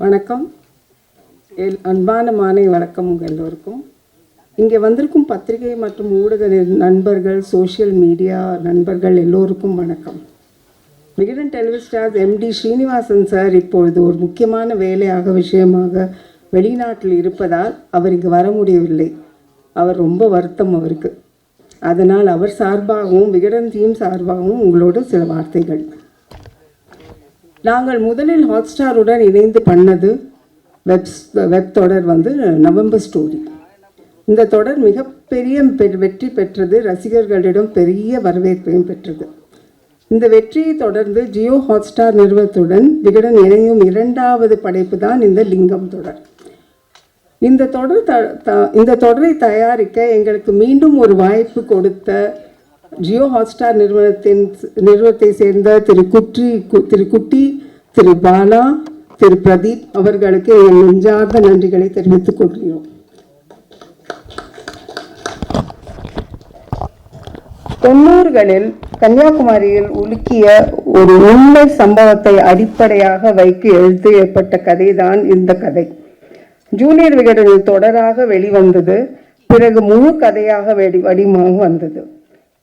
வணக்கம். அன்பான மாலை வணக்கம் உங்கள் எல்லோருக்கும். இங்கே வந்திருக்கும் பத்திரிகை மற்றும் ஊடக நண்பர்கள், சோஷியல் மீடியா நண்பர்கள் எல்லோருக்கும் வணக்கம். விகடன் டெலிவிஸ்டார்ஸ் MD ஸ்ரீனிவாசன் சார் இப்பொழுது ஒரு முக்கியமான விஷயமாக வெளிநாட்டில் இருப்பதால் அவர் இங்கு வர முடியவில்லை. அவர் ரொம்ப வருத்தம் அவருக்கு. அதனால் அவர் சார்பாகவும் விகடன் டீம் சார்பாகவும் உங்களோடு சில வார்த்தைகள். நாங்கள் முதலில் ஹாட்ஸ்டாருடன் இணைந்து பண்ணது வெப் தொடர் நவம்பர் ஸ்டோரி. இந்த தொடர் மிகப்பெரிய வெற்றி பெற்றது, ரசிகர்களிடம் பெரிய வரவேற்பையும் பெற்றது. இந்த வெற்றியை தொடர்ந்து ஜியோ ஹாட்ஸ்டார் நிறுவனத்துடன் விகடன் இணையும் இரண்டாவது படைப்பு தான் இந்த லிங்கம் தொடர். இந்த தொடரை தயாரிக்க எங்களுக்கு மீண்டும் ஒரு வாய்ப்பு கொடுத்த ஜியோ ஹாட்ஸ்டார் நிறுவனத்தை சேர்ந்த திரு குட்டி, திரு பாலா, திரு பிரதீப் அவர்களுக்கு என் நெஞ்சார்ந்த நன்றிகளை தெரிவித்துக் கொள்கிறோம். 90களில் கன்னியாகுமரியில் உலுக்கிய ஒரு உண்மை சம்பவத்தை அடிப்படையாக வைத்து எழுதப்பட்ட கதைதான் இந்த கதை. ஜூனியர் விகடனில் தொடராக வெளிவந்தது, பிறகு முழு கதையாக வடிவமாக வந்தது.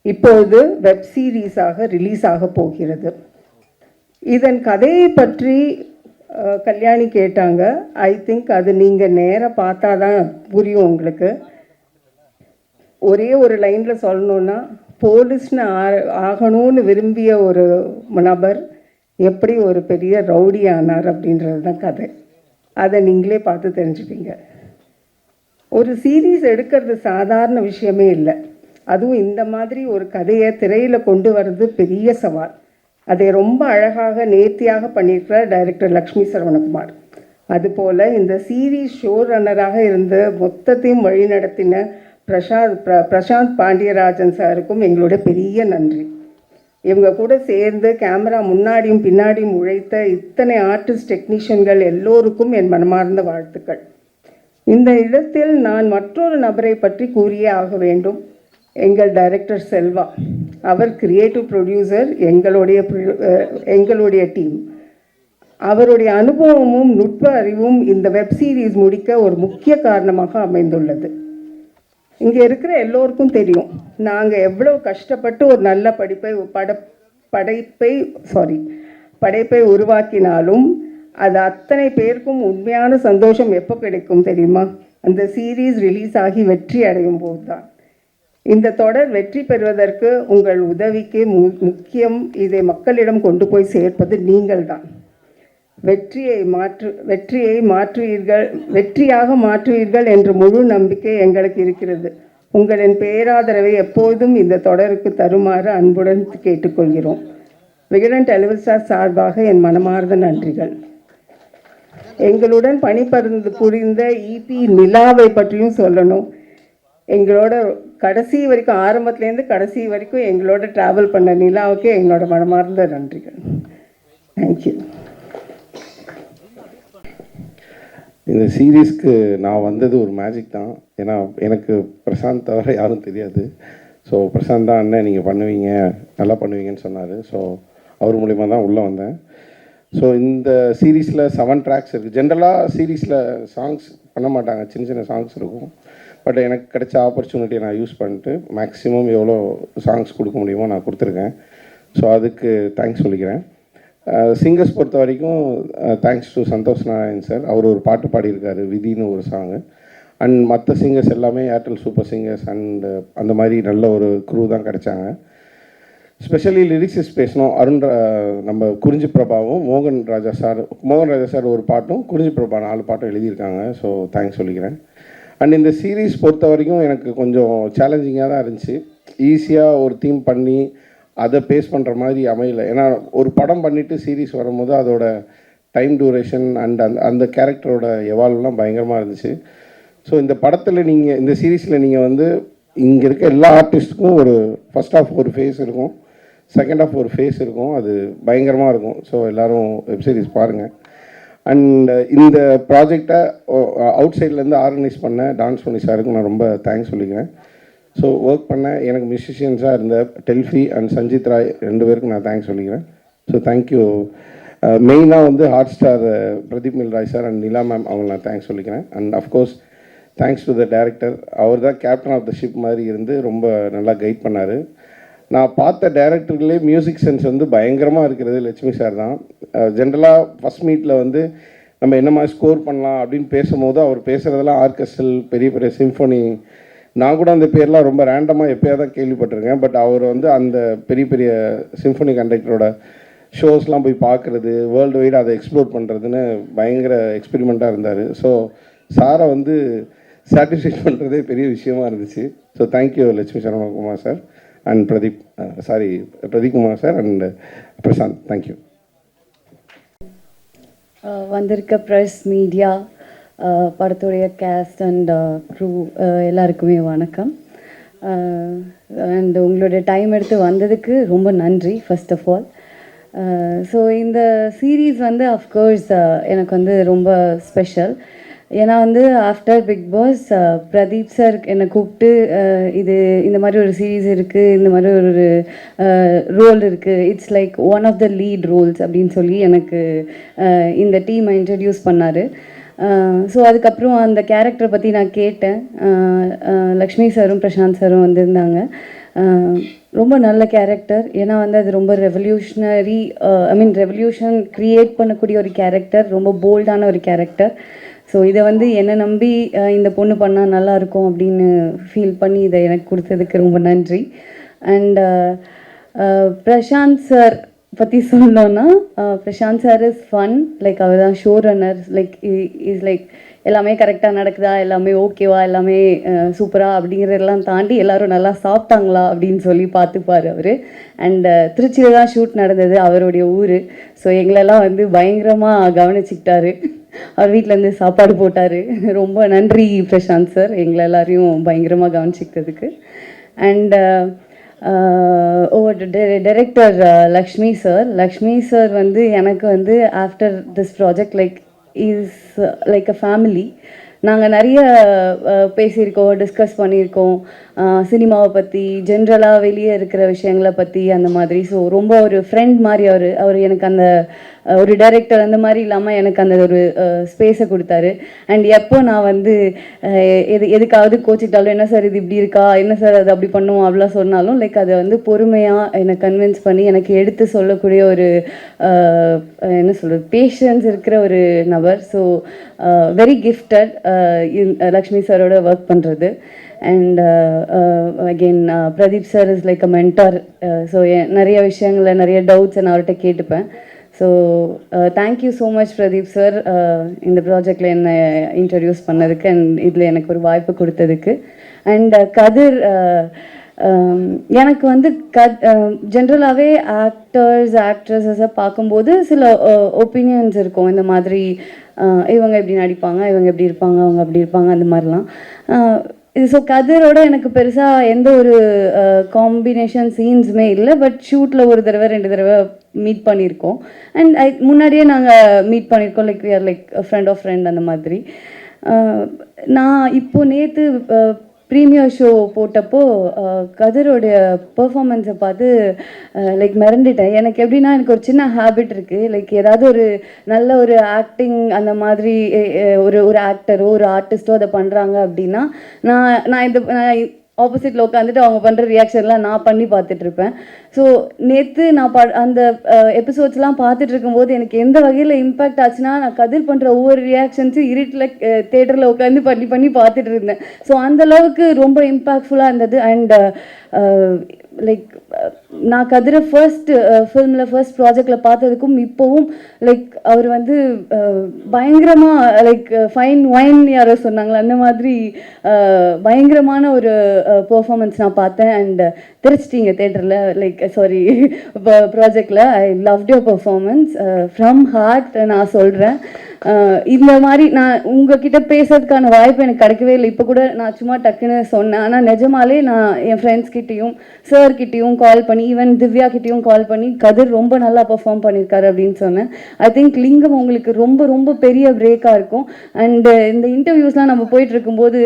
இப்போது வெப் சீரீஸாக ரிலீஸ் ஆக போகிறது. இதன் கதையை பற்றி கல்யாணி கேட்டாங்க. ஐ திங்க் அது நீங்கள் நேராக பார்த்தா தான் புரியும் உங்களுக்கு. ஒரே ஒரு லைனில் சொல்லணுன்னா, போலீஸ்னு ஆகணும்னு விரும்பிய ஒரு நபர் எப்படி ஒரு பெரிய ரவுடி ஆனார் அப்படின்றது தான் கதை. அதை நீங்களே பார்த்து தெரிஞ்சுப்பீங்க. ஒரு சீரீஸ் எடுக்கிறது சாதாரண விஷயமே இல்லை. அதுவும் இந்த மாதிரி ஒரு கதையை திரையில் கொண்டு வர்றது பெரிய சவால். அதை ரொம்ப அழகாக நேர்த்தியாக பண்ணியிருக்கிறார் டைரக்டர் லக்ஷ்மி சரவணகுமார். அதுபோல் இந்த சீரீஸ் ஷோ ரன்னராக இருந்து மொத்தத்தையும் வழிநடத்தின பிரசாந்த் பாண்டியராஜன் சாருக்கும் எங்களுடைய பெரிய நன்றி. இவங்க கூட சேர்ந்து கேமரா முன்னாடியும் பின்னாடியும் உழைத்த இத்தனை ஆர்டிஸ்ட் டெக்னீஷியன்கள் எல்லோருக்கும் என் மனமார்ந்த வாழ்த்துக்கள். இந்த இடத்தில் நான் மற்றொரு நபரை பற்றி கூறியே ஆக வேண்டும். எங்கள் டைரக்டர் செல்வா. அவர் கிரியேட்டிவ் ப்ரொடியூசர், எங்களுடைய டீம். அவருடைய அனுபவமும் நுட்ப அறிவும் இந்த வெப் சீரிஸ் முடிக்க ஒரு முக்கிய காரணமாக அமைந்துள்ளது. இங்கே இருக்கிற எல்லோருக்கும் தெரியும், நாங்கள் எவ்வளவு கஷ்டப்பட்டு ஒரு நல்ல படைப்பை உருவாக்கினாலும் அது அத்தனை பேருக்கும் உண்மையான சந்தோஷம் எப்போ கிடைக்கும் தெரியுமா? அந்த சீரீஸ் ரிலீஸ் ஆகி வெற்றி அடையும் போது தான். இந்த தொடர் வெற்றி பெறுவதற்கு உங்கள் உதவிக்கு முக்கியம். இதை மக்களிடம் கொண்டு போய் சேர்ப்பது நீங்கள் தான். வெற்றியாக மாற்றுவீர்கள் என்ற முழு நம்பிக்கை எங்களுக்கு இருக்கிறது. உங்களின் பேராதரவை எப்போதும் இந்த தொடருக்கு தருமாறு அன்புடன் கேட்டுக்கொள்கிறோம். விகடன் டெலிவிஸ்டார் சார்பாக என் மனமார்ந்த நன்றிகள். எங்களுடன் புரிந்த EP நிலாவை பற்றியும் சொல்லணும். எங்களோட கடைசி வரைக்கும், ஆரம்பத்துலேருந்து கடைசி வரைக்கும் எங்களோட ட்ராவல் பண்ண நிலாவுக்கு எங்களோட மனமார்ந்த நன்றிகள். தேங்க்யூ. இந்த சீரீஸ்க்கு நான் வந்தது ஒரு மேஜிக் தான். ஏன்னா எனக்கு பிரசாந்த் தவிர யாரும் தெரியாது. ஸோ பிரசாந்த் தான் அண்ணன் நீங்கள் பண்ணுவீங்க, நல்லா பண்ணுவீங்கன்னு சொன்னார். ஸோ அவர் மூலிமா தான் உள்ளே வந்தேன். ஸோ இந்த சீரீஸில் 7 ட்ராக்ஸ் இருக்குது. ஜென்ரலாக சீரீஸில் சாங்ஸ் பண்ண மாட்டாங்க, சின்ன சின்ன சாங்ஸ் இருக்கும். பட் எனக்கு கிடைச்ச ஆப்பர்ச்சுனிட்டியை நான் யூஸ் பண்ணிட்டு மேக்ஸிமம் எவ்வளோ சாங்ஸ் கொடுக்க முடியுமோ நான் கொடுத்துருக்கேன். ஸோ அதுக்கு தேங்க்ஸ் சொல்லிக்கிறேன். சிங்கர்ஸ் பொறுத்த வரைக்கும் thanks to Santhosh Narayan sir. அவர் ஒரு பாட்டு பாடியிருக்காரு, விதின்னு ஒரு சாங்கு. அண்ட் மற்ற சிங்கர்ஸ் எல்லாமே ஏர்டெல் சூப்பர் சிங்கர்ஸ் அண்டு அந்த மாதிரி நல்ல ஒரு க்ரூ தான் கிடைச்சாங்க. ஸ்பெஷலி லிரிக்ஸிஸ் பேசணும். நம்ம குறிஞ்சி பிரபாவும் மோகன் ராஜா சார் ஒரு பாட்டும், குறிஞ்சி பிரபா 4 பாட்டும் எழுதியிருக்காங்க. ஸோ தேங்க்ஸ் சொல்லிக்கிறேன். அண்ட் இந்த சீரீஸ் பொறுத்த வரைக்கும் எனக்கு கொஞ்சம் சேலஞ்சிங்காக தான் இருந்துச்சு. ஈஸியாக ஒரு தீம் பண்ணி அதை பேஸ் பண்ணுற மாதிரி அமையலை. ஏன்னா ஒரு படம் பண்ணிவிட்டு சீரீஸ் வரும்போது அதோட டைம் டூரேஷன் அண்ட் அந்த கேரக்டரோட எவால்வ்லாம் பயங்கரமாக இருந்துச்சு. ஸோ இந்த படத்தில் இந்த சீரீஸில் நீங்கள் இங்கே இருக்க எல்லா ஆர்டிஸ்ட்டுக்கும் ஒரு ஃபர்ஸ்ட் ஹாஃப் ஒரு ஃபேஸ் இருக்கும், செகண்ட் ஹாஃப் ஒரு ஃபேஸ் இருக்கும். அது பயங்கரமாக இருக்கும். ஸோ எல்லோரும் வெப்சீரிஸ் பாருங்கள். அண்ட் இந்த ப்ராஜெக்டை அவுட் சைட்லேருந்து ஆர்கனைஸ் பண்ண டான்ஸ் பண்ணி சாருக்கு நான் ரொம்ப தேங்க்ஸ் சொல்லிக்கிறேன். ஸோ ஒர்க் பண்ண எனக்கு மியூசிஷியன்ஸாக இருந்த டெல்ஃபி அண்ட் சஞ்சித் ராய் 2 பேருக்கும் நான் தேங்க்ஸ் சொல்லிக்கிறேன். ஸோ தேங்க்யூ மெயினாக வந்து Hotstar Pradeep Milroy sir and Nila ma'am அவங்க நான் தேங்க்ஸ் சொல்லிக்கிறேன். And of course thanks to the director. அவர் தான் கேப்டன் ஆஃப் த ஷிப் மாதிரி இருந்து ரொம்ப நல்லா கைட் பண்ணார். நான் பார்த்த டேரக்டர்களே மியூசிக் சென்ஸ் வந்து பயங்கரமாக இருக்கிறது லட்சுமி சார் தான். ஜென்ரலாக ஃபஸ்ட் மீட்டில் வந்து நம்ம என்ன மாதிரி ஸ்கோர் பண்ணலாம் அப்படின்னு பேசும்போது அவர் பேசுகிறதெல்லாம் ஆர்கெஸ்ட்ரல், பெரிய பெரிய சிம்ஃபோனி, நான் கூட அந்த பேர்லாம் ரொம்ப ரேண்டமாக எப்போயாவது தான் கேள்விப்பட்டிருக்கேன். பட் அவர் வந்து அந்த பெரிய பெரிய சிம்ஃபோனி கண்டக்டரோட ஷோஸ்லாம் போய் பார்க்குறது, வேர்ல்டு வைடு அதை எக்ஸ்ப்ளோர் பண்ணுறதுன்னு பயங்கர எக்ஸ்பெரிமெண்ட்டாக இருந்தார். ஸோ சாரை வந்து சாட்டிஸ்ஃபை பண்ணுறதே பெரிய விஷயமா இருந்துச்சு. So thank you Lakshmi Saravanakumar sir and Pradeep Kumar sir and Prashanth. Thank you. வந்திருக்க ப்ரெஸ், மீடியா, படத்துடைய கேஸ்ட் அண்ட் க்ரூ எல்லாருக்குமே வணக்கம். அண்ட் உங்களுடைய டைம் எடுத்து வந்ததுக்கு ரொம்ப நன்றி ஃபர்ஸ்ட் ஆஃப் ஆல். ஸோ இந்த சீரீஸ் வந்து அஃப்கோர்ஸ் எனக்கு வந்து ரொம்ப ஸ்பெஷல். ஏன்னா வந்து after Bigg Boss Pradeep sir என்னை கூப்பிட்டு இந்த மாதிரி ஒரு சீரீஸ் இருக்குது, இந்த மாதிரி ஒரு ரோல் இருக்குது, it's like one of the lead roles அப்படின்னு சொல்லி எனக்கு இந்த டீமை இன்ட்ரடியூஸ் பண்ணார். ஸோ அதுக்கப்புறம் அந்த கேரக்டரை பற்றி நான் கேட்டேன். லக்ஷ்மி சாரும் பிரசாந்த் சாரும் வந்திருந்தாங்க. ரொம்ப நல்ல கேரக்டர். ஏன்னா வந்து அது ரொம்ப ரெவல்யூஷனரி, ரெவல்யூஷன் க்ரியேட் பண்ணக்கூடிய ஒரு கேரக்டர், ரொம்ப போல்டான ஒரு கேரக்டர். ஸோ இதை வந்து என்னை நம்பி இந்த பொண்ணு பண்ணால் நல்லாயிருக்கும் அப்படின்னு ஃபீல் பண்ணி இதை எனக்கு கொடுத்ததுக்கு ரொம்ப நன்றி. அண்ட் பிரசாந்த் சார் பற்றி சொல்லணுன்னா, Prashanth sir is fun. Like அவர் தான் show runner. Like is like எல்லாமே கரெக்டாக நடக்குதா, எல்லாமே ஓகேவா, எல்லாமே சூப்பராக அப்படிங்கிறதெல்லாம் தாண்டி எல்லோரும் நல்லா சாப்பிட்டாங்களா அப்படின்னு சொல்லி பார்த்துப்பார் அவர். அண்ட் திருச்சியில் தான் ஷூட் நடந்தது, அவருடைய ஊர். ஸோ எங்களெல்லாம் வந்து பயங்கரமாக கவனிச்சிக்கிட்டாரு. அவர் வீட்டிலேருந்து சாப்பாடு போட்டார். ரொம்ப நன்றி பிரசாந்த் சார், எங்களை எல்லாரையும் பயங்கரமாக கவனிச்சிக்கிட்டதுக்கு. அண்ட் டைரக்டர் லக்ஷ்மி சார் வந்து எனக்கு வந்து after this project is like a family. நாங்கள் நிறைய பேசியிருக்கோம், டிஸ்கஸ் பண்ணியிருக்கோம், சினிமாவை பற்றி, ஜென்ரலாக வெளியே இருக்கிற விஷயங்களை பற்றி அந்த மாதிரி. ஸோ ரொம்ப ஒரு ஃப்ரெண்ட் மாதிரி அவர் எனக்கு அந்த ஒரு டைரக்டர் அந்த மாதிரி இல்லாமல் எனக்கு அந்த ஒரு ஸ்பேஸை கொடுத்தாரு. அண்ட் எப்போ நான் வந்து எதுக்காவது கோச்சிக்கிட்டாலும், என்ன சார் இது இப்படி இருக்கா, என்ன சார் அது அப்படி பண்ணுவோம் அப்படிலாம் சொன்னாலும் லைக் அதை வந்து பொறுமையாக என்னை கன்வின்ஸ் பண்ணி எனக்கு எடுத்து சொல்லக்கூடிய ஒரு என்ன சொல்கிறது, பேஷன்ஸ் இருக்கிற ஒரு நபர். ஸோ வெரி கிஃப்டட் லக்ஷ்மி சாரோட ஒர்க் பண்ணுறது. And again Pradeep sir is like a mentor. So நிறைய விஷயங்களில் நிறைய டவுட்ஸ் நான் அவர்கிட்ட கேட்டுப்பேன். So thank you so much Pradeep sir, இந்த ப்ராஜெக்டில் என்னை இன்ட்ரடியூஸ் பண்ணதுக்கு அண்ட் இதில் எனக்கு ஒரு வாய்ப்பு கொடுத்ததுக்கு. அண்ட் கதிர், எனக்கு வந்து ஜென்ரலாகவே ஆக்ட்ரஸஸை பார்க்கும்போது சில ஒப்பீனியன்ஸ் இருக்கும். இந்த மாதிரி இவங்க இப்படி நடிப்பாங்க, இவங்க எப்படி இருப்பாங்க, அவங்க அப்படி இருப்பாங்க, அந்த மாதிரிலாம். ஸோ கதிரோட எனக்கு பெருசாக எந்த ஒரு காம்பினேஷன் சீன்ஸுமே இல்லை. பட் ஷூட்டில் ஒரு தடவை 2 தடவை மீட் பண்ணியிருக்கோம். அண்ட் முன்னாடியே நாங்கள் மீட் பண்ணியிருக்கோம். Like we are like friend of friend அந்த மாதிரி. நான் இப்போது நேற்று ப்ரீமியர் ஷோ போட்டப்போ கதிரோடைய பெர்ஃபார்மன்ஸை பார்த்து லைக் மிரண்டுட்டேன். எனக்கு எப்படின்னா, எனக்கு ஒரு சின்ன ஹேபிட் இருக்குது. லைக் ஏதாவது ஒரு நல்ல ஒரு ஆக்டிங் அந்த மாதிரி ஒரு ஆக்டரோ ஒரு ஆர்டிஸ்ட்டோ அதை பண்ணுறாங்க அப்படின்னா நான் ஆப்போசிட்டில் உட்காந்துட்டு அவங்க பண்ணுற ரியாக்ஷன்லாம் நான் பண்ணி பார்த்துட்ருப்பேன். ஸோ நேற்று நான் அந்த எபிசோட்ஸ்லாம் பார்த்துட்டு இருக்கும்போது எனக்கு எந்த வகையில் இம்பேக்ட் ஆச்சுன்னா, நான் கதிர் பண்ணுற ஒவ்வொரு ரியாக்ஷன்ஸும் இருட்டில் தேட்டரில் உட்காந்து பண்ணி பார்த்துட்டு இருந்தேன். ஸோ அந்தளவுக்கு ரொம்ப இம்பேக்ட்ஃபுல்லாக இருந்தது. அண்ட் லைக் நான் கதிரை ஃபர்ஸ்ட் ப்ராஜெக்டில் பார்த்ததுக்கும் இப்போவும் லைக் அவர் வந்து பயங்கரமாக லைக் ஃபைன் ஒயின் யாரோ சொன்னாங்களே அந்த மாதிரி பயங்கரமான ஒரு பெர்ஃபார்மன்ஸ் நான் பார்த்தேன். அண்ட் தெரிச்சிட்டிங்க தேட்டரில், லைக் சாரி ப்ராஜெக்டில். I loved your performance from heart நான் சொல்கிறேன். இந்த மாதிரி நான் உங்ககிட்ட பேசுறதுக்கான வாய்ப்பு எனக்கு கிடைக்கவே இல்லை. இப்போ கூட நான் சும்மா டக்குன்னு சொன்னேன். ஆனால் நிஜமாலே நான் என் ஃப்ரெண்ட்ஸ் கிட்டேயும் சார்கிட்டையும் கால் பண்ணி, ஈவன் திவ்யா கிட்டேயும் கால் பண்ணி, கதிர் ரொம்ப நல்லா பெர்ஃபார்ம் பண்ணியிருக்காரு அப்படின்னு சொன்னேன். ஐ திங்க் லிங்கம் உங்களுக்கு ரொம்ப ரொம்ப பெரிய பிரேக்காக இருக்கும். அண்டு இந்த இன்டர்வியூஸ்லாம் நம்ம போயிட்டு இருக்கும்போது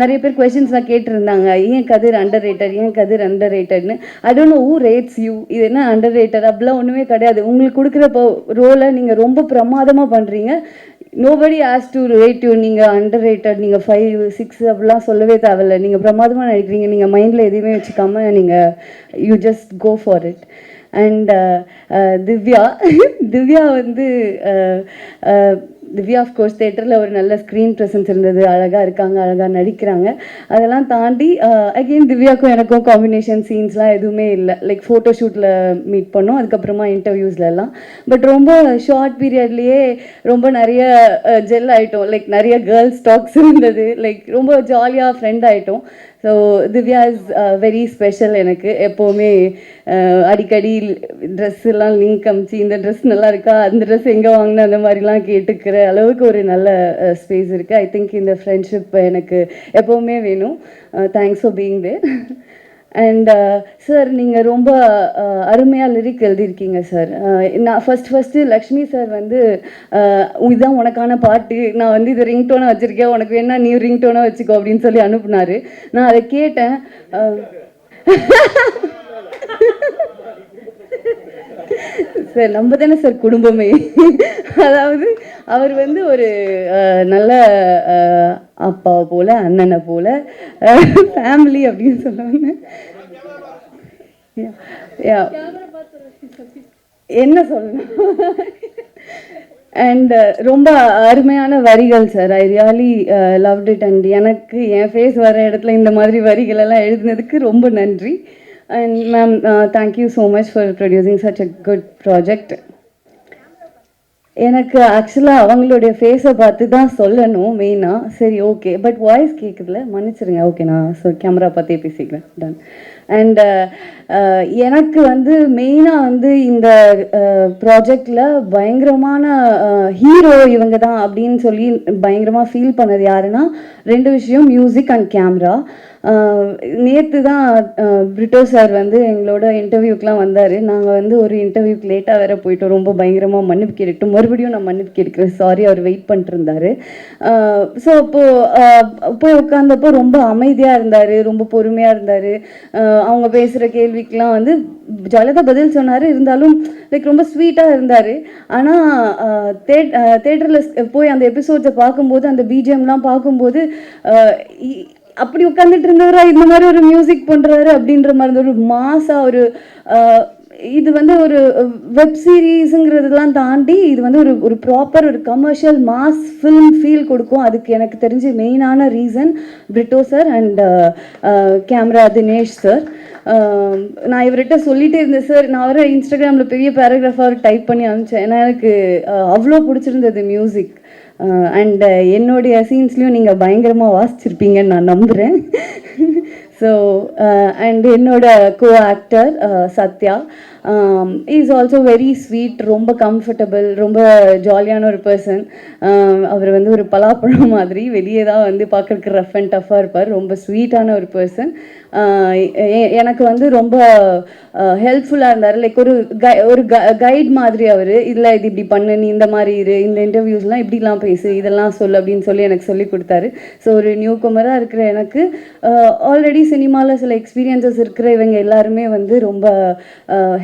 நிறைய பேர் கொஸ்டின்ஸ்லாம் கேட்டிருந்தாங்க, ஏன் கதிர் அண்டர் ரேட்டட், ஏன் கதிர் அண்டர் ரேட்டட்னு. I don't know who rates you, இது என்ன அண்டர் ரேட்டட் அப்படிலாம் ஒன்றுமே கிடையாது. உங்களுக்கு கொடுக்குற ரோலை நீங்கள் ரொம்ப பிரமாதமாக பண்ணுறீங்க. Nobody as to rate you. நீங்கள் அண்டர் ரேட்டட், நீங்கள் 5, 6 அப்படிலாம் சொல்லவே தேவையில்லை. நீங்கள் பிரமாதமாக நினைக்கிறீங்க. நீங்கள் மைண்டில் எதுவுமே வச்சுக்காம நீங்கள் you just go for it. And Divya வந்து திவ்யா ஆஃப்கோர்ஸ் தேட்டரில் ஒரு நல்ல ஸ்க்ரீன் ப்ரெசன்ஸ் இருந்தது, அழகாக இருக்காங்க, அழகாக நடிக்கிறாங்க. அதெல்லாம் தாண்டி அகெயின் திவ்யாவுக்கும் எனக்கும் காம்பினேஷன் சீன்ஸ்லாம் எதுவுமே இல்லை. லைக் ஃபோட்டோ ஷூட்டில் மீட் பண்ணோம், அதுக்கப்புறமா இன்டர்வியூஸ்லலாம். பட் ரொம்ப ஷார்ட் பீரியட்லேயே ரொம்ப நிறைய ஜெல் ஆகிட்டோம். லைக் நிறைய கேர்ள்ஸ் டாக்ஸ் இருந்தது. லைக் ரொம்ப ஜாலியாக ஃப்ரெண்ட் ஆகிட்டோம். So Divya is very special எனக்கு. எப்போவுமே அடிக்கடி ட்ரெஸ் எல்லாம் லிங்க் அமிச்சு, இந்த ட்ரெஸ் நல்லா இருக்கா, அந்த ட்ரெஸ் எங்கே வாங்கினா, அந்த மாதிரிலாம் கேட்டுக்கிற அளவுக்கு ஒரு நல்ல ஸ்பேஸ் இருக்குது. ஐ திங்க் இந்த ஃப்ரெண்ட்ஷிப் எனக்கு எப்போவுமே வேணும். Thanks for being there. And sir நீங்கள் ரொம்ப அருமையாக லிரிக் எழுதியிருக்கீங்க சார். நான் ஃபஸ்ட்டு லக்ஷ்மி சார் வந்து இதுதான் உனக்கான பாட்டு, நான் வந்து இது ரிங்டோனாக வச்சுருக்கேன், உனக்கு வேணா நீ ரிங்டோனாக வச்சுக்கோ அப்படின்னு சொல்லி அனுப்புனாரு. நான் அதை கேட்டேன். சார் நம்ம தானே சார் குடும்பமே. அதாவது அவர் வந்து ஒரு நல்ல அப்பா போல, அண்ணனை போல, ஃபேமிலி அப்படின்னு சொல்லுவாங்க. என்ன சொல்லணும். அண்ட் ரொம்ப அருமையான வரிகள் sir. I really loved it. And எனக்கு என் ஃபேஸ் வர இடத்துல இந்த மாதிரி வரிகள் எல்லாம் எழுதினதுக்கு ரொம்ப நன்றி. And ma'am, thank you so much for producing such a good project. எனக்கு ஆக்சுவலாக அவங்களுடைய ஃபேஸை பார்த்து தான் சொல்லணும் மெயினாக. சரி, ஓகே. பட் வாய்ஸ் கேட்குதுல, மன்னிச்சிருங்க. ஓகே, நான் கேமரா பார்த்தே பேசிக்கிறேன். டன். அண்ட் எனக்கு வந்து மெயினாக வந்து இந்த ப்ராஜெக்டில் பயங்கரமான ஹீரோ இவங்க தான் அப்படின்னு சொல்லி பயங்கரமாக ஃபீல் பண்ணது யாருன்னா, 2 விஷயம், மியூசிக் அண்ட் கேமரா. நேற்று தான் பிரிட்டோ சார் வந்து எங்களோட இன்டர்வியூக்கெலாம் வந்தார். நாங்கள் வந்து ஒரு இன்டர்வியூக்கு லேட்டாக வேறு போயிட்டோம். ரொம்ப பயங்கரமாக மன்னிப்பு கேட்டுட்டோம். மறுபடியும் நான் மன்னிப்பு கேட்குறேன், சாரி. அவர் வெயிட் பண்ணிட்டு இருந்தார். ஸோ அப்போது போய் உட்காந்தப்போ ரொம்ப அமைதியாக இருந்தார், ரொம்ப பொறுமையாக இருந்தார். அவங்க பேசுகிற கேள்விக்கெலாம் வந்து ஜாலியாக தான் பதில் சொன்னார். இருந்தாலும் லைக் ரொம்ப ஸ்வீட்டாக இருந்தார். ஆனால் தேட்டரில் போய் அந்த எபிசோட்ஸை பார்க்கும்போது, அந்த பிஜிஎம்லாம் பார்க்கும்போது அப்படி உட்காந்துட்டு இருந்தவரா இந்த மாதிரி ஒரு மியூசிக் பண்ணுறாரு அப்படின்ற மாதிரி ஒரு மாசாக ஒரு இது வந்து ஒரு வெப் சீரீஸுங்கிறதுலாம் தாண்டி இது வந்து ஒரு ப்ராப்பர் ஒரு கமர்ஷியல் மாஸ் ஃபில்ம் ஃபீல் கொடுக்கும். அதுக்கு எனக்கு தெரிஞ்சு மெயினான reason Britto sir and camera Dinesh sir. நான் இவர்கிட்ட சொல்லிகிட்டே இருந்தேன் சார். நான் வர இன்ஸ்டாகிராமில் பெரிய பேராகிராஃபாக டைப் பண்ணி அனுப்பிச்சேன். ஏன்னா எனக்கு அவ்வளோ பிடிச்சிருந்தது மியூசிக். அண்ட் என்னுடைய சீன்ஸ்லையும் நீங்கள் பயங்கரமாக வாசிச்சிருப்பீங்கன்னு நான் நம்புகிறேன். ஸோ அண்ட் என்னோட கோ actor Sathya is also very sweet, ரொம்ப கம்ஃபர்டபுள், ரொம்ப ஜாலியான ஒரு பர்சன். அவர் வந்து ஒரு பலாப்பழம் மாதிரி, வெளியே தான் வந்து பார்க்குறதுக்கு ரஃப் அண்ட் டஃப்பாக இருப்பார். ரொம்ப ஸ்வீட்டான ஒரு பர்சன். எனக்கு வந்து ரொம்ப ஹெல்ப்ஃபுல்லாக இருந்தார். லைக் ஒரு கைட் மாதிரி அவர். இதில் இது இப்படி பண்ணு, நீ இந்த மாதிரி இரு, இந்த இன்டர்வியூஸ்லாம் இப்படிலாம் பேசு, இதெல்லாம் சொல்லு அப்படின்னு சொல்லி எனக்கு சொல்லி கொடுத்தாரு. ஸோ ஒரு நியூ கமராக இருக்கிற எனக்கு ஆல்ரெடி சினிமாவில் சில எக்ஸ்பீரியன்சஸ் இருக்கிற இவங்க எல்லாருமே வந்து ரொம்ப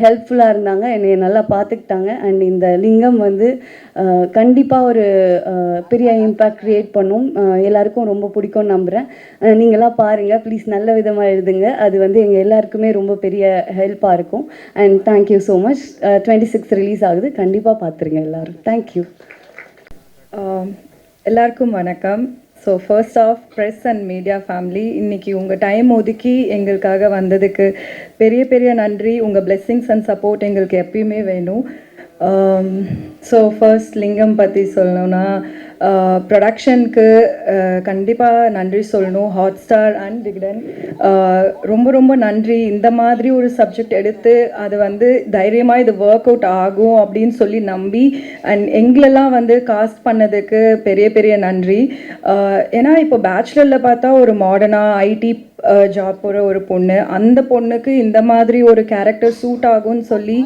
ஹெல்ப்ஃபுல்லாக இருந்தாங்க, என்னை நல்லா பார்த்துக்கிட்டாங்க. அண்ட் இந்த லிங்கம் வந்து கண்டிப்பாக ஒரு பெரிய இம்பேக்ட் க்ரியேட் பண்ணும். எல்லாருக்கும் ரொம்ப பிடிக்கும்னு நம்புகிறேன். நீங்களாம் பாருங்கள் ப்ளீஸ், நல்ல விதமாக எழுதுங்க. அது வந்து எங்கள் எல்லாருக்குமே ரொம்ப பெரிய ஹெல்ப்பாக இருக்கும். And thank you so much. 26 release ஆகுது, கண்டிப்பாக பார்த்துருங்க எல்லோரும். தேங்க்யூ. எல்லாருக்கும் வணக்கம். So first of press and media family, இன்றைக்கி உங்கள் டைம் ஒதுக்கி எங்களுக்காக வந்ததுக்கு பெரிய பெரிய நன்றி. உங்கள் பிளெஸ்ஸிங்ஸ் அண்ட் சப்போர்ட் எங்களுக்கு எப்பயுமே வேணும். ஸோ ஃபர்ஸ்ட் லிங்கம் பற்றி சொல்லணும்னா, ப்ரொடக்ஷனுக்கு கண்டிப்பாக நன்றி சொல்லணும். ஹாட் ஸ்டார் அண்ட் விகடன் ரொம்ப ரொம்ப நன்றி. இந்த மாதிரி ஒரு சப்ஜெக்ட் எடுத்து அது வந்து தைரியமாக இது ஒர்க் அவுட் ஆகும் அப்படின்னு சொல்லி நம்பி அண்ட் எங்களெல்லாம் வந்து காஸ்ட் பண்ணதுக்கு பெரிய பெரிய நன்றி. ஏன்னா இப்போ பேச்சுலரில் பார்த்தா ஒரு மாடர்னாக ஐடி ஜாப் போகிற ஒரு பொண்ணு, அந்த பொண்ணுக்கு இந்த மாதிரி ஒரு கேரக்டர் சூட் ஆகும்னு சொல்லி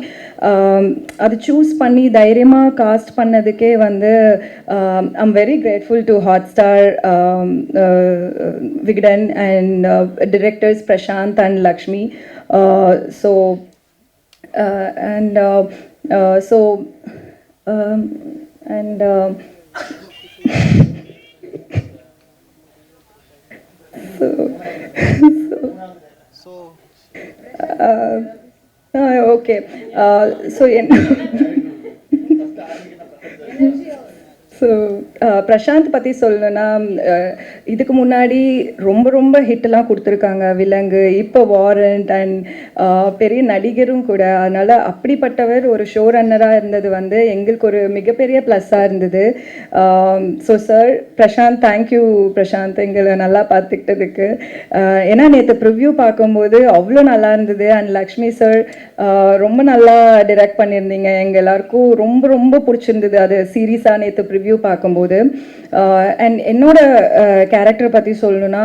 அது சூஸ் பண்ணி தைரியமாக காஸ்ட் பண்ணதுக்கே வந்து I'm very grateful to Hotstar, Vikatan and directors Prasanth and Lakshmi. So and so and okay, so so Prasanth பற்றி சொல்லணுன்னா இதுக்கு முன்னாடி ரொம்ப ரொம்ப ஹிட்டெல்லாம் கொடுத்துருக்காங்க, விலங்கு, இப்போ வாரண்ட் அண்ட் பெரிய நடிகரும் கூட. அதனால் அப்படிப்பட்டவர் ஒரு ஷோ ரன்னராக இருந்தது வந்து எங்களுக்கு ஒரு மிகப்பெரிய ப்ளஸ்ஸாக இருந்தது. So sir Prasanth, thank you Prasanth எங்களை நல்லா பார்த்துக்கிட்டதுக்கு. ஏன்னா நேற்று ப்ரிவ்யூ பார்க்கும்போது அவ்வளோ நல்லா இருந்தது. அண்ட் லக்ஷ்மி சார் ரொம்ப நல்லா டிரெக்ட் பண்ணியிருந்தீங்க, எங்கள் எல்லாருக்கும் ரொம்ப ரொம்ப பிடிச்சிருந்தது அது சீரியஸாக நேற்று ப்ரிவ்யூ பார்க்கும்போது. அண்ட் என்னோட கேரக்டரை பற்றி சொல்லணுன்னா,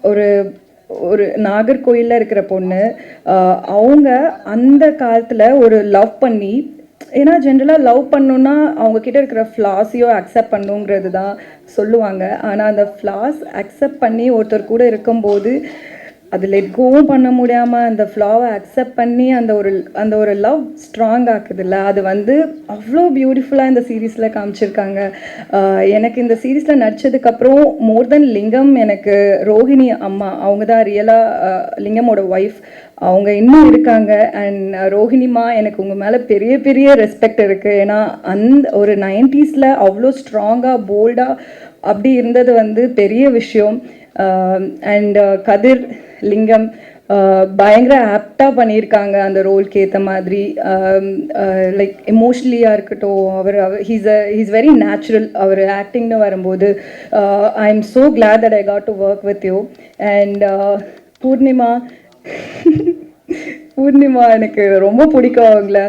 ஒரு ஒரு நாகர்கோயிலில் இருக்கிற பொண்ணு. அவங்க அந்த காலத்தில் ஒரு லவ் பண்ணி, ஏன்னா ஜென்ரலாக லவ் பண்ணணுன்னா அவங்கக்கிட்ட இருக்கிற ஃப்ளாஸையோ அக்செப்ட் பண்ணுங்கிறது தான் சொல்லுவாங்க. ஆனால் அந்த ஃப்ளாஸ் அக்செப்ட் பண்ணி ஒருத்தர் கூட இருக்கும்போது அது லெட் கோவும் பண்ண முடியாமல் அந்த ஃப்ளாவை அக்செப்ட் பண்ணி அந்த ஒரு லவ் ஸ்ட்ராங் ஆக்குதுல்ல, அது வந்து அவ்வளோ பியூட்டிஃபுல்லாக இந்த சீரீஸில் காமிச்சிருக்காங்க. எனக்கு இந்த சீரீஸில் நடித்ததுக்கப்புறம் மோர் தென் லிங்கம், எனக்கு ரோஹிணி அம்மா, அவங்க தான் ரியலாக லிங்கமோட ஒய்ஃப், அவங்க இன்னும் இருக்காங்க. அண்ட் ரோஹிணிமா, எனக்கு உங்கள் மேலே பெரிய பெரிய ரெஸ்பெக்ட் இருக்குது. ஏன்னா அந்த ஒரு 90s அவ்வளோ ஸ்ட்ராங்காக போல்டாக அப்படி இருந்தது வந்து பெரிய விஷயம். அண்ட் கதிர், லிங்கம் பயங்கர ஆப்டாக பண்ணியிருக்காங்க அந்த ரோலுக்கு ஏற்ற மாதிரி. லைக் எமோஷ்னலியாக இருக்கட்டும், ஹீஸ் வெரி நேச்சுரல் அவர் ஆக்டிங்னு வரும்போது. I am so glad that I got to work with you. And Poornima எனக்கு ரொம்ப பிடிக்கும் அவங்கள.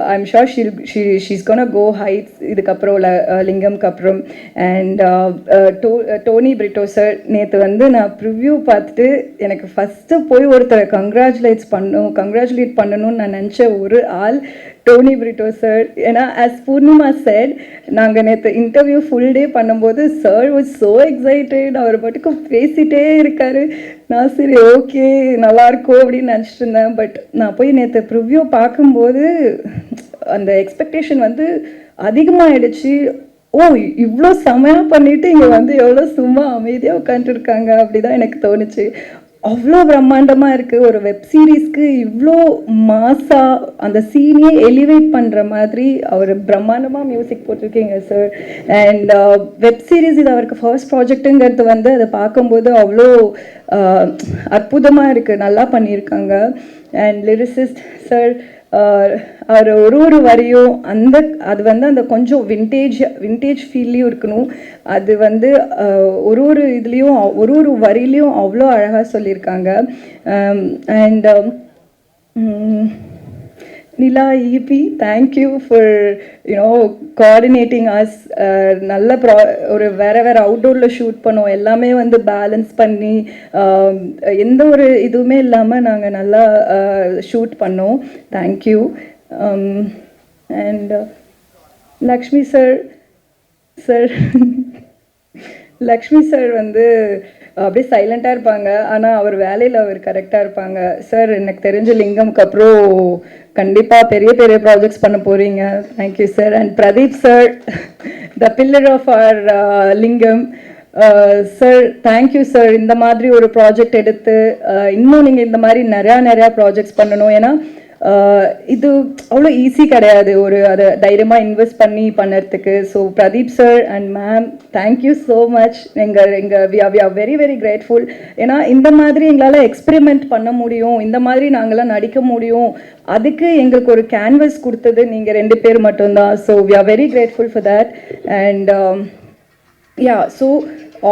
I am sure she's gonna go heights இதுக்கப்புறம் லிங்கம்க்கு அப்புறம். அண்ட் டோனி பிரிட்டோ சார், நேற்று வந்து நான் ப்ரிவ்யூ பார்த்துட்டு எனக்கு ஃபஸ்ட்டு போய் ஒருத்தரை கங்க்ராச்சுலேட் பண்ணணும்னு நான் நினச்ச ஒரு ஆள் டோனி பிரிட்டோ சார். ஏன்னா ஆஸ் பூர்ணிமா செட், நாங்கள் நேற்று இன்டர்வியூ ஃபுல் டே பண்ணும்போது சார் வாஸ் ஸோ எக்ஸைட்டட், அவர் பாட்டுக்கு பேசிகிட்டே இருக்கார். நான் சரி ஓகே நல்லாயிருக்கும் அப்படின்னு நினச்சிட்டு இருந்தேன். பட் நான் போய் நேற்று ப்ரிவ்யூ பார்க்கும்போது அந்த எக்ஸ்பெக்டேஷன் வந்து அதிகமாகிடுச்சு. ஓ, இவ்வளோ செமையாக பண்ணிவிட்டு இங்கே வந்து எவ்வளோ சும்மா அமைதியாக உட்காந்துருக்காங்க, அப்படி தான் எனக்கு தோணுச்சு. அவ்வளோ பிரம்மாண்டமாக இருக்குது. ஒரு வெப் சீரீஸ்க்கு இவ்வளோ மாசாக அந்த சீனையே எலிவேட் பண்ணுற மாதிரி அவர் பிரம்மாண்டமாக மியூசிக் போட்டிருக்கீங்க சார். அண்ட் வெப் சீரிஸ் இது அவருக்கு ஃபர்ஸ்ட் ப்ராஜெக்ட்டுங்கிறது வந்து அதை பார்க்கும்போது அவ்வளோ அற்புதமாக இருக்குது, நல்லா பண்ணியிருக்காங்க. அண்ட் லிரிசிஸ்ட் சார், அவர் ஒரு வரியும் அது வந்து அந்த கொஞ்சம் விண்டேஜ் ஃபீல்லையும் இருக்கணும். அது வந்து ஒரு இதுலேயும் ஒரு வரியிலையும் அவ்வளோ அழகாக சொல்லியிருக்காங்க. And Nila EP, thank you for coordinating us. நல்ல ஒரு வேறு அவுட்டோரில் ஷூட் பண்ணோம், எல்லாமே வந்து பேலன்ஸ் பண்ணி எந்த ஒரு இதுவுமே இல்லாமல் நாங்கள் நல்லா ஷூட் பண்ணோம். தேங்க்யூ. அண்ட் லக்ஷ்மி சார் வந்து அப்படியே சைலண்ட்டாக இருப்பாங்க, ஆனால் அவர் வேலையில் அவர் கரெக்டாக இருப்பாங்க. சார், எனக்கு தெரிஞ்ச லிங்கம்க்கு அப்புறம் கண்டிப்பாக பெரிய பெரிய ப்ராஜெக்ட்ஸ் பண்ண போகிறீங்க. Thank you sir. And Pradeep sir, the pillar of our Lingam sir, thank you sir. இந்த மாதிரி ஒரு ப்ராஜெக்ட் எடுத்து இன்னும் நீங்கள் இந்த மாதிரி நிறையா ப்ராஜெக்ட்ஸ் பண்ணணும். ஏன்னா இது அவ்வளோ ஈஸி கிடையாது ஒரு அதை தைரியமாக இன்வெஸ்ட் பண்ணி பண்ணுறதுக்கு. So Pradeep sir and ma'am, thank you so much. We are very very grateful. ஏன்னா இந்த மாதிரி எங்களால் எக்ஸ்பெரிமெண்ட் பண்ண முடியும், இந்த மாதிரி நாங்களாம் நடிக்க முடியும், அதுக்கு எங்களுக்கு ஒரு கேன்வஸ் கொடுத்தது நீங்கள் 2 பேர் மட்டும்தான். So we are very grateful for that. And yeah, so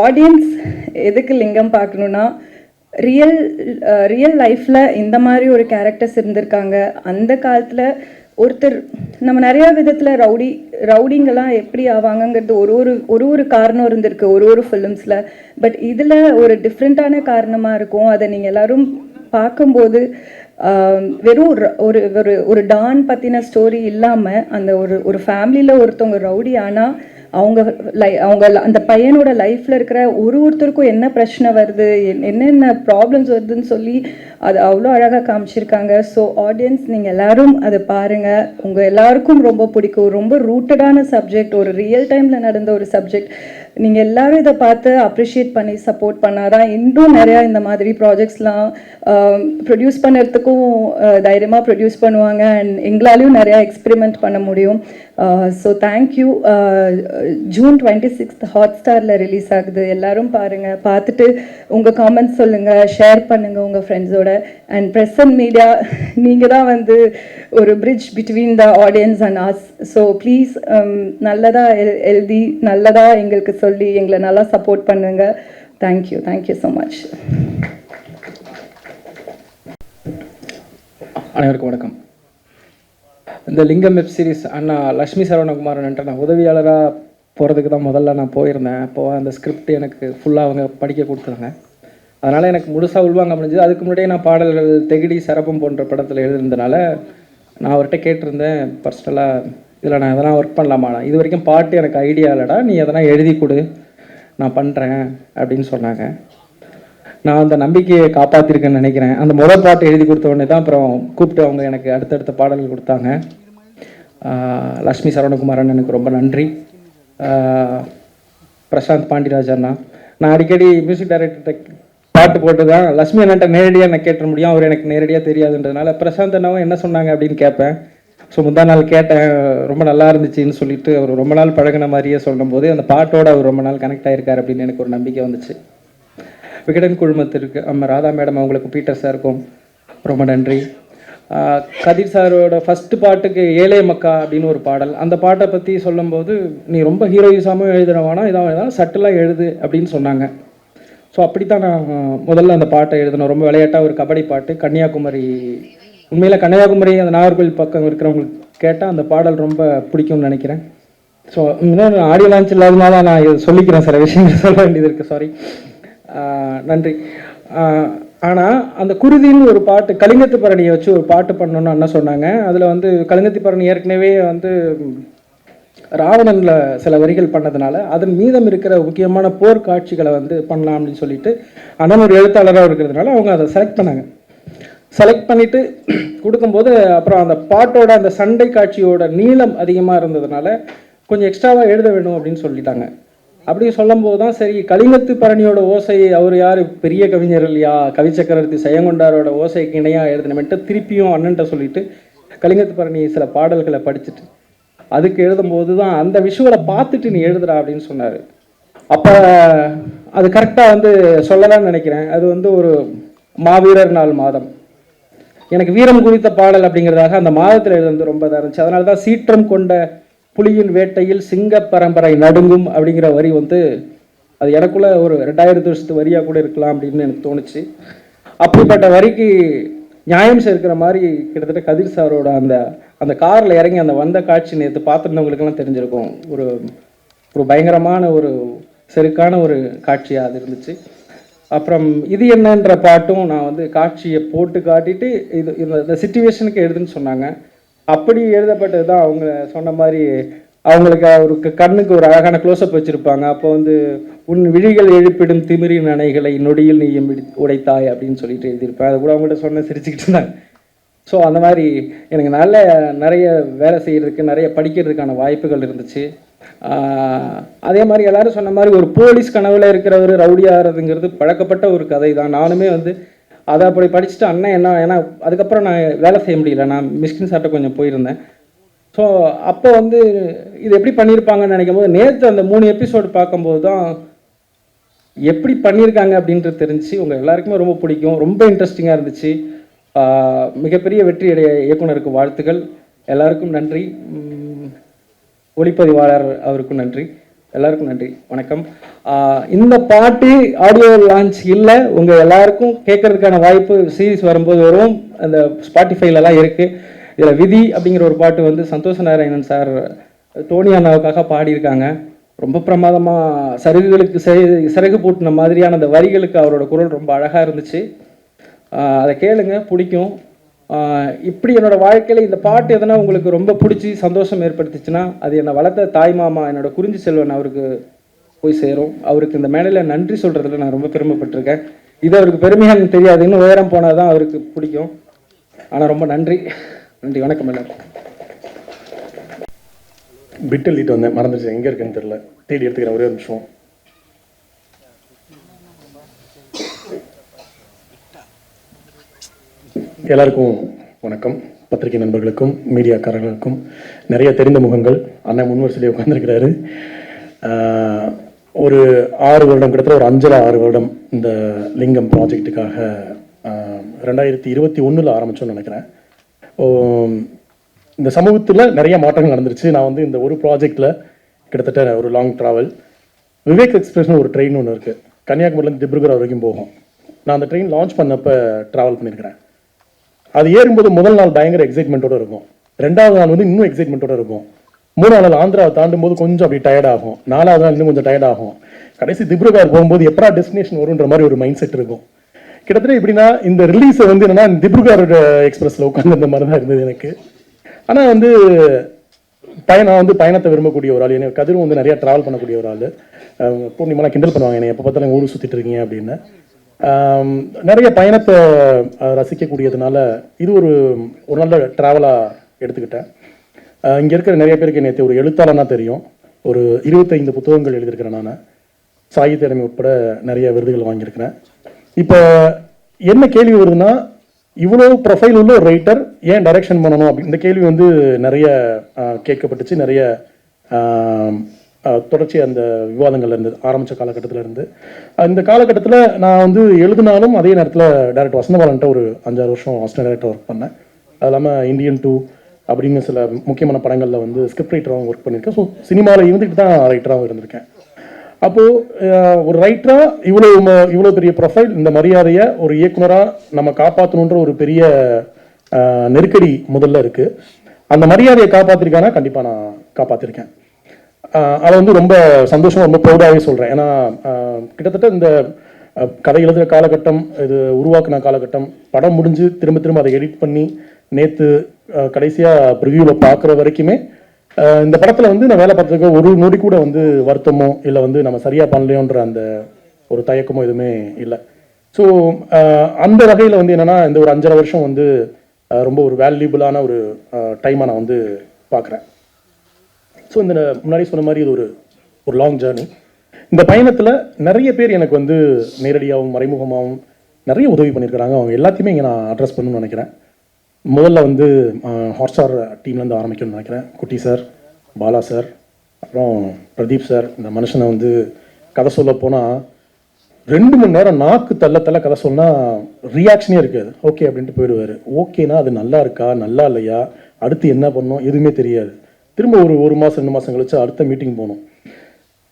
audience எதுக்கு லிங்கம் பார்க்கணுன்னா, ரியல் லைஃப்பில் இந்த மாதிரி ஒரு கேரக்டர்ஸ் இருந்திருக்காங்க. அந்த காலத்தில் ஒருத்தர் நம்ம நிறையா விதத்தில் ரவுடிங்கெல்லாம் எப்படி ஆவாங்கங்கிறது ஒரு காரணம் இருந்திருக்கு ஒரு ஃபிலிம்ஸில். பட் இதில் ஒரு டிஃப்ரெண்ட்டான காரணமாக இருக்கும். அதை நீங்கள் எல்லோரும் பார்க்கும்போது வெறும் ஒரு டான் பற்றின ஸ்டோரி இல்லாமல் அந்த ஒரு ஃபேமிலியில் ஒருத்தவங்க ரவுடி ஆனால் அவங்க அந்த பையனோட லைஃப்பில் இருக்கிற ஒருத்தருக்கும் என்ன பிரச்சனை வருது, என்னென்ன ப்ராப்ளம்ஸ் வருதுன்னு சொல்லி அது அவ்வளோ அழகாக காமிச்சிருக்காங்க. ஸோ ஆடியன்ஸ் நீங்கள் எல்லோரும் அதை பாருங்கள், உங்கள் எல்லாருக்கும் ரொம்ப பிடிக்கும். ரொம்ப ரூட்டடான சப்ஜெக்ட், ஒரு ரியல் டைமில் நடந்த ஒரு சப்ஜெக்ட். நீங்கள் எல்லோரும் இதை பார்த்து அப்ரிஷியேட் பண்ணி சப்போர்ட் பண்ணாதான் இன்னும் நிறையா இந்த மாதிரி ப்ராஜெக்ட்ஸ்லாம் ப்ரொடியூஸ் பண்ணுறதுக்கும் தைரியமாக ப்ரொடியூஸ் பண்ணுவாங்க. அண்ட் எங்களாலையும் நிறையா எக்ஸ்பெரிமெண்ட் பண்ண முடியும். So thank you. ஜூன் 26 ஹாட்ஸ்டாரில் ரிலீஸ் ஆகுது. எல்லாரும் பாருங்கள், பார்த்துட்டு உங்கள் காமெண்ட்ஸ் சொல்லுங்கள், ஷேர் பண்ணுங்கள் உங்கள் ஃப்ரெண்ட்ஸோட. அண்ட் ப்ரெஸ் அண்ட் மீடியா, நீங்கள் தான் வந்து ஒரு bridge between the audience and us. So please நல்லதாக எழுதி நல்லதாக எங்களுக்கு சொல்லி எங்களை நல்லா சப்போர்ட் பண்ணுங்க. Thank you so much. அனைவருக்கும் வணக்கம். இந்த லிங்கம் வெப் சீரிஸ் அண்ணா லக்ஷ்மி சரவணகுமாரன்ட்டு நான் உதவியாளராக போகிறதுக்கு தான் முதல்ல நான் போயிருந்தேன். அப்போது அந்த ஸ்கிரிப்ட் எனக்கு ஃபுல்லாக அவங்க படிக்க கொடுத்தாங்க. அதனால் எனக்கு முழுசாக உள்வாங்க முடிஞ்சது. அதுக்கு முன்னாடியே நான் பாடல்கள் தெகிடி சரப்பம் போன்ற படத்தில் எழுதுனதுனால நான் அவர்கிட்ட கேட்டிருந்தேன் பர்சனலாக, இதில் நான் எதனா ஒர்க் பண்ணலாமா, இது வரைக்கும் பாட்டு எனக்கு ஐடியா இல்லைடா, நீ எதனா எழுதி கொடு, நான் பண்ணுறேன் அப்படின்னு சொன்னாங்க. நான் அந்த நம்பிக்கையை காப்பாற்றிருக்கேன்னு நினைக்கிறேன். அந்த முதல் பாட்டு எழுதி கொடுத்த உடனே தான் அப்புறம் கூப்பிட்டு அவங்க எனக்கு அடுத்தடுத்த பாடல்கள் கொடுத்தாங்க. லக்ஷ்மி சரவணகுமாரன் எனக்கு ரொம்ப நன்றி. பிரசாந்த் பாண்டிராஜ் அண்ணா, நான் அடிக்கடி மியூசிக் டைரக்டர்கிட்ட பாட்டு போட்டு தான் லக்ஷ்மி அண்ணன்ட்ட நேரடியாக நான் கேட்ட முடியும், அவர் எனக்கு நேரடியாக தெரியாதுன்றதுனால பிரசாந்த் அண்ணாவும் என்ன சொன்னாங்க அப்படின்னு கேட்பேன். ஸோ முந்தா நாள் கேட்டேன், ரொம்ப நல்லா இருந்துச்சுன்னு சொல்லிட்டு அவர் ரொம்ப நாள் பழகின மாதிரியே சொல்லும்போது அந்த பாட்டோட அவர் ரொம்ப நாள் கனெக்ட் ஆகிருக்கார் அப்படின்னு எனக்கு ஒரு நம்பிக்கை வந்துச்சு. விகடன் குழுமத்திற்கு அம்மா ராதா மேடம், அவங்களுக்கு பீட்டர் சாருக்கும் ரொம்ப நன்றி. கதிர் சாரோட ஃபஸ்ட்டு பாட்டுக்கு ஏழை மக்கா அப்படின்னு ஒரு பாடல், அந்த பாட்டை பற்றி சொல்லும்போது நீ ரொம்ப ஹீரோயிஸாகவும் எழுதுனவானா இதான் சட்டிலாக எழுது அப்படின்னு சொன்னாங்க. ஸோ அப்படி தான் நான் முதல்ல அந்த பாட்டை எழுதணும். ரொம்ப விளையாட்டாக ஒரு கபடி பாட்டு, கன்னியாகுமரி. உண்மையில் கன்னியாகுமரி அந்த நாகர்கோவில் பக்கம் இருக்கிறவங்களுக்கு கேட்டால் அந்த பாடல் ரொம்ப பிடிக்கும்னு நினைக்கிறேன். ஸோ இன்னும் ஆடியோ லான்ச் இல்லாதனால நான் இது சொல்லிக்கிறேன், சில விஷயங்கள் சொல்ல வேண்டியது இருக்குது, சாரி. நன்றி. ஆனால் அந்த குருதின்னு ஒரு பாட்டு, கலிங்கத்து பரணியை வச்சு ஒரு பாட்டு பண்ணணுன்னு அண்ணா சொன்னாங்க. அதில் வந்து கலிங்கத்து பரணி ஏற்கனவே வந்து ராவணனில் சில வரிகள் பண்ணதுனால அதன் மீதம் இருக்கிற முக்கியமான போர் காட்சிகளை வந்து பண்ணலாம் அப்படின்னு சொல்லிட்டு அண்ணன் ஒரு எழுத்தாளராக இருக்கிறதுனால அவங்க அதை செலக்ட் பண்ணிவிட்டு கொடுக்கும்போது அப்புறம் அந்த பாட்டோட அந்த சண்டை காட்சியோட நீளம் அதிகமாக இருந்ததுனால கொஞ்சம் எக்ஸ்ட்ராவாக எழுத வேணும் அப்படின்னு சொல்லிட்டாங்க. அப்படி சொல்லும்போது தான் சரி, கலிங்கத்து பரணியோட ஓசை, அவர் யார் பெரிய கவிஞர் இல்லையா, கவி சக்கரவர்த்தி செயங்கொண்டாரோட ஓசைக்கு இணையாக எழுதணுமென்ட்டு திருப்பியும் அண்ணன்ட்ட சொல்லிட்டு கலிங்கத்து பரணி சில பாடல்களை படிச்சுட்டு அதுக்கு எழுதும்போது தான் அந்த விஷுவலை பார்த்துட்டு நீ எழுதுறா அப்படின்னு சொன்னார். அப்போ அது கரெக்டாக வந்து சொல்லலாம்னு நினைக்கிறேன். அது வந்து ஒரு மாவீரர் நாள் மாதம், எனக்கு வீரம் குறித்த பாடல் அப்படிங்கிறதாக அந்த மாதத்தில் எழுதுறது ரொம்ப இதாக இருந்துச்சு. அதனால தான் சீற்றம் கொண்ட புலியின் வேட்டையில் சிங்க பரம்பரை நடுங்கும் அப்படிங்கிற வரி வந்து அது எனக்குள்ள ஒரு 2000 வருஷத்து வரியாக கூட இருக்கலாம் அப்படின்னு எனக்கு தோணுச்சு. அப்படிப்பட்ட வரிக்கு நியாயம் சேர்க்கிற மாதிரி கிட்டத்தட்ட கதிர் சாரோட அந்த காரில் இறங்கி அந்த வந்த காட்சி நேற்று பார்த்துருந்தவங்களுக்கெல்லாம் தெரிஞ்சிருக்கும். ஒரு பயங்கரமான ஒரு செருக்கான ஒரு காட்சியாக அது இருந்துச்சு. அப்புறம் இது என்னன்ற பாட்டும் நான் வந்து காட்சியை போட்டு காட்டிட்டு இது இந்த சிச்சுவேஷனுக்கு எழுதுன்னு சொன்னாங்க. அப்படி எழுதப்பட்டது தான். அவங்க சொன்ன மாதிரி அவங்களுக்கு அவருக்கு கண்ணுக்கு ஒரு அழகான க்ளோஸ்அப் வச்சுருப்பாங்க. அப்போ வந்து உன் விழிகள் எழுப்பிடும் திமிரின் அணைகளை நொடியில் நீயும் உடைத்தாய் அப்படின்னு சொல்லிட்டு எழுதியிருப்பேன். அது கூட அவங்கள்ட்ட சொன்ன சிரிச்சுக்கிட்டு இருந்தாங்க. ஸோ அந்த மாதிரி எனக்கு நிறைய வேலை செய்கிறதுக்கு, நிறைய படிக்கிறதுக்கான வாய்ப்புகள் இருந்துச்சு. அதே மாதிரி எல்லாரும் சொன்ன மாதிரி ஒரு போலீஸ் கனவுல இருக்கிறவர் ரவுடியாகிறதுங்கிறது பழக்கப்பட்ட ஒரு கதை தான். நானுமே வந்து அதை அப்படி படிச்சுட்டு அண்ணன் என்ன, ஏன்னா அதுக்கப்புறம் நான் வேலை செய்ய முடியல, நான் மிஷ்கின் சார்ட்ட கொஞ்சம் போயிருந்தேன். ஸோ அப்போ வந்து இது எப்படி பண்ணியிருப்பாங்கன்னு நினைக்கும் போது நேற்று அந்த 3 எபிசோடு பார்க்கும்போது தான் எப்படி பண்ணியிருக்காங்க அப்படின்றது தெரிஞ்சு உங்கள் எல்லாருக்குமே ரொம்ப பிடிக்கும், ரொம்ப இன்ட்ரெஸ்டிங்காக இருந்துச்சு. மிகப்பெரிய வெற்றியடைய இயக்குனருக்கு வாழ்த்துக்கள், எல்லாருக்கும் நன்றி. ஒளிப்பதிவாளர் அவருக்கும் நன்றி, எல்லாருக்கும் நன்றி, வணக்கம். இந்த பாட்டு ஆடியோ லான்ச் இல்லை, உங்கள் எல்லாருக்கும் கேட்கறதுக்கான வாய்ப்பு சீரிஸ் வரும்போது வரும். அந்த ஸ்பாட்டிஃபைலலாம் இருக்குது. இதில் விதி அப்படிங்கிற ஒரு பாட்டு வந்து சந்தோஷ நாராயணன் சார் டோனி அண்ணாவுக்காக பாடியிருக்காங்க. ரொம்ப பிரமாதமாக சருகுகளுக்கு சிறகு பூட்டின மாதிரியான அந்த வரிகளுக்கு அவரோட குரல் ரொம்ப அழகாக இருந்துச்சு. அதை கேளுங்க, பிடிக்கும். இப்படி என்னோடய வாழ்க்கையில் இந்த பாட்டு எதனா உங்களுக்கு ரொம்ப பிடிச்சி சந்தோஷம் ஏற்படுத்திச்சுன்னா அது என்னை வளர்த்த தாய் மாமா என்னோடய குறிஞ்சி செல்வன் அவருக்கு போய் சேரும். அவருக்கு இந்த மேடையில் நன்றி சொல்கிறதுல நான் ரொம்ப பெருமைப்பட்டிருக்கேன். இது அவருக்கு பெருமையாக தெரியாது, இன்னும் உயரம் போனால் தான் அவருக்கு பிடிக்கும். ஆனால் ரொம்ப நன்றி, நன்றி, வணக்கம் எல்லாரும். பிட் எழுதிட்டு வந்தேன், மறந்துச்சு, எங்கே இருக்குன்னு தெரியல, தேடி எடுத்துக்கிறேன், ஒரே ஒரு நிமிஷம். எல்லாருக்கும் வணக்கம். பத்திரிகை நண்பர்களுக்கும் மீடியாக்காரர்களுக்கும் நிறைய தெரிந்த முகங்கள். அண்ணன் முன்வரிசையிலே உட்காந்துருக்கிறாரு. ஒரு 6 வருடம், கிட்டத்தட்ட ஒரு 5-6 வருடம் இந்த லிங்கம் ப்ராஜெக்டுக்காக 2021 ஆரம்பிச்சோன்னு நினைக்கிறேன். இந்த சமூகத்தில் நிறைய மாற்றங்கள் நடந்துருச்சு. நான் வந்து இந்த ஒரு ப்ராஜெக்டில் கிட்டத்தட்ட ஒரு லாங் ட்ராவல், விவேக் எக்ஸ்பிரஸ்னு ஒரு ட்ரெயின் ஒன்று இருக்குது, கன்னியாகுமரியிலேருந்து திப்ருகர் வரைக்கும் போகும். நான் அந்த ட்ரெயின் லான்ச் பண்ணப்போ ட்ராவல் பண்ணியிருக்கிறேன். அது ஏறும்போது முதல் நாள் பயங்கர எக்ஸைட்மெண்ட்டோடு இருக்கும், 2வது நாள் வந்து இன்னும் எக்ஸைட்மெண்ட்டோடு இருக்கும், 3வது நாள் ஆந்திராவை தாண்டும் போது கொஞ்சம் அப்படி டயர்ட் ஆகும், 4வது நாள் இன்னும் கொஞ்சம் டயர்ட் ஆகும், கடைசி திப்ருகர் போகும்போது எப்படா டெஸ்டினேஷன் வருன்ற மாதிரி ஒரு மைண்ட் செட் இருக்கும். கிட்டத்தட்ட எப்படின்னா இந்த ரிலீஸை வந்து என்னன்னா திப்ருகர் எக்ஸ்பிரஸில் உட்காந்து இந்த மாதிரி தான் இருந்தது எனக்கு. ஆனால் வந்து நான் வந்து பயணத்தை விரும்பக்கூடிய ஒரு ஆள். எனக்கு கதிரும் வந்து நிறையா ட்ராவல் பண்ணக்கூடிய ஒரு ஆள். பூர்ணிமாலாம் கிண்டல் பண்ணுவாங்க என்னை, எப்போ பார்த்தாலும் ஊர் சுற்றிட்டு இருக்கீங்க அப்படின்னு. நிறைய பயணத்தை ரசிக்கக்கூடியதுனால இது ஒரு நல்ல ட்ராவலாக எடுத்துக்கிட்டேன். இங்கே இருக்கிற நிறைய பேருக்கு நேற்று ஒரு எழுத்தாளனா தெரியும். ஒரு 25 புத்தகங்கள் எழுதியிருக்கிறேன் நான், சாகித்ய அகாடமி உட்பட நிறைய விருதுகள் வாங்கியிருக்கிறேன். இப்போ என்ன கேள்வி வருதுன்னா, இவ்வளோ ப்ரொஃபைல் உள்ள ஒரு ரைட்டர் ஏன் டைரக்ஷன் பண்ணணும் அப்படி இந்த கேள்வி வந்து நிறைய கேட்கப்பட்டுச்சு. நிறைய தொடர்ச்சி அந்த விவாதங்கள்ல இருந்து ஆரம்பித்த காலகட்டத்தில் இருந்து இந்த காலகட்டத்தில் நான் வந்து எழுதினாலும் அதே நேரத்தில் டேரக்டர் வசந்தபாலன்ட்ட ஒரு 5-6 வருஷம் அசிஸ்டன்ட் டைரக்டர் ஒர்க் பண்ணேன். அது இல்லாமல் இந்தியன் 2 அப்படின்னு சில முக்கியமான படங்களில் வந்து ஸ்கிரிப்ட் ரைட்டராகவும் ஒர்க் பண்ணியிருக்கேன். ஸோ சினிமாவில் இருந்துக்கிட்டு தான் ரைட்டராகவும் இருந்திருக்கேன். அப்போது ஒரு ரைட்டராக இவ்வளோ பெரிய ப்ரொஃபைல், இந்த மரியாதையை ஒரு இயக்குனராக நம்ம காப்பாற்றணுன்ற ஒரு பெரிய நெருக்கடி முதல்ல இருக்குது. அந்த மரியாதையை காப்பாற்றிருக்கானா கண்டிப்பாக நான் காப்பாற்றிருக்கேன். அதை வந்து ரொம்ப சந்தோஷமாக ரொம்ப ப்ரௌடாகவே சொல்கிறேன். ஏன்னா கிட்டத்தட்ட இந்த கதை எழுதுகிற காலகட்டம், இது உருவாக்குன காலகட்டம், படம் முடிஞ்சு திரும்ப அதை எடிட் பண்ணி நேற்று கடைசியாக ப்ரிவியூவில் பார்க்குற வரைக்குமே இந்த படத்தில் வந்து நான் வேலை பார்த்ததுக்கு ஒரு நொடி கூட வந்து வருத்தமோ இல்லை வந்து நம்ம சரியாக பண்ணலையோன்ற அந்த ஒரு தயக்கமோ எதுவுமே இல்லை. ஸோ அந்த வகையில் வந்து என்னென்னா இந்த ஒரு 5.5 வருஷம் வந்து ரொம்ப ஒரு வேல்யூபிளான ஒரு டைமாக நான் வந்து பார்க்குறேன். ஸோ இந்த முன்னாடி சொன்ன மாதிரி இது ஒரு லாங் ஜேர்னி. இந்த பயணத்தில் நிறைய பேர் எனக்கு வந்து நேரடியாகவும் மறைமுகமாகவும் நிறைய உதவி பண்ணியிருக்கிறாங்க. அவங்க எல்லாத்தையுமே இங்கே நான் அட்ரஸ் பண்ணணும்னு நினைக்கிறேன். முதல்ல வந்து ஹாட்ஸ்டார் டீம்லேருந்து ஆரம்பிக்கணும்னு நினைக்கிறேன். குட்டி சார், பாலா சார், அப்புறம் பிரதீப் சார். இந்த மனுஷனை வந்து கதை சொல்ல போனால் 2 மணி நேரம் நாக்கு தள்ள கதை சொன்னால் ரியாக்ஷனே இருக்காது. ஓகே அப்படின்ட்டு போயிடுவார். ஓகேனா அது நல்லா இருக்கா நல்லா இல்லையா, அடுத்து என்ன பண்ணணும் எதுவுமே தெரியாது. திரும்ப ஒரு மாதம் 2 மாதம் கழிச்சு அடுத்த மீட்டிங் போகணும்.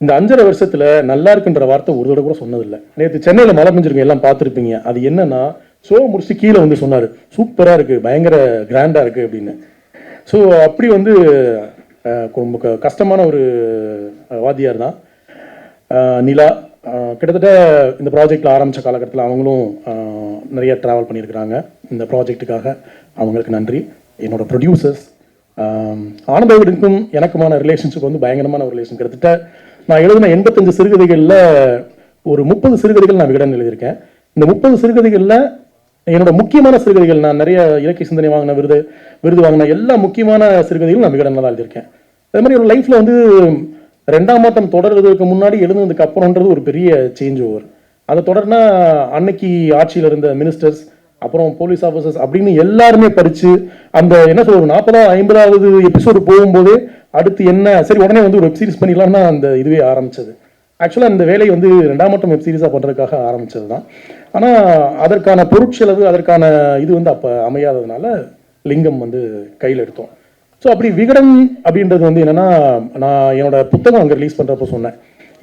இந்த 5.5 வருஷத்தில் நல்லா இருக்குன்ற வார்த்தை ஒரு தடவை கூட சொன்னதில்லை. நேற்று சென்னையில் மழை பெஞ்சிருக்கீங்க, எல்லாம் பார்த்துருப்பீங்க. அது என்னன்னா ஷோ முடிச்சு கீழே வந்து சொன்னார், சூப்பராக இருக்குது, பயங்கர கிராண்டாக இருக்குது அப்படின்னு. ஸோ அப்படி வந்து ரொம்ப கஷ்டமான ஒரு வாத்தியார் தான் நிலா. கிட்டத்தட்ட இந்த ப்ராஜெக்டில் ஆரம்பித்த காலகட்டத்தில் அவங்களும் நிறைய ட்ராவல் பண்ணியிருக்கிறாங்க இந்த ப்ராஜெக்டுக்காக. அவங்களுக்கு நன்றி. என்னோட ப்ரொடியூசர்ஸ் ஆனந்தவனுக்கும் எனக்குமான ரிலேஷன்ஷிப் வந்து பயங்கரமான ஒரு ரிலேஷன். கிட்டத்தட்ட நான் எழுதின 85 சிறுகதைகளில் ஒரு 30 சிறுகதைகள் நான் விகடன் எழுதியிருக்கேன். இந்த 30 சிறுகதைகளில் என்னோட முக்கியமான சிறுகதைகள், நான் நிறைய இலக்கிய சிந்தனை வாங்கின விருது வாங்கின எல்லா முக்கியமான சிறுகதைகளும் நான் விகடனில் தான் எழுதியிருக்கேன். அதே மாதிரி ஒரு லைஃப்பில் வந்து 2ஆம் ஆட்டம் தொடர்றதுக்கு முன்னாடி எழுதுனதுக்கு அப்புறம்ன்றது ஒரு பெரிய சேஞ்ச் ஓவர். அதை தொடர்னா அன்னைக்கு ஆட்சியில் இருந்த மினிஸ்டர்ஸ், அப்புறம் போலீஸ் ஆஃபீஸர்ஸ் அப்படின்னு எல்லாருமே படித்து அந்த என்ன சொல்ற 40வது 50வது எபிசோடு போகும்போதே அடுத்து என்ன சரி உடனே வந்து ஒரு வெப் சீரிஸ் பண்ணிடலாம்னா அந்த இதுவே ஆரம்பிச்சது. ஆக்சுவலாக இந்த வேலையை வந்து 2ஆம் மட்டும் வெப் சீரிஸாக பண்ணுறதுக்காக ஆரம்பித்தது தான். ஆனால் அதற்கான பொருட்செலவு அதற்கான இது வந்து அப்போ அமையாததுனால லிங்கம் வந்து கையில் எடுத்தோம். ஸோ அப்படி விகடன் அப்படின்றது வந்து என்னென்னா, நான் என்னோட புத்தகம் அங்கே ரிலீஸ் பண்ணுறப்போ சொன்னேன்,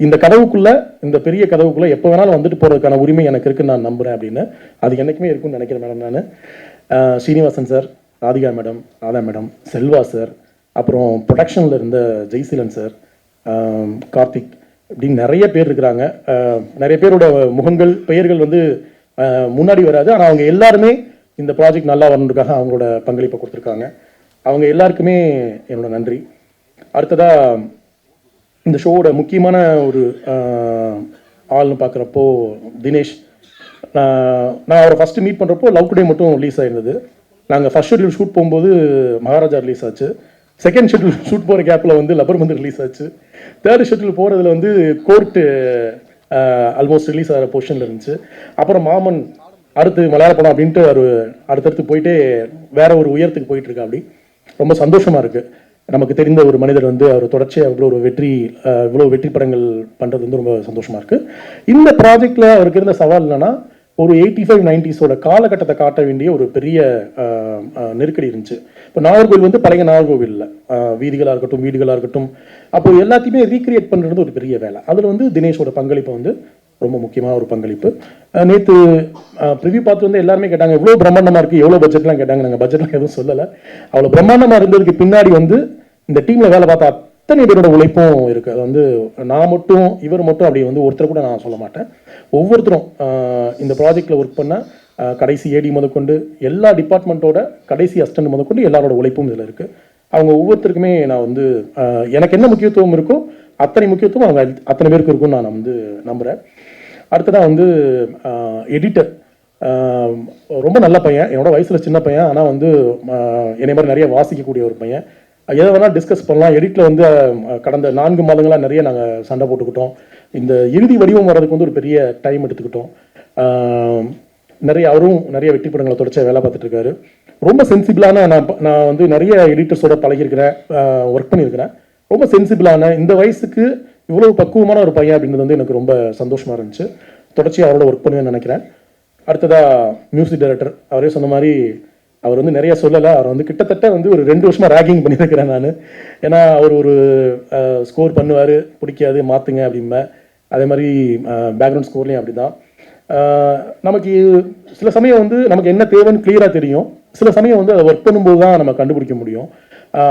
இந்த கதவுக்குள்ளே, இந்த பெரிய கதவுக்குள்ளே எப்போ வேணாலும் வந்துட்டு போகிறதுக்கான உரிமை எனக்கு இருக்குன்னு நான் நம்புகிறேன் அப்படின்னு. அது என்றைக்குமே இருக்குன்னு நினைக்கிறேன் மேடம். நான் Srinivasan sir, Radhika madam, Radha madam, Selva sir, அப்புறம் ப்ரொடக்ஷனில் இருந்த ஜெய்சீலன் சார், கார்த்திக், இப்படின்னு நிறைய பேர் இருக்கிறாங்க. நிறைய பேரோட முகங்கள் பெயர்கள் வந்து முன்னாடி வராது, ஆனால் அவங்க எல்லாருமே இந்த ப்ராஜெக்ட் நல்லா வரணுன்றதுக்காக அவங்களோட பங்களிப்பை கொடுத்துருக்காங்க. அவங்க எல்லாருக்குமே என்னோட நன்றி. அடுத்ததாக இந்த ஷோவோட முக்கியமான ஒரு ஆள்னு பார்க்குறப்போ தினேஷ். நான் அவரை ஃபஸ்ட்டு மீட் பண்ணுறப்போ லவ் டுடே மட்டும் ரிலீஸ் ஆகிருந்தது. நாங்கள் ஃபஸ்ட் ஷெட்யூல் ஷூட் போகும்போது மகாராஜா ரிலீஸ் ஆச்சு. செகண்ட் ஷெட்யூல் ஷூட் போகிற கேப்பில் வந்து லப்பர் வந்து ரிலீஸ் ஆச்சு. தேர்ட் ஷெட்யூல் போகிறதுல வந்து கோர்ட்டு ஆல்மோஸ்ட் ரிலீஸ் ஆகிற பொசிஷனில் இருந்துச்சு. அப்புறம் மாமன் அடுத்து மலையாள படம் அப்படின்ட்டு ஒரு அடுத்தடுத்து போயிட்டே வேற ஒரு உயரத்துக்கு போயிட்டு இருக்கா. அப்படி ரொம்ப சந்தோஷமாக இருக்குது. நமக்கு தெரிந்த ஒரு மனிதர் வந்து அவர் தொடர்ச்சியாக இவ்வளோ வெற்றி படங்கள் பண்ணுறது வந்து ரொம்ப சந்தோஷமாக இருக்குது. இந்த ப்ராஜெக்டில் அவருக்கு இருந்த சவால் என்னென்னா, ஒரு 85, 90s காலகட்டத்தை காட்ட வேண்டிய ஒரு பெரிய நெருக்கடி இருந்துச்சு. இப்போ நாகர்கோவில் வந்து பழைய நாகர்கோவிலில் வீதிகளாக இருக்கட்டும், வீடுகளாக இருக்கட்டும், அப்போ எல்லாத்தையுமே ரீக்ரியேட் பண்ணுறது ஒரு பெரிய வேலை. அதில் வந்து தினேஷோட பங்களிப்பு வந்து ரொம்ப முக்கியமான ஒரு பங்களிப்பு. நேற்று ப்ரிவியூ பார்த்து வந்து எல்லாருமே கேட்டாங்க, எவ்வளோ பிரம்மாண்டமாக இருக்குது, எவ்வளோ பட்ஜெட்லாம் கேட்டாங்க. நாங்கள் பட்ஜெட்லாம் எதுவும் சொல்லலை. அவ்வளோ பிரம்மாண்டமாக இருந்ததுக்கு பின்னாடி வந்து இந்த டீமில் வேலை பார்த்த அத்தனை பேரோட உழைப்பும் இருக்குது. அது வந்து நான் மட்டும் இவர் மட்டும் அப்படி வந்து ஒருத்தர் கூட நான் சொல்ல மாட்டேன். ஒவ்வொருத்தரும் இந்த ப்ராஜெக்டில் ஒர்க் பண்ண கடைசி ஏடி முதற்கொண்டு எல்லா டிபார்ட்மெண்ட்டோட கடைசி அசிஸ்டன்ட் முதற்கொண்டு எல்லாரோட உழைப்பும் இதில் இருக்குது. அவங்க ஒவ்வொருத்தருக்குமே நான் வந்து எனக்கு என்ன முக்கியத்துவம் இருக்கோ அத்தனை முக்கியத்துவம் அவங்க அத்தனை பேருக்கு இருக்கும்னு நான் வந்து நம்புகிறேன். அடுத்ததாக வந்து எடிட்டர் ரொம்ப நல்ல பையன், என்னோட வயசில் சின்ன பையன், ஆனால் வந்து என்னை மாதிரி நிறைய வாசிக்கக்கூடிய ஒரு பையன். எதை வேணால் டிஸ்கஸ் பண்ணலாம். எடிட்டில் வந்து கடந்த 4 மாதங்களாக நிறைய நாங்கள் சண்டை போட்டுக்கிட்டோம். இந்த இறுதி வடிவம் வர்றதுக்கு வந்து ஒரு பெரிய டைம் எடுத்துக்கிட்டோம். அவரும் நிறைய வெற்றி படங்களை தொடர்ச்சியாக வேலை பார்த்துட்டு இருக்காரு. ரொம்ப சென்சிபிளான நான் வந்து நிறைய எடிட்டர்ஸோட பழகிருக்கிறேன், ஒர்க் பண்ணியிருக்கிறேன். ரொம்ப சென்சிபிளான இந்த வயசுக்கு இவ்வளோ பக்குவமான ஒரு பையன் அப்படின்றது வந்து எனக்கு ரொம்ப சந்தோஷமாக இருந்துச்சு. தொடர்ச்சியாக அவரோட ஒர்க் பண்ணுவேன்னு நினைக்கிறேன். அடுத்ததாக மியூசிக் டைரக்டர், அவரே சொன்ன மாதிரி அவர் வந்து நிறைய சொல்லலை. அவர் வந்து கிட்டத்தட்ட வந்து ஒரு 2 வருஷமாக ரேகிங் பண்ணியிருக்கிறேன் நான். ஏன்னா அவர் ஒரு ஸ்கோர் பண்ணுவார், பிடிக்காது மாற்றுங்க அப்படிம்பேன். அதே மாதிரி பேக்ரவுண்ட் ஸ்கோர்லேயும் அப்படி தான். நமக்கு சில சமயம் வந்து நமக்கு என்ன தேவைன்னு கிளியராக தெரியும், சில சமயம் வந்து அதை ஒர்க் பண்ணும்போது தான் நம்ம கண்டுபிடிக்க முடியும்.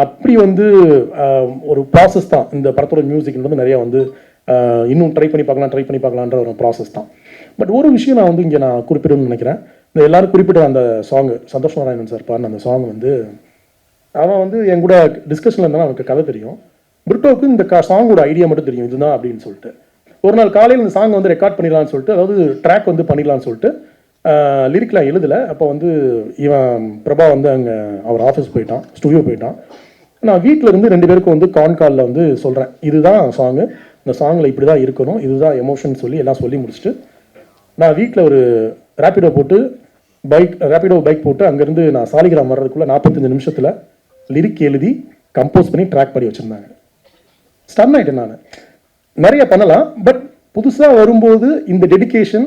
அப்படி வந்து ஒரு ப்ராசஸ் தான் இந்த படத்தோட மியூசிக்ன்றது. நிறையா வந்து இன்னும் ட்ரை பண்ணி பார்க்கலான்ற ஒரு ப்ராசஸ் தான். பட் ஒரு விஷயம் நான் வந்து இங்கே நான் குறிப்பிடணும்னு நினைக்கிறேன். இந்த எல்லாரும் குறிப்பிட்ட அந்த சாங்கு, சந்தோஷ் நாராயணன் சார் பாடின அந்த சாங் வந்து, அவன் வந்து என் கூட டிஸ்கஷனில் இருந்தாலும் அவனுக்கு கதை தெரியும். பிரிட்டோவுக்கு இந்த சாங்கோட ஐடியா மட்டும் தெரியும், இதுதான் அப்படின்னு சொல்லிட்டு. ஒரு நாள் காலையில் இந்த சாங் வந்து ரெக்கார்ட் பண்ணிடலான்னு சொல்லிட்டு, அதாவது ட்ராக் வந்து பண்ணிடலான்னு சொல்லிட்டு லிரிக்லாம் எழுதலை. அப்போ வந்து இவன் பிரபா வந்து அங்கே அவர் ஆஃபீஸ் போயிட்டான், ஸ்டுடியோ போயிட்டான். நான் வீட்டில் இருந்து 2 பேருக்கும் வந்து காலில் வந்து சொல்கிறேன், இதுதான் சாங்கு, இந்த சாங்கில் இப்படி தான் இருக்கணும், இதுதான் எமோஷன் சொல்லி எல்லாம் சொல்லி முடிச்சுட்டு நான் வீட்டில் ஒரு ரேப்பிடோ பைக் போட்டு அங்கேருந்து நான் சாலிகிராம் வர்றதுக்குள்ளே 45 நிமிஷத்தில் லிரிக் எழுதி கம்போஸ் பண்ணி ட்ராக் பண்ணி வச்சுருந்தாங்க. ஸ்டன் ஆகிட்டேன் நான். நிறைய பண்ணலாம், பட் புதுசாக வரும்போது இந்த டெடிக்கேஷன்,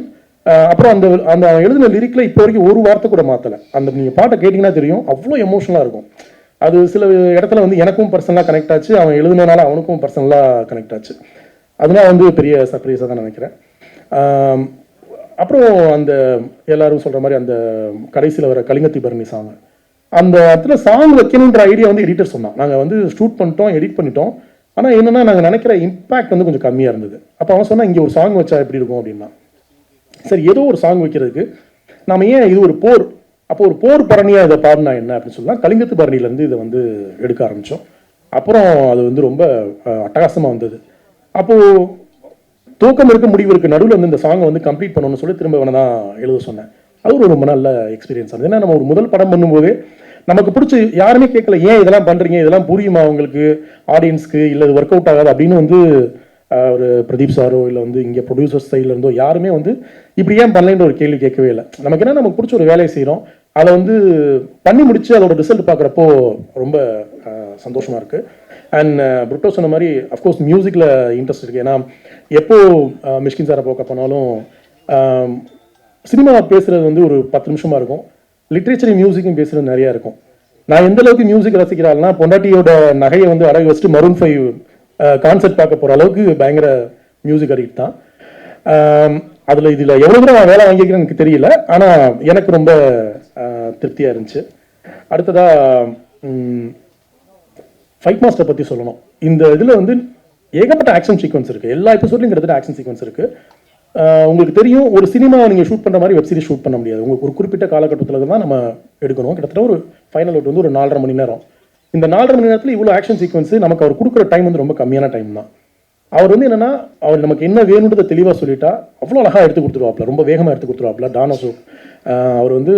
அப்புறம் அந்த அந்த எழுதின லிரிக்கில் இப்போ வரைக்கும் ஒரு வார்த்தை கூட மாற்றலை. அந்த நீங்கள் பாட்டை கேட்டிங்கன்னா தெரியும், அவ்வளோ எமோஷனலாக இருக்கும். அது சில இடத்துல வந்து எனக்கும் பர்சனலாக கனெக்ட் ஆச்சு, அவன் எழுதுனனால அவனுக்கும் பர்சனலாக கனெக்ட் ஆச்சு. அதெல்லாம் வந்து பெரிய சர்ப்ரைஸாக தான் நினைக்கிறேன். அப்புறம் அந்த எல்லாரும் சொல்கிற மாதிரி அந்த கடைசியில் வர கலிங்கத்தி பரணி சாங், அந்த இடத்துல சாங் வைக்கணுன்ற ஐடியா வந்து எடிட்டர் சொன்னான். நாங்கள் வந்து ஷூட் பண்ணிட்டோம், எடிட் பண்ணிட்டோம், ஆனால் என்னென்னா நாங்கள் நினைக்கிற இம்பேக்ட் வந்து கொஞ்சம் கம்மியாக இருந்தது. அப்போ அவன் சொன்னால் இங்கே ஒரு சாங் வச்சா எப்படி இருக்கும் அப்படின்னா, சரி ஏதோ ஒரு சாங் வைக்கிறதுக்கு நாம் ஏன் இது ஒரு போர், அப்போ ஒரு போர் பரணியாக இதை பாடினா என்ன அப்படின்னு சொல்லலாம். கலிங்கத்து பரணியிலேருந்து இதை வந்து எடுக்க ஆரம்பித்தோம். அப்புறம் அது வந்து ரொம்ப அட்டகாசமாக வந்தது. அப்போது தூக்கம் இருக்க முடிவு இருக்குது, நடுவில் வந்து இந்த சாங்கை வந்து கம்ப்ளீட் பண்ணணும்னு சொல்லி திரும்ப வேணா தான் எழுத சொன்னேன். அது ஒரு ரொம்ப நல்ல எக்ஸ்பீரியன்ஸ் ஆகுது. ஏன்னா நம்ம ஒரு முதல் படம் பண்ணும்போது நமக்கு பிடிச்சி யாருமே கேட்கல, ஏன் இதெல்லாம் பண்ணுறீங்க, இதெல்லாம் புரியுமா உங்களுக்கு ஆடியன்ஸ்க்கு, இல்லை இது ஒர்க் அவுட் ஆகாது அப்படின்னு வந்து ஒரு பிரதீப் சாரோ இல்லை வந்து இங்கே ப்ரொடியூசர் சைடில் இருந்தோ யாருமே வந்து இப்படி ஏன் பண்ணலைன்ற ஒரு கேள்வி கேட்கவே இல்லை. நமக்கு என்ன, நமக்கு பிடிச்ச ஒரு வேலையை செய்கிறோம், அதை வந்து பண்ணி முடிச்சு அதோட ரிசல்ட் பார்க்குறப்போ ரொம்ப சந்தோஷமாக இருக்குது. அண்ட் புருட்டோ சொன்ன மாதிரி அஃப்கோர்ஸ் மியூசிக்கில் இன்ட்ரெஸ்ட் இருக்குது. ஏன்னா எப்போ மிஷ்கின் சாரை பார்க்க போனாலும் சினிமா பேசுகிறது வந்து ஒரு 10 நிமிஷமாக இருக்கும், லிட்ரேச்சர் மியூசிக்கும் பேசுகிறது நிறையா இருக்கும். நான் எந்த அளவுக்கு மியூசிக் ரசிக்கிறாள்னா, பொண்டாட்டியோட நகையை வந்து அடகு வச்சுட்டு மரூன் 5 கான்செர்ட் பார்க்க போகிற அளவுக்கு பயங்கர மியூசிக் அடிக்ட் தான். இதில் எவ்வளோ தூரம் நான் வேலை வாங்கிக்கிறேன்னு எனக்கு தெரியல, ஆனால் எனக்கு ரொம்ப திருப்தியாக இருந்துச்சு. அடுத்ததாக ஃபைட் மாஸ்டர் பற்றி சொல்லணும். இந்த இதில் வந்து ஏகப்பட்ட ஆக்ஷன் சீக்வன்ஸ் இருக்குது, எல்லா எபிசோட்லையும் கிட்டத்தட்ட ஆக்ஷன் சீக்வன்ஸ் இருக்குது. உங்களுக்கு தெரியும், ஒரு சினிமா நீங்கள் ஷூட் பண்ணுற மாதிரி வெப் சீரிஸ் ஷூட் பண்ண முடியாது. உங்களுக்கு ஒரு குறிப்பிட்ட காலகட்டத்தில் தான் நம்ம எடுக்கணும். கிட்டத்தட்ட ஒரு ஃபைனல் அவுட் வந்து ஒரு 4.5 மணி நேரம். இந்த 4.5 மணி நேரத்தில் இவ்வளோ ஆக்ஷன் சீக்வன்ஸ் நமக்கு அவர் கொடுக்குற டைம் வந்து ரொம்ப கம்மியான டைம் தான். அவர் வந்து என்னன்னா, அவர் நமக்கு என்ன வேணுன்றதை தெளிவாக சொல்லிட்டா அவ்வளோ அழகாக எடுத்து கொடுத்துருவாப்ல, ரொம்ப வேகமாக எடுத்து கொடுத்துருவாப்ல. டான் அசோக் அவர் வந்து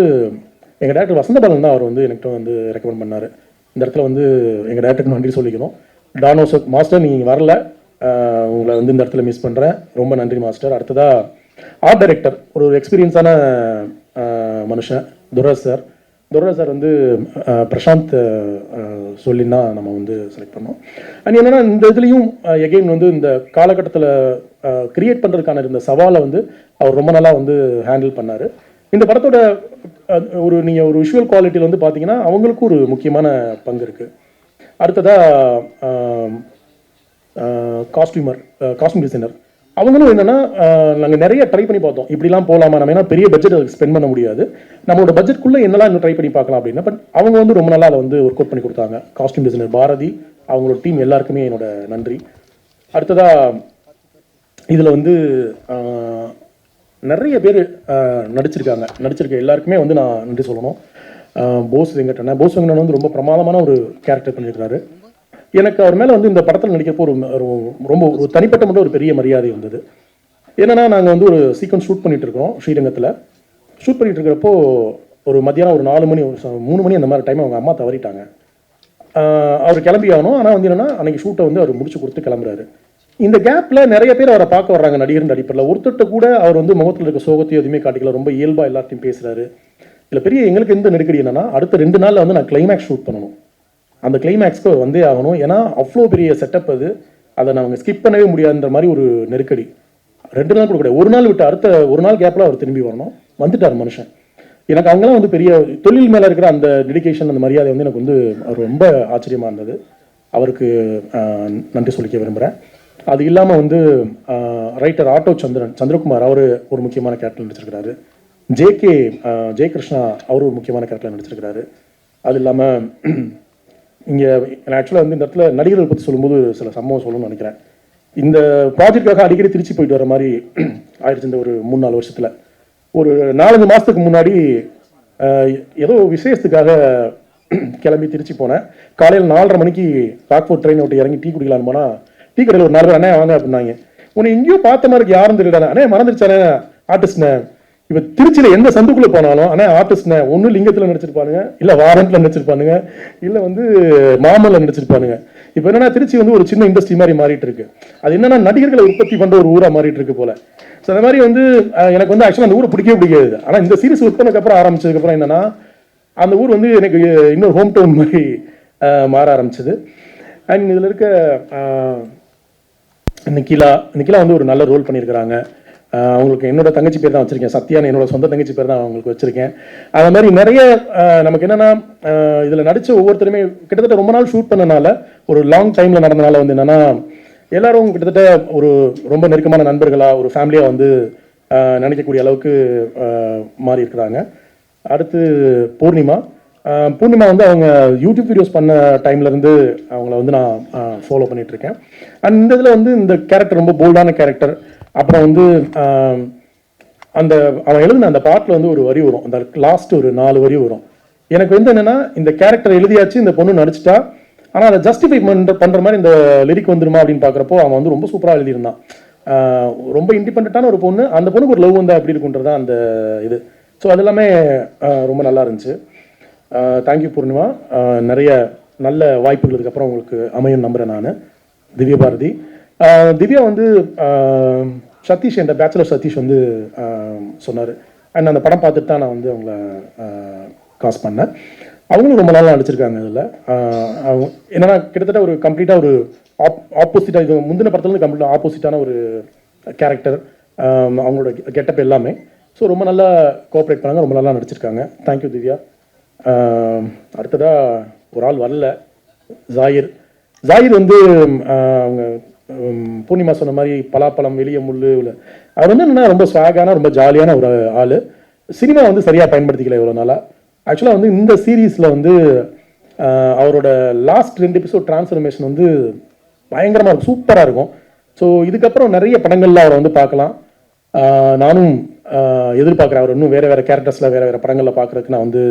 எங்கள் டேரக்டர் வசந்தபாலன் தான் அவர் வந்து என்கிட்ட வந்து ரெக்கமெண்ட் பண்ணார். இந்த இடத்துல வந்து எங்கள் டேரக்டருக்கு நன்றி சொல்லிக்கணும். டான் அசோக் மாஸ்டர், நீங்கள் வரல, உங்களை வந்து இந்த இடத்துல மிஸ் பண்ணுறேன், ரொம்ப நன்றி மாஸ்டர். அடுத்ததாக ஆர்ட் டைரக்டர், ஒரு எக்ஸ்பீரியன்ஸான மனுஷன் துர்ராஜ் சார். துர்ராஜ் சார் வந்து பிரசாந்த் சொல்லினா நம்ம வந்து செலக்ட் பண்ணோம். அண்ட் என்னென்னா, இந்த இதுலேயும் எகெயின் வந்து இந்த காலகட்டத்தில் கிரியேட் பண்ணுறதுக்கான இந்த சவாலை வந்து அவர் ரொம்ப நல்லா வந்து ஹேண்டில் பண்ணார். இந்த படத்தோட நீங்கள் ஒரு விஷுவல் குவாலிட்டியில் வந்து பார்த்தீங்கன்னா அவங்களுக்கும் ஒரு முக்கியமான பங்கு இருக்குது. அடுத்ததாக காஸ்டியூம் டிசைனர், அவங்களும் என்னென்னா, நாங்கள் நிறைய ட்ரை பண்ணி பார்த்தோம், இப்படிலாம் போகலாமா நம்ம, ஏன்னா பெரிய பட்ஜெட் அதுக்கு ஸ்பெண்ட் பண்ண முடியாது, நம்மளோட பட்ஜெட்குள்ளே என்னெல்லாம் இன்னும் ட்ரை பண்ணி பார்க்கலாம் அப்படின்னா. பட் அவங்க வந்து ரொம்ப நல்லா அதை வந்து ஒர்க் அவுட் பண்ணி கொடுத்தாங்க. காஸ்டியூம் டிசைனர் பாரதி, அவங்களோட டீம் எல்லாருக்குமே என்னோட நன்றி. அடுத்ததாக இதில் வந்து நிறைய பேர் நடிச்சிருக்க எல்லாருக்குமே வந்து நான் நன்றி சொல்லணும். போஸ் வெங்கடண்ணன் வந்து ரொம்ப பிரமாதமான ஒரு கேரக்டர் பண்ணியிருக்கிறாரு. எனக்கு அவர் மேலே வந்து இந்த படத்தில் நடிக்கிறப்போ ரொம்ப ஒரு தனிப்பட்ட மட்டும் ஒரு பெரிய மரியாதை வந்தது. என்னென்னா, நாங்கள் வந்து ஒரு சீக்வன்ஸ் ஷூட் பண்ணிட்டு இருக்கோம் ஸ்ரீரங்கத்தில். ஷூட் பண்ணிட்டு இருக்கிறப்போ ஒரு மத்தியானம் ஒரு 4 மணி 3 மணி அந்த மாதிரி டைம் அவங்க அம்மா தவறிட்டாங்க. அவர் கிளம்பி ஆகணும். ஆனால் வந்து என்னென்னா, அன்றைக்கி ஷூட்டை வந்து அவர் முடிச்சு கொடுத்து கிளம்புறாரு. இந்த கேப்பில் நிறைய பேர் அவரை பார்க்க வர்றாங்க நடிகர் நடிப்பரில். ஒருத்தட்ட கூட அவர் வந்து முகத்தில் இருக்க சோகத்தையும் எதுவுமே காட்டிக்கல, ரொம்ப இயல்பாக எல்லாத்தையும் பேசுகிறாரு. இதில் பெரிய எங்களுக்கு எந்த நெருக்கடி என்னென்னா, அடுத்த 2 நாளில் வந்து நான் கிளைமேக்ஸ் ஷூட் பண்ணணும். அந்த கிளைமேக்ஸ்க்கு வந்தே ஆகணும், ஏன்னா அவ்வளோ பெரிய செட்டப் அது, அதை நாங்கள் ஸ்கிப் பண்ணவே முடியாதுன்ற மாதிரி ஒரு நெருக்கடி. 2 நாள் கூட கிடையாது, 1 நாள் விட்டு அடுத்த 1 நாள் கேப்பில் அவர் திரும்பி வரணும். வந்துட்டார் மனுஷன். எனக்கு அவங்களாம் வந்து பெரிய தொழில் மேலே இருக்கிற அந்த டெடிகேஷன், அந்த மரியாதை வந்து எனக்கு வந்து அவர் ரொம்ப ஆச்சரியமாக இருந்தது. அவருக்கு நன்றி சொல்லிக்க விரும்புகிறேன். அது இல்லாமல் வந்து ரைட்டர் ஆட்டோ சந்திரகுமார், அவர் ஒரு முக்கியமான கேரக்டர் நடிச்சிருக்கிறாரு. ஜெயகிருஷ்ணா, அவர் ஒரு முக்கியமான கேரக்டர் நடிச்சிருக்கிறாரு. அது இல்லாமல் இங்கே ஆக்சுவலாக வந்து இந்த இடத்துல நடிகர்கள் பற்றி சொல்லும்போது சில சம்பவம் சொல்லணும்னு நினைக்கிறேன். இந்த ப்ராஜெக்டுக்காக அடிக்கடி திருச்சி போயிட்டு வர மாதிரி ஆயிடுச்சு. இந்த ஒரு 3-4 வருஷத்தில் ஒரு 4-5 மாதத்துக்கு முன்னாடி ஏதோ விசேஷத்துக்காக கிளம்பி திருச்சி போனேன். காலையில் 4:30 மணிக்கு ராக்ஃபோர்ட் ட்ரெயின் விட்டு இறங்கி டீ குடிக்கலான்னு போனால், டீ கடையில் ஒரு 4 பேர் அண்ணே வாங்க அப்படின்னாங்க. உன்னை எங்கேயோ பார்த்த மாதிரி இருக்கு, யாரும் தெரியல அண்ணே, மறந்துருச்சானே ஆர்டிஸ்ட்னே. இப்போ திருச்சியில் எந்த சந்துக்குள்ளே போனாலும் அண்ணே ஆர்டிஸ்ட்னே, ஒன்று லிங்கத்தில் நடிச்சிருப்பானுங்க, இல்லை வாரண்டில் நடிச்சிருப்பானுங்க, இல்லை வந்து மாமல்ல நடிச்சிருப்பானுங்க. இப்போ என்னன்னா, திருச்சி வந்து ஒரு சின்ன இண்டஸ்ட்ரி மாதிரி மாறிட்டு இருக்கு. அது என்னன்னா, நடிகர்களை உற்பத்தி பண்ணுற ஒரு ஊராக மாறிட்டு இருக்கு போல. ஸோ அந்த மாதிரி வந்து எனக்கு வந்து ஆக்சுவலாக அந்த ஊரை பிடிக்கவே பிடிக்காது. ஆனால் இந்த சீரிஸ் ஒர்க் பண்ணதுக்கப்புறம் ஆரம்பிச்சதுக்கப்புறம் என்னன்னா, அந்த ஊர் வந்து எனக்கு இன்னொரு ஹோம் டவுன் மாதிரி மாற ஆரம்பிச்சது. அண்ட் இதில் இருக்க நிக்கிலா வந்து ஒரு நல்ல ரோல் பண்ணியிருக்கிறாங்க. அவங்களுக்கு என்னோட தங்கச்சி பேர் தான் வச்சிருக்கேன், சத்யான்னு என்னோட சொந்த தங்கச்சி பேர் தான் அவங்களுக்கு வச்சிருக்கேன். அது மாதிரி நிறைய நமக்கு என்னன்னா, இதில் நடித்த ஒவ்வொருத்தருமே கிட்டத்தட்ட ரொம்ப நாள் ஷூட் பண்ணனால, ஒரு லாங் டைமில் நடந்தனால வந்து என்னன்னா, எல்லாரும் கிட்டத்தட்ட ஒரு ரொம்ப நெருக்கமான நண்பர்களாக, ஒரு ஃபேமிலியாக வந்து நினைக்கக்கூடிய அளவுக்கு மாறி இருக்கிறாங்க. அடுத்து பூர்ணிமா வந்து அவங்க யூடியூப் வீடியோஸ் பண்ண டைம்லேருந்து அவங்கள வந்து நான் ஃபாலோ பண்ணிகிட்ருக்கேன். அண்ட் இந்த இதில் வந்து இந்த கேரக்டர் ரொம்ப போல்டான கேரக்டர். அப்புறம் வந்து அந்த அவன் எழுதின அந்த பாட்டில் வந்து ஒரு வரி வரும், அந்த லாஸ்ட் ஒரு 4 வரி வரும். எனக்கு வந்து என்னென்னா, இந்த கேரக்டர் எழுதியாச்சு, இந்த பொண்ணு நடிச்சிட்டா, ஆனால் அதை ஜஸ்டிஃபை பண்ணுற மாதிரி இந்த லிரிக் வந்துருமா அப்படின்னு பார்க்குறப்போ அவன் வந்து ரொம்ப சூப்பராக எழுதியிருந்தான். ரொம்ப இண்டிபெண்ட்டான ஒரு பொண்ணு, அந்த பொண்ணுக்கு ஒரு லவ் வந்தால் எப்படி இருக்குன்றதான் அந்த இது. ஸோ அது எல்லாமே ரொம்ப நல்லா இருந்துச்சு. தேங்க்யூ பூர்ணிமா. நிறைய நல்ல வாய்ப்புகள் இதுக்கப்புறம் உங்களுக்கு அமையும் நம்புகிறேன் நான். திவ்யபாரதி, திவ்யா வந்து சதீஷ், என்ற பேச்சுலர் சதீஷ் வந்து சொன்னார். அண்ட் அந்த படம் பார்த்துட்டு தான் நான் வந்து அவங்கள காஸ் பண்ணேன். அவங்களும் ரொம்ப நாளாக நடிச்சிருக்காங்க இதில். என்னன்னா கிட்டத்தட்ட ஒரு கம்ப்ளீட்டாக ஒரு ஆப்போசிட்டாக, இது முந்தின படத்துலேருந்து கம்ப்ளீட்டாக ஆப்போசிட்டான ஒரு கேரக்டர், அவங்களோட கெட்டப் எல்லாமே. ஸோ ரொம்ப நல்லா கோஆப்ரேட் பண்ணாங்க, ரொம்ப நல்லா நடிச்சிருக்காங்க. தேங்க்யூ திவ்யா. அடுத்ததாக ஒரு ஆள் வரல, ஜாயிர் வந்து அவங்க பூர்ணிமா சொன்ன மாதிரி பலாப்பழம் வெளியே முள்ளு இல்லை, அவர் வந்து என்னன்னா ரொம்ப ஸ்வாகான ரொம்ப ஜாலியான ஒரு ஆள். சினிமா வந்து சரியாக பயன்படுத்திக்கல இவ்வளோ நாளாக. ஆக்சுவலாக வந்து இந்த சீரீஸில் வந்து அவரோட லாஸ்ட் 2 எபிசோட் டிரான்ஸ்ஃபர்மேஷன் வந்து பயங்கரமாக இருக்கும், சூப்பராக இருக்கும். ஸோ இதுக்கப்புறம் நிறைய படங்களில் அவரை வந்து பார்க்கலாம். நானும் எதிர்பார்க்குறேன் அவர் இன்னும் வேறு கேரக்டர்ஸில் வேறு படங்களில் பார்க்குறதுக்கு நான் வந்து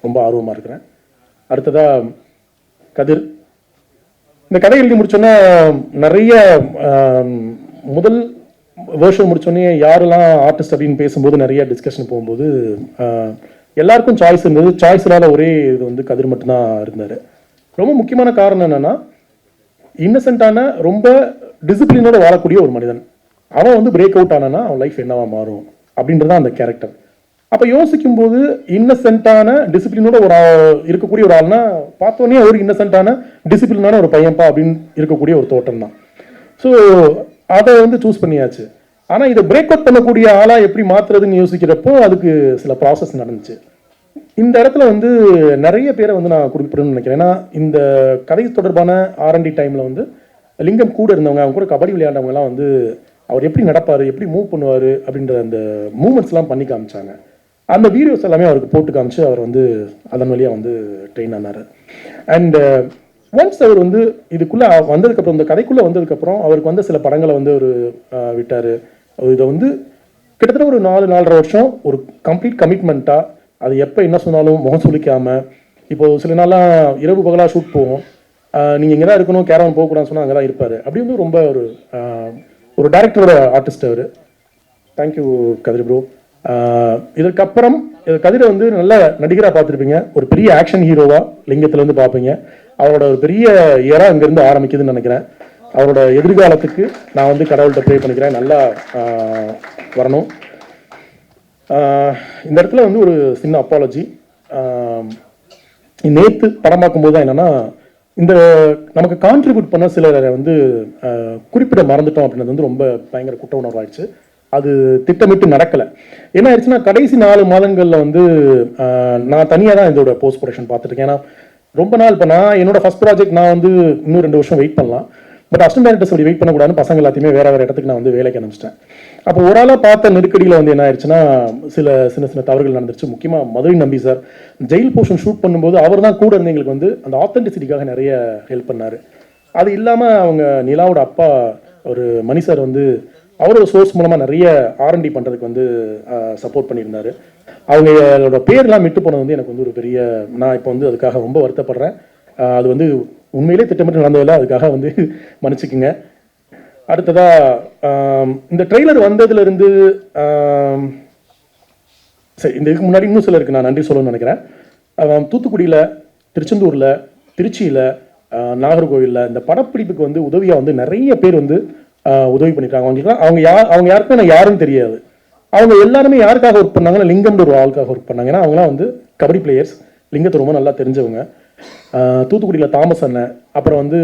ரொம்ப ஆர்வமாக இருக்கிறேன். அடுத்ததாக கதிர். இந்த கதை எழுதி முடிச்சோன்னே நிறைய முதல் வேர்ஷன் முடிச்சோடனே யாரெல்லாம் ஆர்டிஸ்ட் அப்படின்னு பேசும்போது நிறைய டிஸ்கஷன் போகும்போது எல்லாருக்கும் சாய்ஸ் இருந்தது. சாய்ஸ்னால ஒரே இது வந்து கதிர் மட்டும்தான் இருந்தார். ரொம்ப முக்கியமான காரணம் என்னென்னா, இன்னசென்ட்டான ரொம்ப டிசிப்ளினோட வாழக்கூடிய ஒரு மனிதன். அவன் வந்து பிரேக் அவுட் ஆனானா அவன் லைஃப் என்னவா மாறும் அப்படின்றதான் அந்த கேரக்டர். அப்போ யோசிக்கும் போது இன்னசென்ட்டான டிசிப்ளினோட ஒரு இருக்கக்கூடிய ஒரு ஆள்னா பார்த்தோன்னே ஒரு இன்னசென்ட்டான டிசிப்ளினான ஒரு பையன்பா அப்படின்னு இருக்கக்கூடிய ஒரு தோட்டம் தான். ஸோ அதை வந்து சூஸ் பண்ணியாச்சு. ஆனால் இதை பிரேக் அவுட் பண்ணக்கூடிய ஆளாக எப்படி மாற்றுறதுன்னு யோசிக்கிறப்போ அதுக்கு சில ப்ராசஸ் நடந்துச்சு. இந்த இடத்துல வந்து நிறைய பேரை வந்து நான் குறிப்பிடணும்னு நினைக்கிறேன். ஏன்னா இந்த கதை தொடர்பான R&D டைமில் வந்து லிங்கம் கூட இருந்தவங்க, அவங்க கூட கபடி விளையாண்டவங்கலாம் வந்து அவர் எப்படி நடப்பார், எப்படி மூவ் பண்ணுவார் அப்படின்ற அந்த மூமெண்ட்ஸ்லாம் பண்ணி காமிச்சாங்க. அந்த வீடியோஸ் எல்லாமே அவருக்கு போட்டு காமிச்சு அவர் வந்து அதன் வழியாக வந்து ட்ரெயின் ஆனார். அண்ட் ஒன்ஸ் அவர் வந்து இதுக்குள்ளே வந்ததுக்கப்புறம், இந்த கதைக்குள்ளே வந்ததுக்கப்புறம் அவருக்கு வந்து சில படங்களை வந்து அவர் விட்டார். இதை வந்து கிட்டத்தட்ட ஒரு 4-4.5 வருஷம் ஒரு கம்ப்ளீட் கமிட்மெண்ட்டாக, அது எப்போ என்ன சொன்னாலும் முகம் சுளிக்காமல், இப்போது சில நாளாக இரவு பகலாக ஷூட் போகும், நீங்கள் இங்கே தான் இருக்கணும், கேரவன் போகக்கூடாதுன்னு சொன்னால் அங்கே தான் இருப்பார். அப்படி வந்து ரொம்ப ஒரு டைரக்டரோட ஆர்டிஸ்ட் அவர். தேங்க்யூ கதிர் ப்ரோ. இதற்கப்புறம் கதிரை வந்து நல்ல நடிகராக பார்த்துருப்பீங்க, ஒரு பெரிய ஆக்ஷன் ஹீரோவாக லிங்கத்துலேருந்து பார்ப்பீங்க. அவரோட ஒரு பெரிய இயரா இங்கேருந்து ஆரம்பிக்குதுன்னு நினைக்கிறேன். அவரோட எதிர்காலத்துக்கு நான் வந்து கடவுள்கிட்ட ப்ரே பண்ணிக்கிறேன், நல்லா வரணும். இந்த இடத்துல வந்து ஒரு சின்ன அப்பாலஜி. நேற்று படம் பார்க்கும்போது தான் என்னென்னா, இந்த நமக்கு கான்ட்ரிபியூட் பண்ண சிலரை வந்து குறிப்பிட மறந்துட்டோம் அப்படின்றது வந்து ரொம்ப பயங்கர குற்ற உணர்வாயிடுச்சு. அது திட்டமிட்டு நடக்கலை. என்ன ஆயிடுச்சுன்னா, கடைசி 4 மாதங்களில் வந்து நான் தனியாக தான் இதோட போஸ்ட் ப்ரொடக்ஷன் பார்த்துருக்கேன். ஏன்னா ரொம்ப நாள் இப்போ நான் என்னோட ஃபர்ஸ்ட் ப்ராஜெக்ட் நான் வந்து இன்னும் 2 வருஷம் வெயிட் பண்ணலாம். பட் அசிஸ்டன்ட் டைரக்டர்ஸ் அப்படி வெயிட் பண்ணக்கூடாதுன்னு பசங்க எல்லாத்தையுமே வேறு இடத்துக்கு நான் வந்து வேலைக்கு அனுப்பிச்சிட்டேன். அப்போ ஒரு ஆளாக பார்த்த நெருக்கடியில் வந்து என்ன ஆயிடுச்சுன்னா, சின்ன தவறுகள் நடந்துருச்சு. முக்கியமாக மதுரை நம்பி சார் ஜெயில் போர்ஷன் ஷூட் பண்ணும்போது அவர் தான் கூட இருந்து எங்களுக்கு வந்து அந்த ஆத்தென்டிசிட்டிக்காக நிறைய ஹெல்ப் பண்ணார். அது இல்லாமல் அவங்க நிலாவோட அப்பா ஒரு மணி சார் வந்து அவரோட சோர்ஸ் மூலமாக நிறைய R&D பண்ணுறதுக்கு வந்து சப்போர்ட் பண்ணியிருந்தார். அவங்களோட பேர்லாம் விட்டு போனது வந்து எனக்கு வந்து ஒரு பெரிய, நான் இப்போ வந்து அதுக்காக ரொம்ப வருத்தப்படுறேன். அது வந்து உண்மையிலே திட்டமிட்டு நடந்ததில்லை, அதுக்காக வந்து மன்னிச்சுக்குங்க. அடுத்ததாக இந்த ட்ரெய்லர் வந்ததுலேருந்து சரி, இந்த இதுக்கு முன்னாடி இன்னும் சிலருக்கு நான் நன்றி சொல்லணும்னு நினைக்கிறேன். தூத்துக்குடியில், திருச்செந்தூரில், திருச்சியில், நாகர்கோவிலில் இந்த படப்பிடிப்புக்கு வந்து உதவியாக வந்து நிறைய பேர் வந்து உதவி பண்ணியிருக்காங்க. அவங்க யாருக்கும் நான் யாருன்னு தெரியாது. அவங்க எல்லாருமே யாருக்காக ஒர்க் பண்ணாங்கன்னா, லிங்கம்ன்ற ஒரு ஆளுக்காக ஒர்க் பண்ணாங்க. ஏன்னா அவங்களாம் வந்து கபடி பிளேயர்ஸ், லிங்கத்தை ரொம்ப நல்லா தெரிஞ்சவங்க. தூத்துக்குடியில் தாமஸ் அண்ணன், அப்புறம் வந்து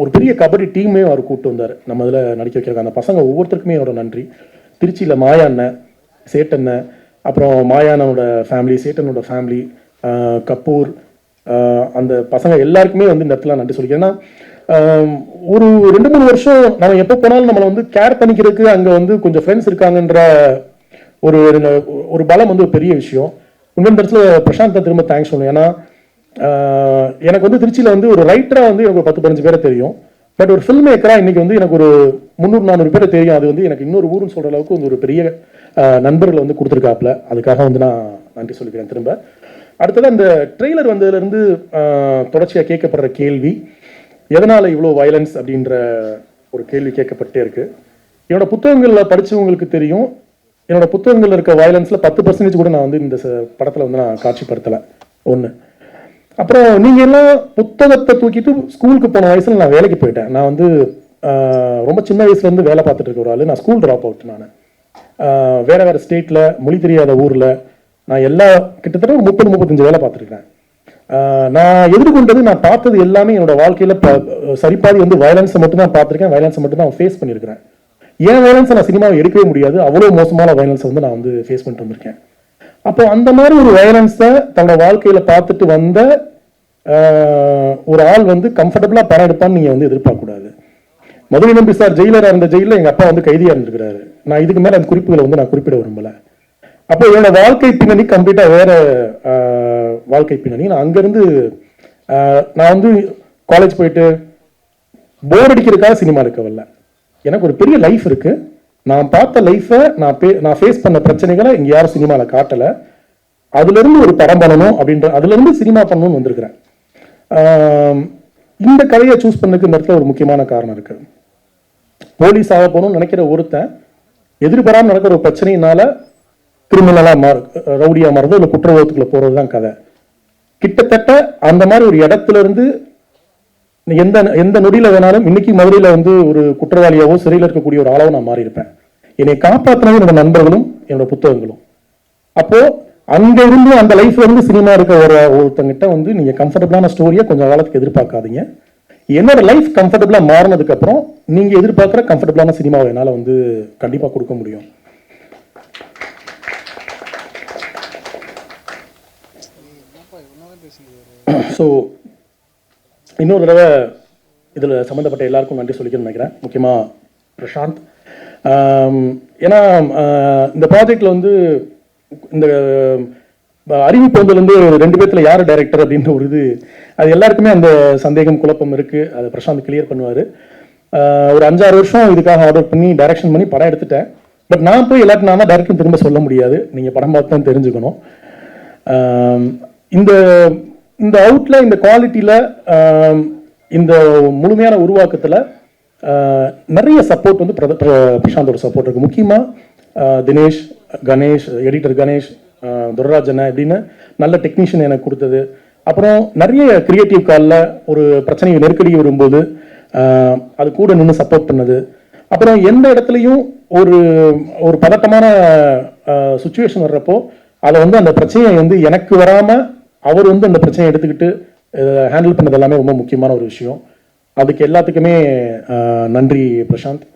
ஒரு பெரிய கபடி டீமே அவர் கூப்பிட்டு வந்தார் நம்ம இதில் நடிக்க வைக்கிறாங்க. அந்த பசங்க ஒவ்வொருத்தருக்குமே என்னோட நன்றி. திருச்சியில் மாயா அண்ணன், சேட்டண்ணன், அப்புறம் மாயானோட ஃபேமிலி, சேட்டனோட ஃபேமிலி, கபூர், அந்த பசங்க எல்லாருக்குமே வந்து இந்த இடத்துல நன்றி சொல்லிக்கிறேன். ஏன்னா ஒரு 2-3 வருஷம் நம்ம எப்போ போனாலும் நம்மளை வந்து கேர் பண்ணிக்கிறதுக்கு அங்கே வந்து கொஞ்சம் ஃப்ரெண்ட்ஸ் இருக்காங்கன்ற ஒரு பலம் வந்து ஒரு பெரிய விஷயம். இன்னொரு இடத்துல பிரசாந்தை திரும்ப தேங்க்ஸ் சொல்லணும். ஏன்னா எனக்கு வந்து திருச்சியில் வந்து ஒரு ரைட்டராக வந்து எனக்கு ஒரு 10-15 பேரை தெரியும். பட் ஒரு ஃபில்ம் மேக்கராக இன்னைக்கு வந்து எனக்கு ஒரு 300-400 பேரை தெரியும். அது வந்து எனக்கு இன்னொரு ஊருன்னு சொல்கிற அளவுக்கு வந்து ஒரு பெரிய நண்பர்களை வந்து கொடுத்துருக்காப்புல. அதுக்காக வந்து நான் நன்றி சொல்லிக்கிறேன் திரும்ப. அடுத்தது அந்த ட்ரெய்லர் வந்ததுலேருந்து தொடர்ச்சியாக கேட்கப்படுற கேள்வி, எதனால் இவ்வளோ வயலன்ஸ் அப்படின்ற ஒரு கேள்வி கேட்கப்பட்டே இருக்கு. என்னோட புத்தகங்களில் படித்தவங்களுக்கு தெரியும், என்னோட புத்தகங்களில் இருக்க வயலன்ஸில் 10% கூட நான் வந்து இந்த படத்தில் வந்து நான் காட்சிப்படுத்தலை. ஒன்று. அப்புறம் நீங்கள் எல்லாம் புத்தகத்தை தூக்கிட்டு ஸ்கூலுக்கு போன வயசில் நான் வேலைக்கு போயிட்டேன். நான் வந்து ரொம்ப சின்ன வயசுலேருந்து வேலை பார்த்துட்டு இருக்க ஒரு ஆள். நான் ஸ்கூல் ட்ராப் அவுட். நான் வேறு ஸ்டேட்டில், மொழி தெரியாத ஊரில் நான் கிட்டத்தட்ட ஒரு 30-35 வேலை பார்த்துருக்கேன். நான் எதிர்கொண்டது, நான் பார்த்தது எல்லாமே என்னோட வாழ்க்கையில் சரிபாதி வந்து வயலன்ஸை மட்டும்தான் பார்த்துருக்கேன், வயலன்ஸை மட்டும்தான் ஃபேஸ் பண்ணியிருக்கிறேன். ஏன் வயலன்ஸை நான் சினிமாவை எடுக்கவே முடியாது, அவ்வளோ மோசமான வயலன்ஸை வந்து நான் வந்து ஃபேஸ் பண்ணிட்டு வந்திருக்கேன். அப்போ அந்த மாதிரி ஒரு வயலன்ஸை தன்னோட வாழ்க்கையில் பார்த்துட்டு வந்த ஒரு ஆள் வந்து கம்ஃபர்டபுளாக படம் எடுப்பான்னு நீங்கள் வந்து எதிர்பார்க்கக்கூடாது. மதுரை நம்பி சார் ஜெயிலராக இருந்த ஜெயிலில் எங்கள் அப்பா வந்து கைதியாக இருந்திருக்கிறாரு. நான் இதுக்கு மேலே அந்த குறிப்புகளை வந்து நான் குறிப்பிட விரும்பலை. அப்போ என்னோட வாழ்க்கை பின்னணி கம்ப்ளீட்டாக வேற வாழ்க்கை பின்னணி. நான் அங்கேருந்து நான் வந்து காலேஜ் போயிட்டு போர் அடிக்கிறதுக்காக சினிமா எடுக்க வரல. எனக்கு ஒரு பெரிய லைஃப் இருக்கு. நான் பார்த்த லைஃப்பை நான் ஃபேஸ் பண்ண பிரச்சனைகளை இங்கே யாரும் சினிமாவில் காட்டலை. அதுலேருந்து ஒரு படம் பண்ணணும் அப்படின்ற, அதுலேருந்து சினிமா பண்ணணும்னு வந்திருக்கிறேன். இந்த கதையை சூஸ் பண்ணதுக்கு இந்த இடத்துல ஒரு முக்கியமான காரணம் இருக்கு. போலீஸ் ஆக போகணும்னு நினைக்கிற ஒருத்தன் எதிர்பாராமல் நடக்கிற ஒரு பிரச்சனையினால கிரிமினலாக ரவுடியாக மாறுறது, இல்லை குற்றவாளத்துக்குள்ள போகிறது தான் கதை. கிட்டத்தட்ட அந்த மாதிரி ஒரு இடத்துல இருந்து எந்த நொடியில் வேணாலும் இன்னைக்கு மதுரையில் வந்து ஒரு குற்றவாளியாவோ சிறையில் இருக்கக்கூடிய ஒரு ஆளாவோ நான் மாறி இருப்பேன். என்னை காப்பாற்றினது என்னோட நண்பர்களும் என்னோட புத்தகங்களும். அப்போ அங்க இருந்து அந்த லைஃப்ல இருந்து சினிமா இருக்க ஒருத்தங்கிட்ட வந்து நீங்க கம்ஃபர்டபுளான ஸ்டோரியை கொஞ்சம் காலத்துக்கு எதிர்பார்க்காதீங்க. என்னோட லைஃப் கம்ஃபர்டபுளா மாறினதுக்கு அப்புறம் நீங்க எதிர்பார்க்குற கம்ஃபர்டபுளான சினிமாவை என்னால் வந்து கண்டிப்பா கொடுக்க முடியும். ஸோ இன்னொரு தடவை இதில் சம்மந்தப்பட்ட எல்லாருக்கும் நன்றி சொல்லிக்கணும்னு நினைக்கிறேன். முக்கியமாக பிரசாந்த். ஏன்னா இந்த ப்ராஜெக்டில் வந்து இந்த அறிவிப்பு வந்ததுலேருந்து 2 பேர்த்துல யார் டைரக்டர் அப்படின்ற ஒரு இது, அது எல்லாருக்குமே அந்த சந்தேகம் குழப்பம் இருக்குது. அதை பிரசாந்த் கிளியர் பண்ணுவார். ஒரு 5-6 வருஷம் இதுக்காக ஆர்டர் பண்ணி டைரக்ஷன் பண்ணி படம் எடுத்துட்டேன். பட் நான் போய் எல்லாருக்கும் நான் தான் டைரக்டர் திரும்ப சொல்ல முடியாது. நீங்கள் படம் பார்த்து தான் தெரிஞ்சுக்கணும். இந்த அவுட்டில், இந்த குவாலிட்டியில், இந்த முழுமையான உருவாக்கத்தில் நிறைய சப்போர்ட் வந்து பிரசாந்தோட சப்போர்ட் இருக்குது. முக்கியமாக தினேஷ், கணேஷ், எடிட்டர் கணேஷ், துரராஜன் இப்படின்னு நல்ல டெக்னீஷியன் எனக்கு கொடுத்தது. அப்புறம் நிறைய கிரியேட்டிவ் காலில் ஒரு பிரச்சனை நெருக்கடி வரும்போது அது கூட நின்று சப்போர்ட் பண்ணது. அப்புறம் எந்த இடத்துலையும் ஒரு பதட்டமான சுச்சுவேஷன் வர்றப்போ அதை வந்து அந்த பிரச்சனையை வந்து எனக்கு வராமல் அவர் வந்து அந்த பிரச்சனையை எடுத்துக்கிட்டு ஹேண்டில் பண்ணது எல்லாமே ரொம்ப முக்கியமான ஒரு விஷயம். அதுக்கு எல்லாத்துக்குமே நன்றி பிரசாந்த்.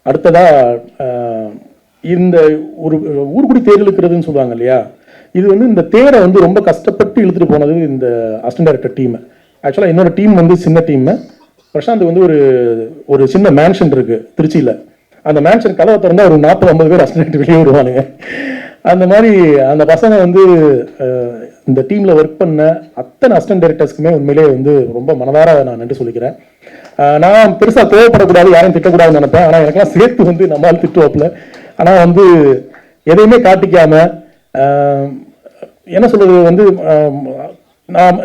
அடுத்ததாக இந்த ஒரு ஊர்குடி தேர் இழுக்கிறதுன்னு சொல்லுவாங்க இல்லையா, இது வந்து இந்த தேரை வந்து ரொம்ப கஷ்டப்பட்டு இழுத்துட்டு போனது இந்த அசிஸ்டன்ட் டைரக்டர் டீம். ஆக்சுவலாக என்னோட டீம் வந்து சின்ன டீம். பிரசாந்த் வந்து ஒரு சின்ன மேன்ஷன் இருக்கு திருச்சியில். அந்த மேன்ஷன் கதவை திறந்தா ஒரு 40-50 பேர் அசிஸ்டன்ட் டைரக்டர் வெளியே வருவானுங்க. அந்த மாதிரி அந்த பசங்க வந்து இந்த டீமில் ஒர்க் பண்ண அத்தனை அசிஸ்டன்ட் டைரக்டர்ஸ்க்குமே உண்மையிலே வந்து ரொம்ப மனதார நான் நன்றி சொல்லிக்கிறேன். நான் பெருசாக கோவப்படக்கூடாது, யாரையும் திட்டக்கூடாதுன்னு நினைப்பேன். ஆனால் எனக்கெல்லாம் சேர்த்து வந்து நம்மளால் திட்டுவாப்பில். ஆனால் வந்து எதையுமே காட்டிக்காம என்ன சொல்றது வந்து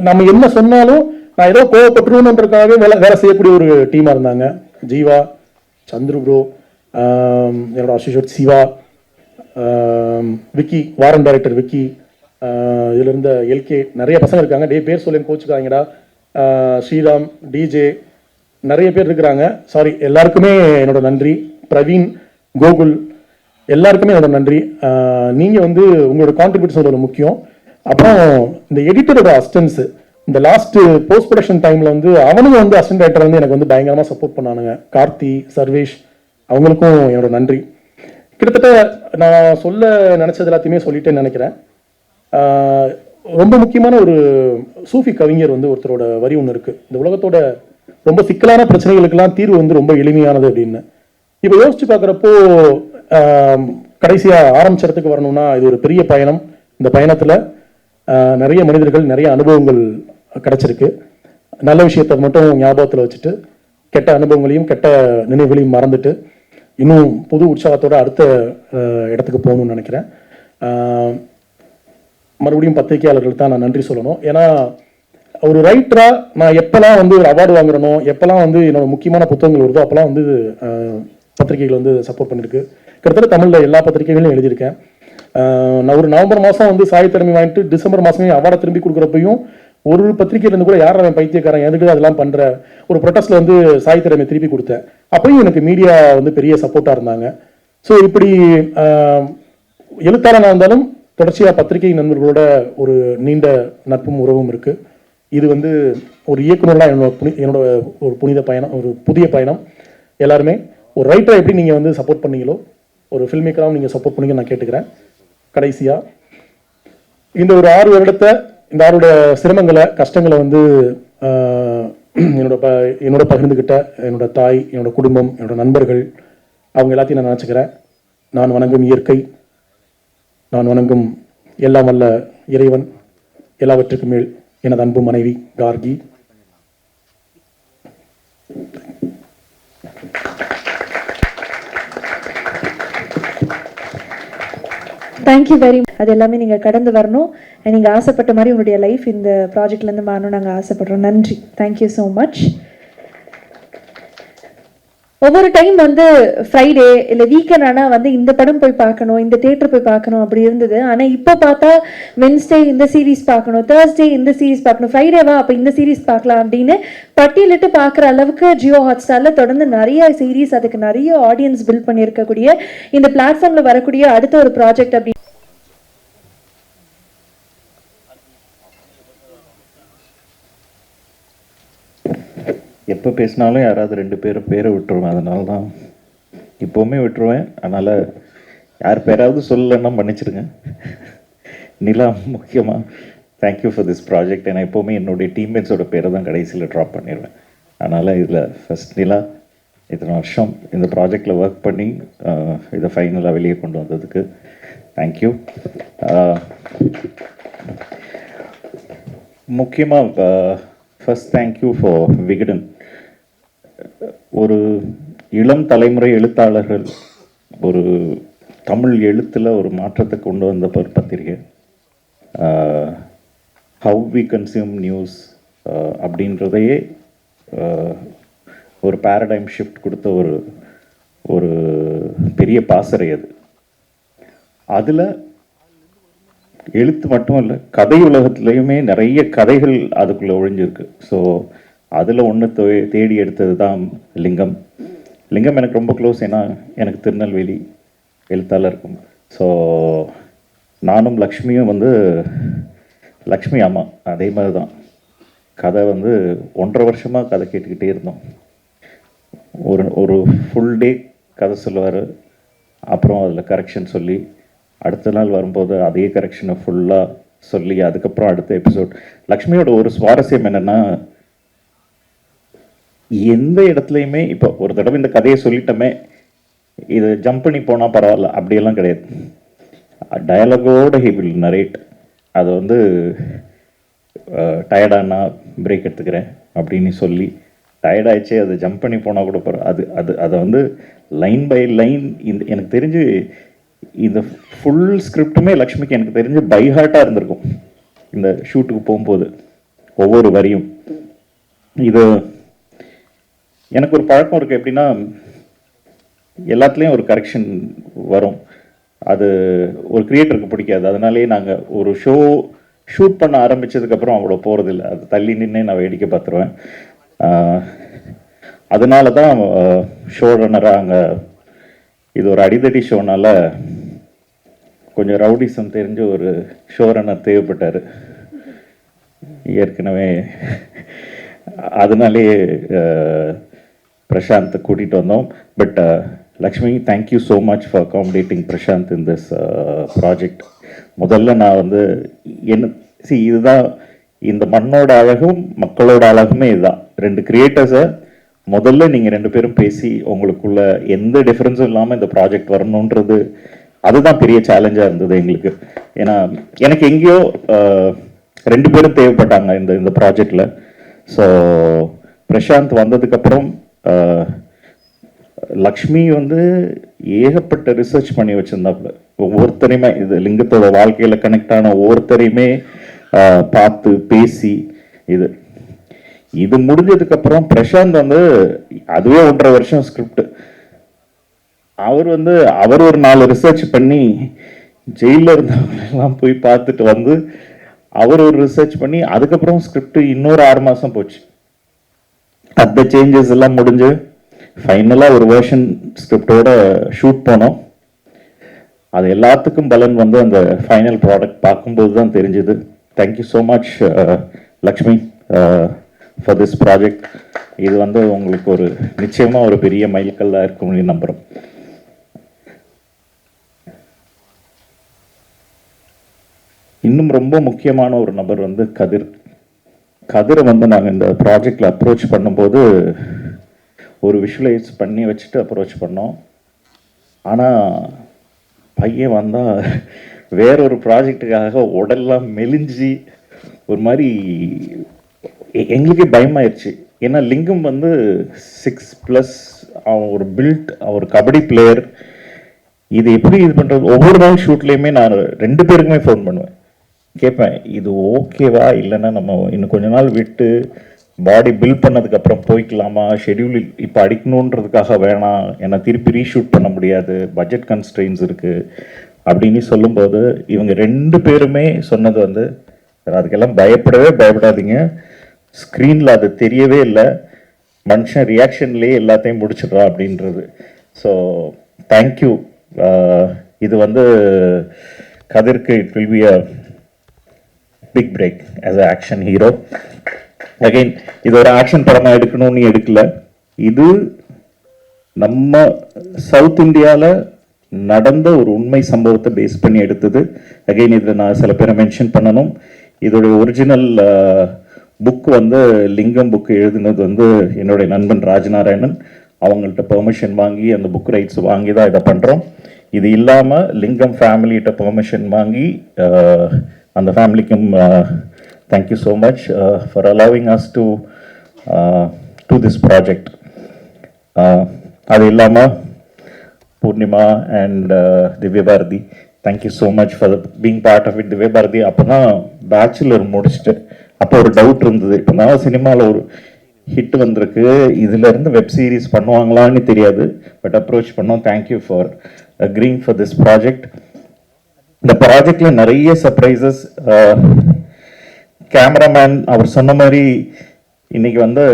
நம்ம என்ன சொன்னாலும் நான் ஏதோ கோவப்பட்டுருவோன்றதுக்காகவே வேலை செய்யக்கூடிய ஒரு டீமாக இருந்தாங்க. ஜீவா, சந்துரு ப்ரோ, என்னோட அசிஷோட் சிவா, விக்கி, வாரன் டைரக்டர் விக்கி, இதில் இருந்த எல்கே, நிறைய பசங்க இருக்காங்க. பேர் சொல்லி கோச்சுக்காங்கடா. ஸ்ரீராம், டிஜே, நிறைய பேர் இருக்கிறாங்க. சாரி, எல்லாருக்குமே என்னோட நன்றி. பிரவீன், கோகுல், எல்லாருக்குமே என்னோட நன்றி. நீங்கள் வந்து உங்களோட கான்ட்ரிபியூஷன் ஒரு முக்கியம். அப்புறம் இந்த எடிட்டரோட அசிஸ்டன்ஸ், இந்த லாஸ்ட் போஸ்ட் ப்ரொடக்ஷன் டைமில் வந்து அவனுங்க வந்து அசிஸ்டன்ட் டைரக்டர் வந்து எனக்கு வந்து பயங்கரமாக சப்போர்ட் பண்ணானுங்க. கார்த்தி, சர்வேஷ், அவங்களுக்கும் என்னோட நன்றி. கிட்டத்தட்ட நான் சொல்ல நினச்சது எல்லாத்தையுமே சொல்லிட்டேன்னு நினைக்கிறேன். ரொம்ப முக்கியமான ஒரு சூஃபி கவிஞர் வந்து ஒருத்தரோட வரி ஒன்று இருக்குது. இந்த உலகத்தோட ரொம்ப சிக்கலான பிரச்சனைகளுக்கெல்லாம் தீர்வு வந்து ரொம்ப எளிமையானது அப்படின்னு. இப்போ யோசிச்சு பார்க்குறப்போ கடைசியாக ஆரம்பிச்சதுக்கு வரணும்னா இது ஒரு பெரிய பயணம். இந்த பயணத்தில் நிறைய மனிதர்கள், நிறைய அனுபவங்கள் கிடைச்சிருக்கு. நல்ல விஷயத்தை மட்டும் ஞாபகத்தில் வச்சுட்டு கெட்ட அனுபவங்களையும் கெட்ட நினைவுகளையும் மறந்துட்டு இன்னும் புது உற்சாகத்தோட அடுத்த இடத்துக்கு போகணும்னு நினைக்கிறேன். மறுபடியும் பத்திரிகையாளர்கள் தான் நான் நன்றி சொல்லணும். ஏன்னா ஒரு ரைட்டராக நான் எப்போல்லாம் வந்து ஒரு அவார்டு வாங்குறனோ, எப்போல்லாம் வந்து என்னோட முக்கியமான புத்தகங்கள் வருதோ அப்போல்லாம் வந்து பத்திரிகைகள் வந்து சப்போர்ட் பண்ணியிருக்கு. கிட்டத்தட்ட தமிழில் எல்லா பத்திரிகைகளையும் எழுதியிருக்கேன். நான் ஒரு நவம்பர் மாதம் வந்து சாகித்ய அகாடமி வாங்கிட்டு டிசம்பர் மாதமே அவார்டை திரும்பி கொடுக்குறப்பையும் ஒரு பத்திரிகையிலேருந்து கூட யார் அவன் பைத்தியக்காரன் எதுக்கு அதெல்லாம் பண்ணுற ஒரு ப்ரொட்டஸ்ட்டில் வந்து சாய் திறமை திருப்பி கொடுத்தேன். அப்பயும் எனக்கு மீடியா வந்து பெரிய சப்போர்ட்டாக இருந்தாங்க. ஸோ இப்படி எழுத்தாளனாக இருந்தாலும் தொடர்ச்சியாக பத்திரிகை நண்பர்களோட ஒரு நீண்ட நட்பும் உறவும் இருக்குது. இது வந்து ஒரு இயக்குனர்லாம் என்னோட ஒரு புனித பயணம், ஒரு புதிய பயணம். எல்லாருமே ஒரு ரைட்டரை எப்படி நீங்கள் வந்து சப்போர்ட் பண்ணீங்களோ ஒரு ஃபில்ம் மேக்கராகவும் நீங்கள் சப்போர்ட் பண்ணீங்கன்னு நான் கேட்டுக்கிறேன். கடைசியாக இந்த ஒரு 6 வருடத்தை, இந்த 6 சிரமங்களை கஷ்டங்களை வந்து என்னோட பகிர்ந்துக்கிட்ட என்னோட தாய், என்னோட குடும்பம், என்னோட நண்பர்கள், அவங்க எல்லாத்தையும் நான் நினச்சிக்கிறேன். நான் வணங்கும் இயற்கை, நான் வணங்கும் எல்லாம் வல்ல இறைவன், எல்லாவற்றுக்கு மேல் எனது அன்பு மனைவி கார்கி. Thank you very much. அது எல்லாமே நீங்கள் கடந்து வரணும். நீங்கள் ஆசைப்பட்ட மாதிரி உங்களுடைய லைஃப் இந்த ப்ராஜெக்ட்லேருந்து மாறணும் நாங்கள் ஆசைப்படுறோம். நன்றி. Thank you so much. ஒவ்வொரு டைம் வந்து ஃப்ரைடே இல்லை வீக்கெண்ட் ஆனால் வந்து இந்த படம் போய் பார்க்கணும், இந்த தேட்டர் போய் பார்க்கணும் அப்படி இருந்தது. ஆனால் இப்போ பார்த்தா வென்ஸ்டே இந்த சீரீஸ் பார்க்கணும், தேர்ஸ்டே இந்த சீரீஸ் பார்க்கணும், ஃப்ரைடேவா அப்போ இந்த சீரீஸ் பார்க்கலாம் அப்படின்னு பட்டியலிட்டு பார்க்குற அளவுக்கு ஜியோ ஹாட்ஸ்டாரில் தொடர்ந்து நிறைய சீரீஸ், அதுக்கு நிறைய ஆடியன்ஸ் பில்ட் பண்ணியிருக்கக்கூடிய இந்த பிளாட்ஃபார்மில் வரக்கூடிய அடுத்த ஒரு ப்ராஜெக்ட் அப்படி எப்போ பேசினாலும் யாராவது 2 பேரை விட்டுருவேன். அதனால தான் இப்போவுமே விட்டுருவேன். அதனால் யார் பேராவது சொல்லலைன்னா மன்னிச்சிடுங்க. நிலா முக்கியமாக தேங்க்யூ ஃபார் திஸ் ப்ராஜெக்ட். ஏன்னா எப்போவுமே என்னுடைய டீம்மேட்ஸோட பேரை தான் கடைசியில் ட்ராப் பண்ணிடுவேன். அதனால் இதில் ஃபஸ்ட் நிலா இத்தனை வருஷம் இந்த ப்ராஜெக்டில் ஒர்க் பண்ணி இதை ஃபைனலாக வெளியே கொண்டு வந்ததுக்கு தேங்க்யூ. முக்கியமாக ஃபஸ்ட் தேங்க்யூ ஃபார் விகடன். ஒரு இளம் தலைமுறை எழுத்தாளர்கள் ஒரு தமிழ் எழுத்தில் ஒரு மாற்றத்தை கொண்டு வந்த பத்திரிகை. ஹவ் வி கன்சியூம் நியூஸ் அப்படின்றதையே ஒரு பேரடைம் ஷிஃப்ட் கொடுத்த ஒரு பெரிய பாசறை அது. அதில் எழுத்து மட்டும் இல்லை, கதை உலகத்துலேயுமே நிறைய கதைகள் அதுக்குள்ளே ஒழிஞ்சிருக்கு. ஸோ அதில் ஒன்று தேடி எடுத்தது தான் லிங்கம். லிங்கம் எனக்கு ரொம்ப க்ளோஸ். ஏன்னா எனக்கு திருநெல்வேலி எழுத்தாளர் இருக்கும். ஸோ நானும் லக்ஷ்மியும் வந்து லக்ஷ்மி அம்மா அதே மாதிரி தான் கதை வந்து 1.5 வருஷமாக கதை கேட்டுக்கிட்டே இருந்தோம். ஒரு ஃபுல் டே கதை சொல்லுவார். அப்புறம் அதில் கரெக்ஷன் சொல்லி அடுத்த நாள் வரும்போது அதே கரெக்ஷனை ஃபுல்லாக சொல்லி அதுக்கப்புறம் அடுத்த எபிசோட். லக்ஷ்மியோட ஒரு சுவாரஸ்யம் என்னென்னா, எந்த இடத்துலையுமே இப்போ ஒரு தடவை இந்த கதையை சொல்லிட்டோமே இது ஜம்ப் பண்ணி போனால் பரவாயில்ல அப்படியெல்லாம் கிடையாது. டயலாகோட ஹி வில் நரேட். அதை வந்து டயர்டானா பிரேக் எடுத்துக்கிறேன் அப்படின்னு சொல்லி டயர்டாயிடுச்சு அதை ஜம்ப் பண்ணி போனால் கூட பரவாயில்ல. அதை வந்து லைன் பை லைன் எனக்கு தெரிஞ்சு இந்த ஃபுல் ஸ்கிரிப்டுமே லக்ஷ்மிக்கு எனக்கு தெரிஞ்சு பைஹார்ட்டாக இருந்திருக்கும். இந்த ஷூட்டுக்கு போகும்போது ஒவ்வொரு வரியும் இது எனக்கு ஒரு பழக்கம் இருக்குது. எப்படின்னா எல்லாத்துலேயும் ஒரு கரெக்ஷன் வரும். அது ஒரு கிரியேட்டருக்கு பிடிக்காது. அதனாலே நாங்கள் ஒரு ஷூட் பண்ண ஆரம்பித்ததுக்கப்புறம் அவ்வளோ போகிறதில்ல. அது தள்ளி நின்று நான் வேடிக்கை பார்த்துருவேன். அதனால தான் ஷோ ரன்னராக அங்கே இது ஒரு அடிதடி ஷோனால கொஞ்சம் ரவுடிசம் தெரிஞ்ச ஒரு ஷோ ரன்னர் தேவைப்பட்டார் ஏற்கனவே. அதனாலே பிரசாந்த் கூட்டிகிட்டு வந்தோம். But Lakshmi, thank you so much for accommodating Prashanth in this project. முதல்ல நான் வந்து இதுதான் இந்த மண்ணோட அழகும் மக்களோட அழகுமே இதுதான். 2 கிரியேட்டர்ஸை முதல்ல நீங்கள் 2 பேரும் பேசி உங்களுக்குள்ள எந்த டிஃப்ரென்ஸும் இல்லாமல் இந்த ப்ராஜெக்ட் வரணுன்றது அதுதான் பெரிய சேலஞ்சாக இருந்தது எங்களுக்கு. ஏன்னா எனக்கு எங்கேயோ 2 பேரும் தேவைப்பட்டாங்க இந்த ப்ராஜெக்டில். ஸோ பிரசாந்த் வந்ததுக்கப்புறம் லக்ஷ்மி வந்து ஏகப்பட்ட ரிசர்ச் பண்ணி வச்சுருந்தாப்புல. ஒவ்வொருத்தரையுமே இது லிங்கத்தோட வாழ்க்கையில் கனெக்ட் ஆன ஒவ்வொருத்தரையுமே பார்த்து பேசி இது முடிஞ்சதுக்கப்புறம் பிரசாந்த் வந்து அதுவே 1.5 வருஷம் ஸ்கிரிப்ட். அவர் ஒரு 4 ரிசர்ச் பண்ணி ஜெயிலில் இருந்தவங்களெல்லாம் போய் பார்த்துட்டு வந்து அவர் ஒரு ரிசர்ச் பண்ணி அதுக்கப்புறம் ஸ்கிரிப்ட் இன்னொரு 6 மாதம் போச்சு. அந்த சேஞ்சஸ் எல்லாம் முடிஞ்சு ஃபைனலாக ஒரு வேர்ஷன் ஸ்கிரிப்டோட ஷூட் போனோம். அது எல்லாத்துக்கும் பலன் வந்து அந்த ஃபைனல் ப்ராடக்ட் பார்க்கும்போது தான் தெரிஞ்சுது. Thank you so much Lakshmi for this project. இது வந்து உங்களுக்கு ஒரு நிச்சயமாக ஒரு பெரிய மைல்கல்லாக இருக்கும்னு நம்புகிறோம். இன்னும் ரொம்ப முக்கியமான ஒரு நபர் வந்து கதிரை வந்து நாங்கள் இந்த ப்ராஜெக்டில் அப்ரோச் பண்ணும்போது ஒரு விஷுவலைஸ் பண்ணி வச்சுட்டு அப்ரோச் பண்ணோம். ஆனால் பையன் வந்தால் வேறொரு ப்ராஜெக்டுக்காக உடல்லாம் மெலிஞ்சி ஒரு மாதிரி எங்களுக்கே பயமாயிருச்சு. ஏன்னா லிங்கம் வந்து 6+, அவன் ஒரு பில்ட், ஒரு கபடி பிளேயர். இது எப்படி இது பண்ணுறது? ஒவ்வொரு நாள் ஷூட்லேயுமே நான் 2 பேருக்குமே ஃபோன் பண்ணுவேன், கேட்பேன் இது ஓகேவா, இல்லைன்னா நம்ம இன்னும் கொஞ்ச நாள் விட்டு பாடி பில்ட் பண்ணதுக்கப்புறம் போய்க்கலாமா, ஷெடியூல் இப்போ அடிக்கணுன்றதுக்காக வேணாம், ஏன்னா திருப்பி ரீஷூட் பண்ண முடியாது, பட்ஜெட் கன்ஸ்ட்ரெயின்ஸ் இருக்குது அப்படின்னு சொல்லும்போது இவங்க 2 பேருமே சொன்னது வந்து அதுக்கெல்லாம் பயப்படாதீங்க, ஸ்க்ரீனில் அது தெரியவே இல்லை, மனுஷன் ரியாக்ஷன்லேயே எல்லாத்தையும் முடிச்சிடுறா அப்படின்றது. So thank you. இது வந்து கதிர்க்கு it will be a big break as a action hero. Again இது ஒரு ஆக்ஷன் படமாக எடுக்கணும்னு எடுக்கல, இது நம்ம சவுத் இந்தியாவில் நடந்த ஒரு உண்மை சம்பவத்தை பேஸ் பண்ணி எடுத்தது. அகைன் இதில் நான் சில பேரை மென்ஷன் பண்ணணும். இதோடைய ஒரிஜினல் புக் வந்து லிங்கம் புக் எழுதுனது வந்து என்னுடைய நண்பன் ராஜநாராயணன். அவங்கள்ட்ட பெர்மிஷன் வாங்கி அந்த புக் ரைட்ஸ் வாங்கி தான் இதை பண்ணுறோம். இது இல்லாமல் லிங்கம் ஃபேமிலிகிட்ட பெர்மிஷன் வாங்கி அந்த ஃபேமிலிக்கும் thank you so much for allowing us to this project. அது இல்லாமல் Poornima and Divya Bharathi, thank you so much for being part of it. Divya Bharathi அப்போ தான் பேச்சுலர் முடிச்சுட்டு, அப்போ ஒரு டவுட் இருந்தது, இப்போ தான் சினிமாவில் ஒரு ஹிட் வந்திருக்கு, இதுலேருந்து வெப் சீரிஸ் பண்ணுவாங்களான்னு தெரியாது, பட் அப்ரோச் பண்ணோம். Thank you for agreeing for this project. இந்த ப்ராஜெக்டில் நிறைய சர்ப்ரைசஸ். கேமராமேன் அவர் சொன்ன மாதிரி இன்னைக்கு வந்து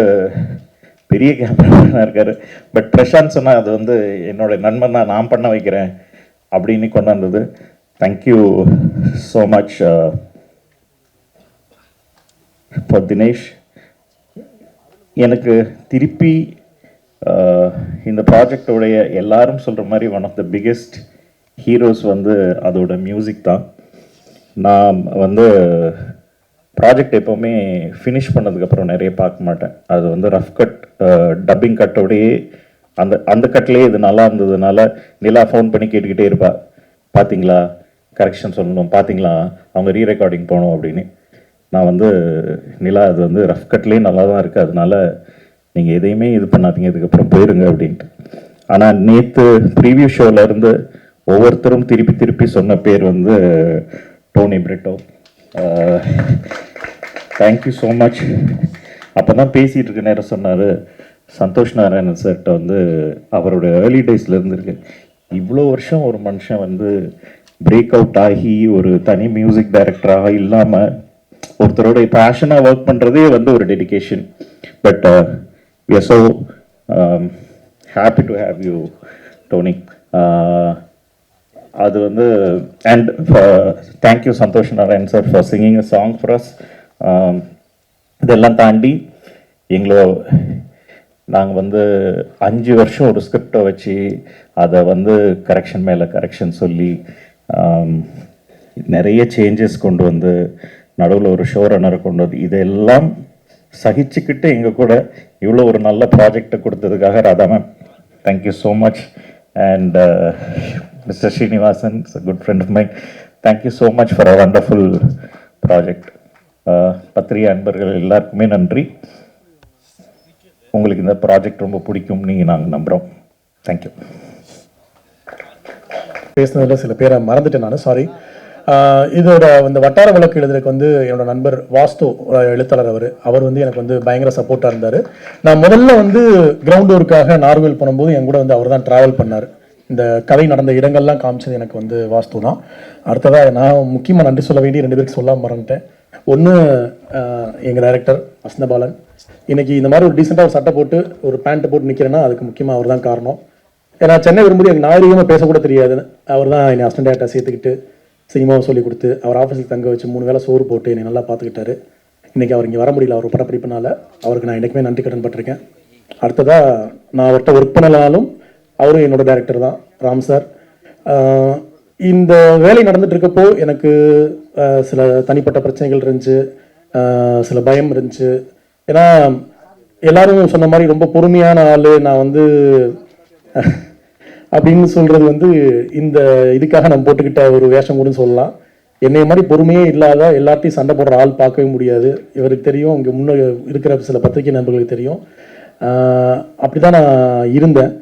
பெரிய கேமராமேனாக இருக்கார், பட் பிரசாந்த் சொன்னால் அது வந்து என்னோட நண்பன் தான், நான் பண்ண வைக்கிறேன் அப்படின்னு கொண்டு வந்தது. Thank you so much for Dinesh. எனக்கு திருப்பி இந்த ப்ராஜெக்டோடைய எல்லாரும் சொல்கிற மாதிரி one of the biggest heroes வந்து அதோட மியூசிக் தான். நான் வந்து ப்ராஜெக்ட் எப்போவுமே ஃபினிஷ் பண்ணதுக்கப்புறம் நிறைய பார்க்க மாட்டேன். அது வந்து ரஃப் கட், டப்பிங் கட்டோடையே அந்த கட்லேயே இது நல்லா இருந்ததுனால நிலா ஃபோன் பண்ணி கேட்டுக்கிட்டே இருப்பா, பார்த்தீங்களா கரெக்ஷன் சொல்லணும், பார்த்தீங்களா அவங்க ரீரெக்கார்டிங் போகணும் அப்படின்னு. நான் வந்து நிலா அது வந்து ரஃப் கட்லேயே நல்லா தான் இருக்குது, அதனால நீங்கள் எதையுமே இது பண்ணாதீங்க, இதுக்கப்புறம் போயிருங்க அப்படின்ட்டு. ஆனால் நேற்று ப்ரீவியூ ஷோவிலேருந்து ஒவ்வொருத்தரும் திருப்பி சொன்ன பேர் வந்து Tony Britto. Thank you so much. அப்போ தான் பேசிகிட்டு இருக்க நேரம் சொன்னார், சந்தோஷ் நாராயணன் சார்கிட்ட வந்து அவரோட ஏர்லி டேஸ்லேருந்து இருக்கு, இவ்வளோ வருஷம் ஒரு மனுஷன் வந்து பிரேக் அவுட் ஆகி ஒரு தனி மியூசிக் டைரக்டராக இல்லாமல் ஒருத்தரோட பேஷனாக ஒர்க் பண்ணுறதே வந்து ஒரு dedication. But we are so happy to have you, Tony. அது வந்து and thank you Santhosh Narayan sir for singing a song for us. இதெல்லாம் தாண்டி நாங்கள் வந்து 5 வருஷம் ஒரு ஸ்கிரிப்டை வச்சு அதை வந்து கரெக்ஷன் மேலே கரெக்ஷன் சொல்லி நிறைய சேஞ்சஸ் கொண்டு வந்து நடுவில் ஒரு ஷோ ரன்னரை கொண்டு வந்து இதெல்லாம் சகிச்சுக்கிட்டு எங்கள் கூட இவ்வளோ ஒரு நல்ல ப்ராஜெக்டை கொடுத்ததுக்காக Radha ma'am thank you so much. And mister Srinivasan is a good friend of mind, thank you so much for a wonderful project. பத்திரிகை அன்பர்கள் எல்லாருக்குமே நன்றி. உங்களுக்கு இந்த ப்ராஜெக்ட் ரொம்ப பிடிக்கும்னு நாங்கள் நம்புகிறோம். தேங்க்யூ. பேசுனதில் சில பேரை மறந்துட்டேன் நான், சாரி. இதோட இந்த வட்டார வழக்கு எழுதுறதுக்கு வந்து என்னோட நண்பர் வாஸ்து எழுத்தாளர், அவர் வந்து எனக்கு வந்து பயங்கர சப்போர்ட்டாக இருந்தார். நான் முதல்ல வந்து கிரவுண்ட் ஒர்க்காக நார்வேல் போகும்போது என் கூட வந்து அவர் தான் ட்ராவல் பண்ணார். இந்த கதை நடந்த இடங்கள்லாம் காமிச்சது எனக்கு வந்து வாஸ்து தான். அடுத்ததாக நான் முக்கியமாக நன்றி சொல்ல வேண்டிய 2 பேருக்கு சொல்லாமல் மறந்துட்டேன். ஒன்று எங்கள் டைரக்டர் வசந்தபாலன். இன்றைக்கி இந்த மாதிரி ஒரு டீசெண்டாக ஒரு சட்டை போட்டு ஒரு பேண்ட்டு போட்டு நிற்கிறேன்னா அதுக்கு முக்கியமாக அவர் தான் காரணம். ஏன்னா சென்னை வரும்போது எனக்கு நாகரிகமாக பேசக்கூட தெரியாது. அவர் தான் என்னை அசிஸ்டன்ட் டேரக்டர் சேர்த்துக்கிட்டு சினிமாவை சொல்லி கொடுத்து அவர் ஆஃபீஸில் தங்க வச்சு 3 வேளை சோறு போட்டு என்னை நல்லா பார்த்துக்கிட்டாரு. இன்றைக்கி அவர் இங்கே வர முடியல, அவர் படப்பிடிப்புனால. அவருக்கு நான் என்றைக்குமே நன்றி கடன் பட்டிருக்கேன். அடுத்ததாக நான் அவர்கிட்ட ஒர்க் பண்ணலாலும் அவரும் என்னோட டைரக்டர் தான், ராம் சார். இந்த வேலை நடந்துட்டு இருக்கப்போ எனக்கு சில தனிப்பட்ட பிரச்சனைகள் இருந்துச்சு, சில பயம் இருந்துச்சு. ஏன்னா எல்லாரும் சொன்ன மாதிரி ரொம்ப பொறுமையான ஆள் நான் வந்து அப்படின்னு சொல்கிறது வந்து இந்த இதுக்காக நம்ம போட்டுக்கிட்ட ஒரு வேஷம் கூட சொல்லலாம். என்னைய மாதிரி பொறுமையே இல்லாத எல்லாத்தையும் சண்டை போடுற ஆள் பார்க்கவே முடியாது. இவருக்கு தெரியும், இங்கே முன்னே இருக்கிற சில பத்திரிகை நண்பர்களுக்கு தெரியும். அப்படி தான் நான் இருந்தேன்.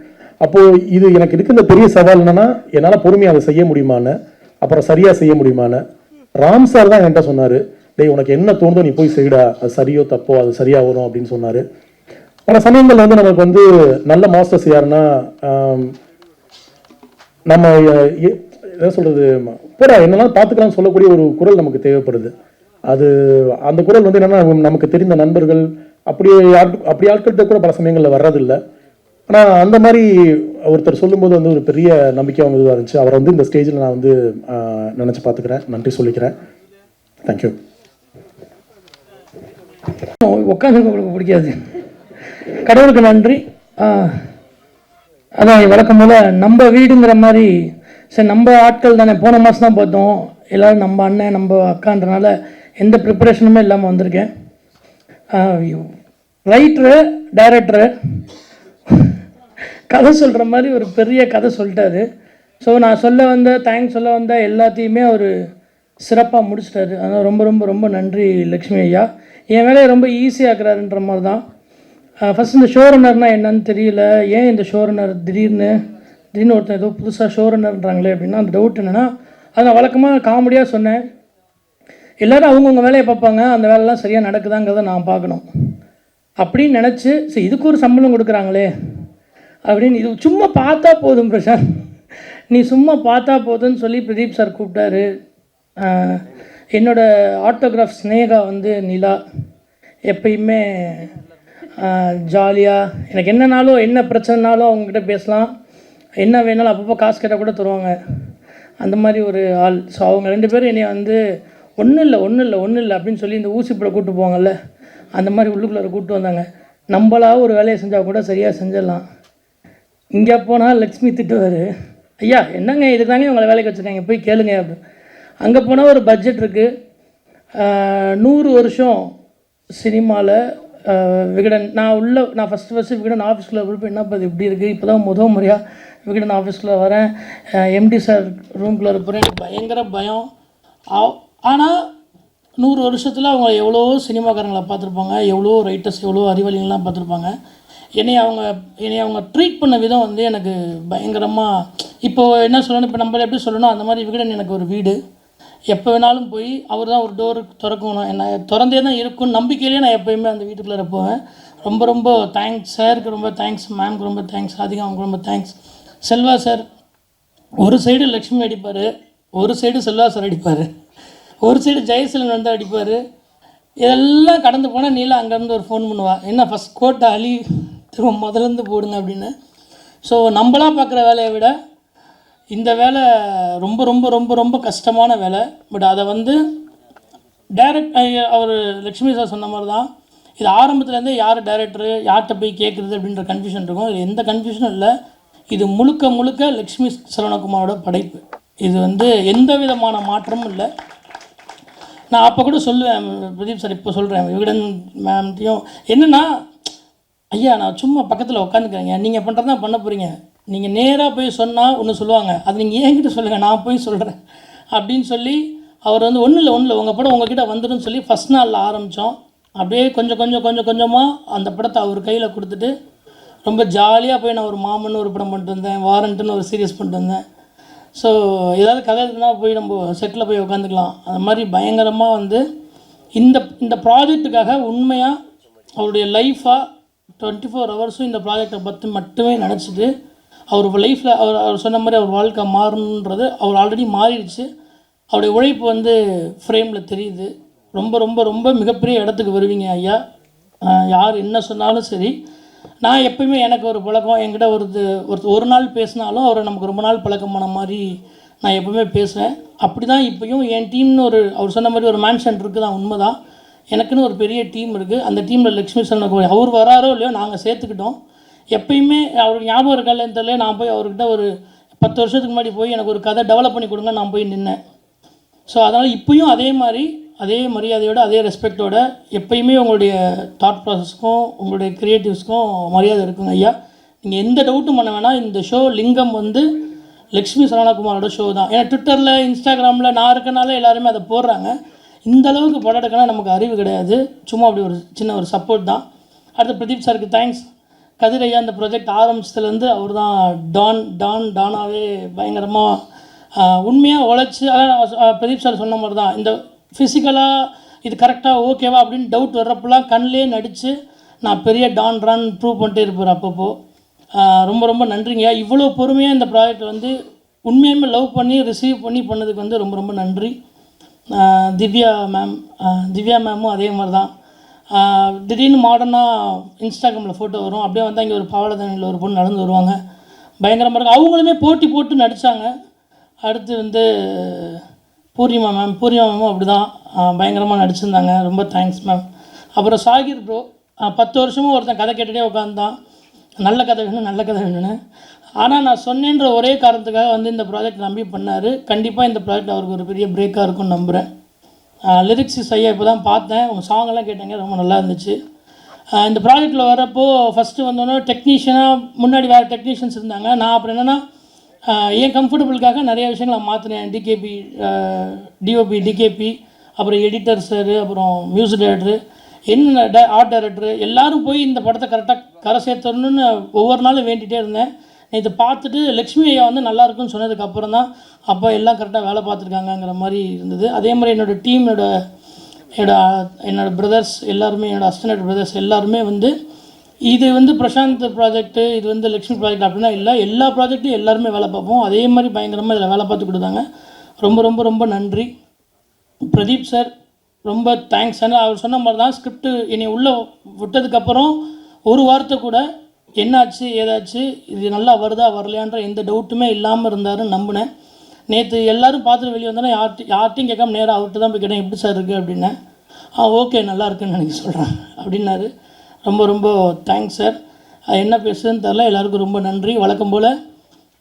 அப்போது இது எனக்கு இருக்கிற பெரிய சவால் என்னென்னா, என்னால் பொறுமையாக அதை செய்ய முடியுமான்னு, அப்புறம் சரியாக செய்ய முடியுமான்னு. ராம் சார் தான் என்கிட்ட சொன்னார், டேய் உனக்கு என்ன தோணுதோ நீ போய் செய்டா, அது சரியோ தப்போ அது சரியாக வரும் அப்படின்னு சொன்னார். பல சமயங்கள் வந்து நமக்கு வந்து நல்ல மாஸ்டர்ஸ் யாருன்னா, நம்ம என்ன சொல்கிறது, போடா என்னெல்லாம் பார்த்துக்கலாம்னு சொல்லக்கூடிய ஒரு குரல் நமக்கு தேவைப்படுது. அது அந்த குரல் வந்து என்னென்னா, நமக்கு தெரிந்த நண்பர்கள் அப்படி ஆட்கள்கிட்ட கூட பல சமயங்களில் வர்றதில்லை. ஆனால் அந்த மாதிரி ஒருத்தர் சொல்லும்போது வந்து ஒரு பெரிய நம்பிக்கை அவங்க இதுவாக இருந்துச்சு. அவரை வந்து இந்த ஸ்டேஜில் நான் வந்து நினச்சி பார்த்துக்கிறேன், நன்றி சொல்லிக்கிறேன். தேங்க்யூ. உட்காந்து உங்களுக்கு பிடிக்காது. கடவுளுக்கு நன்றி. அதான் வழக்கம் போல் நம்ம வீடுங்கிற மாதிரி, சரி நம்ம ஆட்கள் தானே, போன மாதம் தான் பார்த்தோம் எல்லோரும் நம்ம அண்ணன் நம்ம அக்கான்றனால எந்த ப்ரிப்பரேஷனுமே இல்லாமல் வந்திருக்கேன். ரைட்டரு டைரக்டரு கதை சொல்கிற மாதிரி ஒரு பெரிய கதை சொல்லிட்டாரு. ஸோ நான் தேங்க்ஸ் சொல்ல வந்த எல்லாத்தையுமே அவர் சிறப்பாக முடிச்சிட்டாரு. அதனால் ரொம்ப ரொம்ப ரொம்ப நன்றி லக்ஷ்மி ஐயா. என் வேலையை ரொம்ப ஈஸியாக்குறாருன்ற மாதிரி தான். ஃபஸ்ட் இந்த ஷோரனர்னால் என்னன்னு தெரியல, ஏன் இந்த ஷோரனர் திடீர்னு ஒருத்தர் ஏதோ புதுசாக ஷோரனர்ன்றாங்களே அப்படின்னா அந்த டவுட் என்னென்னா, அதை நான் வழக்கமாக காமெடியாக சொன்னேன். எல்லோரும் அவங்கவுங்க வேலையை பார்ப்பாங்க, அந்த வேலைலாம் சரியாக நடக்குதாங்கிறத நான் பார்க்கணும் அப்படின்னு நினச்சி, சரி இதுக்கு ஒரு சம்பளம் கொடுக்குறாங்களே அப்படின்னு, இது சும்மா பார்த்தா போதும் பிரசாந்த், நீ சும்மா பார்த்தா போதும்னு சொல்லி பிரதீப் சார் கூப்பிட்டாரு. என்னோடய ஆட்டோகிராஃப் ஸ்னேகா வந்து நிலா எப்பயுமே ஜாலியாக எனக்கு என்னன்னாலும் என்ன பிரச்சனைனாலும் அவங்கக்கிட்ட பேசலாம், என்ன வேணாலும் அப்பப்போ காசு கேட்டால் கூட தருவாங்க, அந்த மாதிரி ஒரு ஆள். ஸோ அவங்க 2 பேரும் என்னை வந்து ஒன்றும் இல்லை அப்படின்னு சொல்லி இந்த ஊசிப்பட கூப்பிட்டு போவாங்கல்ல, அந்த மாதிரி உள்ளுக்குள்ளே கூப்பிட்டு வந்தாங்க. நம்மளா ஒரு வேலையை செஞ்சால் கூட சரியாக செஞ்சிடலாம். இங்கே போனால் லக்ஷ்மி திட்டுவார், ஐயா என்னங்க இதுக்கு தாங்க இவங்களை வேலைக்கு வச்சுருக்காங்க போய் கேளுங்க அப்படின்னு. அங்கே போனால் ஒரு பட்ஜெட் இருக்குது. 100 வருஷம் சினிமாவில் விகடன் நான் ஃபஸ்ட்டு விகடன் ஆஃபீஸ்க்குள்ளே போய் என்னப்பா இது இப்படி இருக்குது, இப்போ தான் முதல் முறையாக விகடன் ஆஃபீஸ்க்குள்ளே வரேன், எம்டி சார் ரூம்குள்ளே இருப்பேன், எனக்கு பயங்கர பயம். ஆனால் 100 வருஷத்தில் அவங்க எவ்வளோ சினிமாக்காரங்களை பார்த்துருப்பாங்க, எவ்வளோ ரைட்டர்ஸ், எவ்வளோ அறிவாளிகள்லாம் பார்த்துருப்பாங்க. என்னை அவங்க ட்ரீட் பண்ண விதம் வந்து எனக்கு பயங்கரமாக, இப்போது என்ன சொல்லணும், இப்போ நம்மள எப்படி சொல்லணும், அந்த மாதிரி விகடன் எனக்கு ஒரு வீடு. எப்போ வேணாலும் போய் அவர் தான் ஒரு டோரு திறக்கணும், என்ன திறந்தே தான் இருக்கும் நம்பிக்கையிலே நான் எப்போயுமே அந்த வீட்டுக்குள்ளே போவேன். ரொம்ப ரொம்ப தேங்க்ஸ் சாருக்கு, ரொம்ப தேங்க்ஸ் மேம்க்கு, ரொம்ப தேங்க்ஸ் ராதிகா, அவங்களுக்கு ரொம்ப தேங்க்ஸ். செல்வா சார் ஒரு சைடு லக்ஷ்மி அடிப்பார், ஒரு சைடு செல்வா சார் அடிப்பார், ஒரு சைடு ஜெயசீலன் வந்து அடிப்பார். இதெல்லாம் கடந்து போனால் நீலா அங்கேருந்து ஒரு ஃபோன் பண்ணுவாள், என்ன ஃபஸ்ட் கோட்டை அழி திரும்ப முதலேருந்து போடுங்க அப்படின்னு. ஸோ நம்மளாக பார்க்குற வேலையை விட இந்த வேலை ரொம்ப ரொம்ப ரொம்ப ரொம்ப கஷ்டமான வேலை. பட் அதை வந்து அவர் லக்ஷ்மி சார் சொன்ன மாதிரி தான், இது ஆரம்பத்துலேருந்தே யார் டைரக்டரு யார்கிட்ட போய் கேட்குறது அப்படின்ற கன்ஃபியூஷன் இருக்கும். இது எந்த கன்ஃபியூஷனும் இல்லை, இது முழுக்க முழுக்க லக்ஷ்மி சரவணகுமாரோட படைப்பு. இது வந்து எந்த விதமான மாற்றமும் இல்லை. நான் அப்போ கூட சொல்லுவேன் பிரதீப் சார், இப்போ சொல்கிறேன் விகடன் மேம்கிட்டையும், என்னென்னா ஐயா நான் சும்மா பக்கத்தில் உட்காந்துக்கிறேங்க, நீங்கள் பண்ணுறது தான் பண்ண போகிறீங்க, நீங்கள் நேராக போய் சொன்னால் ஒன்று சொல்லுவாங்க, அது நீங்கள் என்கிட்ட சொல்லுங்கள் நான் போய் சொல்கிறேன் அப்படின்னு சொல்லி அவர் வந்து ஒன்றும் இல்லை உங்கள் படம் உங்ககிட்ட வந்துடும் சொல்லி ஃபஸ்ட் நாளில் ஆரம்பித்தோம். அப்படியே கொஞ்சமாக அந்த படத்தை அவர் கையில் கொடுத்துட்டு ரொம்ப ஜாலியாக போய் நான் ஒரு மாமன்னு ஒரு படம் பண்ணிட்டு வந்தேன், வாரண்ட்டுன்னு ஒரு சீரியஸ் பண்ணிட்டு வந்தேன். ஸோ ஏதாவது கதை இருந்தால் போய் நம்ம செட்டில் போய் உட்காந்துக்கலாம். அது மாதிரி பயங்கரமாக வந்து இந்த ப்ராஜெக்ட்டுக்காக உண்மையாக அவருடைய லைஃபாக 24 ஹவர்ஸும் இந்த ப்ராஜெக்டை பற்றி மட்டுமே நினச்சிட்டு அவர் லைஃப்பில் அவர் சொன்ன மாதிரி அவர் வாழ்க்கை மாறணுன்றது அவர் ஆல்ரெடி மாறிடுச்சு. அவருடைய உழைப்பு வந்து ஃப்ரேமில் தெரியுது. ரொம்ப ரொம்ப ரொம்ப மிகப்பெரிய இடத்துக்கு வருவீங்க ஐயா. யார் என்ன சொன்னாலும் சரி, நான் எப்பயுமே எனக்கு ஒரு பழக்கம், என்கிட்ட ஒரு நாள் பேசினாலும் அவரை நமக்கு ரொம்ப நாள் பழக்கமான மாதிரி நான் எப்பவுமே பேசுவேன். அப்படி தான் இப்போயும் என் டீம்னு அவர் சொன்ன மாதிரி ஒரு மேன்ஷன் இருக்குது தான், உண்மை தான். எனக்குன்னு ஒரு பெரிய டீம் இருக்குது. அந்த டீமில் லக்ஷ்மி சரணகுமாரி அவர் வராரோ இல்லையோ நாங்கள் சேர்த்துக்கிட்டோம். எப்பயுமே அவருக்கு ஞாபகம் இருக்காதுன்னு தெரியல, நான் போய் அவர்கிட்ட ஒரு 10 வருஷத்துக்கு முன்னாடி போய் எனக்கு ஒரு கதை டெவலப் பண்ணி கொடுங்க நான் போய் நின்னேன். ஸோ அதனால் இப்போயும் அதே மாதிரி அதே மரியாதையோடு அதே ரெஸ்பெக்டோட எப்பயுமே உங்களுடைய தாட் ப்ராசஸ்க்கும் உங்களுடைய க்ரியேட்டிவ்ஸ்க்கும் மரியாதை இருக்குங்க ஐயா. நீங்கள் எந்த டவுட்டும் பண்ண வேணாம். இந்த ஷோ லிங்கம் வந்து லக்ஷ்மி சரவணகுமாரோட ஷோ தான். ஏன்னா ட்விட்டரில் இன்ஸ்டாகிராமில் நான் இருக்கனால எல்லாருமே அதை போடுறாங்க. இந்த அளவுக்கு படம் எடுக்கனா நமக்கு அறிவு கிடையாது, சும்மா அப்படி ஒரு சின்ன ஒரு சப்போர்ட் தான். அடுத்து பிரதீப் சாருக்கு தேங்க்ஸ். கதிர் ஐயா இந்த ப்ராஜெக்ட் ஆரம்பிச்சதுலேருந்து அவர் தான் டானாகவே பயங்கரமாக உண்மையாக உழைச்சி, அதான் பிரதீப் சார் சொன்ன மாதிரி தான், இந்த ஃபிசிக்கலாக இது கரெக்டாக ஓகேவா அப்படின்னு டவுட் வர்றப்பெல்லாம் கண்ணிலே நடித்து நான் பெரிய டான் ப்ரூவ் பண்ணிட்டே இருப்பேன் அப்பப்போ. ரொம்ப ரொம்ப நன்றிங்க. இவ்வளோ பொறுமையாக இந்த ப்ராஜெக்ட் வந்து உண்மையுமே லவ் பண்ணி ரிசீவ் பண்ணி பண்ணதுக்கு வந்து ரொம்ப ரொம்ப நன்றி. திவ்யா மேமும் அதே மாதிரி தான். திடீர்னு மாடர்னாக இன்ஸ்டாகிராமில் ஃபோட்டோ வரும், அப்படியே வந்தால் இங்கே ஒரு பாவலதனியில் ஒரு பொண்ணு நடந்து வருவாங்க, பயங்கரமாக இருக்கும். அவங்களுமே போட்டி போட்டு நடித்தாங்க. அடுத்து வந்து பூர்ணிமா மேமும் அப்படி தான் பயங்கரமாக நடிச்சிருந்தாங்க. ரொம்ப தேங்க்ஸ் மேம். அப்புறம் சாகிர் ப்ரோ 10 வருஷமும் ஒருத்தன் கதை கேட்டுகிட்டே உட்காந்தான், நல்ல கதை வேணும்னு. ஆனால் நான் சொன்னேன்ற ஒரே காரணத்துக்காக வந்து இந்த ப்ராஜெக்ட் நம்பி பண்ணார். கண்டிப்பாக இந்த ப்ராஜெக்ட் அவருக்கு ஒரு பெரிய பிரேக்காக இருக்கும்னு நம்புகிறேன். லிரிக்ஸ் ஐயா இப்போ தான் பார்த்தேன், உங்கள் சாங்கெல்லாம் கேட்டேங்க, ரொம்ப நல்லா இருந்துச்சு. இந்த ப்ராஜெக்டில் வரப்போ ஃபஸ்ட்டு வந்தோன்னே டெக்னீஷியனாக முன்னாடி வேறு டெக்னீஷியன்ஸ் இருந்தாங்க. நான் அப்புறம் என்னென்னா என் கம்ஃபர்டபுளுக்காக நிறைய விஷயங்களை மாற்றினேன். டிகேபி, அப்புறம் எடிட்டர் சார், அப்புறம் மியூசிக் டைரக்டரு, என்ன ஆர்ட் டைரக்டரு எல்லோரும் போய் இந்த படத்தை கரெக்டாக கரை சேர்த்தணுன்னு ஒவ்வொரு நாளும் வேண்டிகிட்டே இருந்தேன். இதை பார்த்துட்டு லக்ஷ்மி ஐயா வந்து நல்லாயிருக்குன்னு சொன்னதுக்கப்புறம் தான் அப்போ எல்லாம் கரெக்டாக வேலை பார்த்துருக்காங்கங்கிற மாதிரி இருந்தது. அதே மாதிரி என்னோடய டீம், என்னோடய பிரதர்ஸ் எல்லாருமே, என்னோடய அசிஸ்டன்ட் பிரதர்ஸ் எல்லாருமே வந்து இது வந்து பிரசாந்த் ப்ராஜெக்ட்டு, இது வந்து லக்ஷ்மி ப்ராஜெக்ட் அப்படின்னா இல்லை, எல்லா ப்ராஜெக்ட்லையும் எல்லாருமே வேலை பார்ப்போம். அதே மாதிரி பயங்கரமாக இதில் வேலை பார்த்து கொடுத்தாங்க. ரொம்ப ரொம்ப ரொம்ப நன்றி. பிரதீப் சார் ரொம்ப தேங்க்ஸ். ஏன்னா அவர் சொன்ன மாதிரி தான் ஸ்கிரிப்டு என்னை உள்ளே விட்டதுக்கப்புறம் ஒரு வார்த்தை கூட என்னாச்சு ஏதாச்சு இது நல்லா வருதா வரலையான்ற எந்த டவுட்டுமே இல்லாமல் இருந்தாருன்னு நம்பினேன். நேற்று எல்லோரும் பார்த்துட்டு வெளியே வந்தோன்னா யார்ட்டையும் கேட்காம நேராக அவர்கிட்ட தான் போய் கேட்டேன், எப்படி சார் இருக்குது அப்படின்னேன். ஓகே நல்லா இருக்குன்னு எனக்கு சொல்கிறேன் அப்படின்னாரு. ரொம்ப ரொம்ப தேங்க்ஸ் சார். என்ன பேசுதுன்னு தெரில, எல்லாருக்கும் ரொம்ப நன்றி. வழக்கம் போல்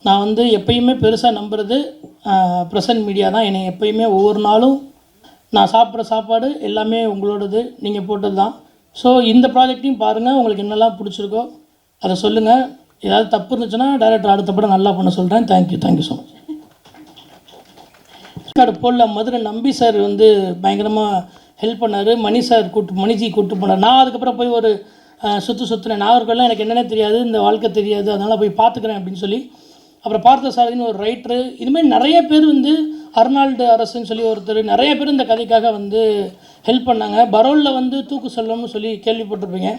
நான் வந்து எப்பயுமே பெருசாக நம்புறது ப்ரெசன்ட் மீடியா தான். என்னை எப்பயுமே ஒவ்வொரு நாளும் நான் சாப்பிட்ற சாப்பாடு எல்லாமே உங்களோடது, நீங்கள் போட்டது தான். ஸோ இந்த ப்ராஜெக்டையும் பாருங்கள், உங்களுக்கு என்னெல்லாம் பிடிச்சிருக்கோ அதை சொல்லுங்கள். ஏதாவது தப்பு இருந்துச்சுன்னா டைரக்டர் அடுத்த படம் நல்லா பண்ண சொல்கிறேன். Thank you so much. கார்டு போடல, மதுரை நம்பி சார் வந்து பயங்கரமாக ஹெல்ப் பண்ணார். மணிஜி கூப்பிட்டு போனார். நான் அதுக்கப்புறம் போய் ஒரு சுற்றுனேன். நாகர்கோவில்லாம் எனக்கு என்னென்ன தெரியாது, இந்த வாழ்க்கை தெரியாது, அதனால் போய் பார்த்துக்கிறேன் அப்படின்னு சொல்லி. அப்புறம் பார்த்த சாரதின்னு ஒரு ரைட்டரு, இதுமாதிரி நிறைய பேர் வந்து அர்னால்டு அரசுன்னு சொல்லி ஒருத்தர், நிறைய பேர் இந்த கதைக்காக வந்து ஹெல்ப் பண்ணாங்க. பரோலில் வந்து தூக்கு சொல்லணும்னு சொல்லி கேள்விப்பட்டிருப்பீங்க.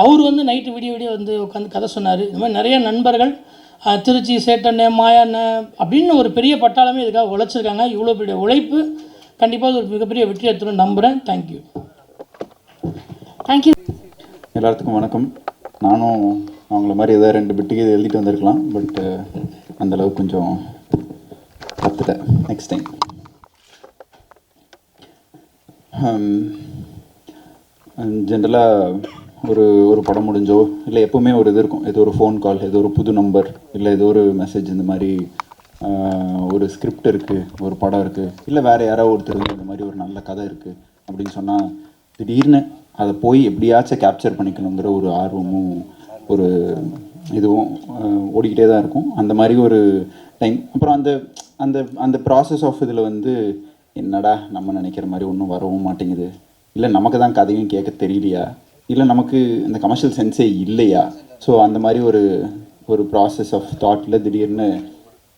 அவர் வந்து நைட்டு விடிய வந்து உட்காந்து கதை சொன்னார். இது மாதிரி நிறைய நண்பர்கள் திருச்சி சேட்டண்ணே மாயாண்ணே அப்படின்னு ஒரு பெரிய பட்டாளமே இதுக்காக உழைச்சிருக்காங்க. இவ்வளோ பெரிய உழைப்பு கண்டிப்பாக ஒரு மிகப்பெரிய வெற்றி எடுத்துன்னு நம்புகிறேன். தேங்க்யூ. எல்லாத்துக்கும் வணக்கம். நானும் அவங்கள மாதிரி ஏதாவது 2 பிட்டுக்கு இது எழுதிட்டு வந்திருக்கலாம், பட் அந்தளவுக்கு கொஞ்சம் கற்றுட்டேன். Next time. ஜென்ரலாக ஒரு படம் முடிஞ்சோ இல்லை எப்போவுமே ஒரு இது இருக்கும், ஏதோ ஒரு ஃபோன் கால், ஏதோ ஒரு புது நம்பர், இல்லை ஏதோ ஒரு மெசேஜ், இந்த மாதிரி ஒரு ஸ்கிரிப்ட் இருக்குது, ஒரு படம் இருக்குது, இல்லை வேறு யாராவது ஒருத்தர் இந்த மாதிரி ஒரு நல்ல கதை இருக்குது அப்படின்னு சொன்னால் திடீர்னு அதை போய் எப்படியாச்சும் கேப்சர் பண்ணிக்கணுங்கிற ஒரு ஆர்வமும் ஒரு இதுவும் ஓடிக்கிட்டே தான் இருக்கும். அந்த மாதிரி ஒரு டைம். அப்புறம் அந்த அந்த அந்த ப்ராசஸ் ஆஃப் இதில் வந்து என்னடா நம்ம நினைக்கிற மாதிரி ஒன்றும் வரவும் மாட்டேங்குது, இல்லை நமக்கு தான் கதையும் கேட்க தெரியலையா, இல்லை நமக்கு இந்த கமர்ஷியல் சென்ஸே இல்லையா. ஸோ அந்த மாதிரி ஒரு ப்ராசஸ் ஆஃப் தாட்டில் திடீர்னு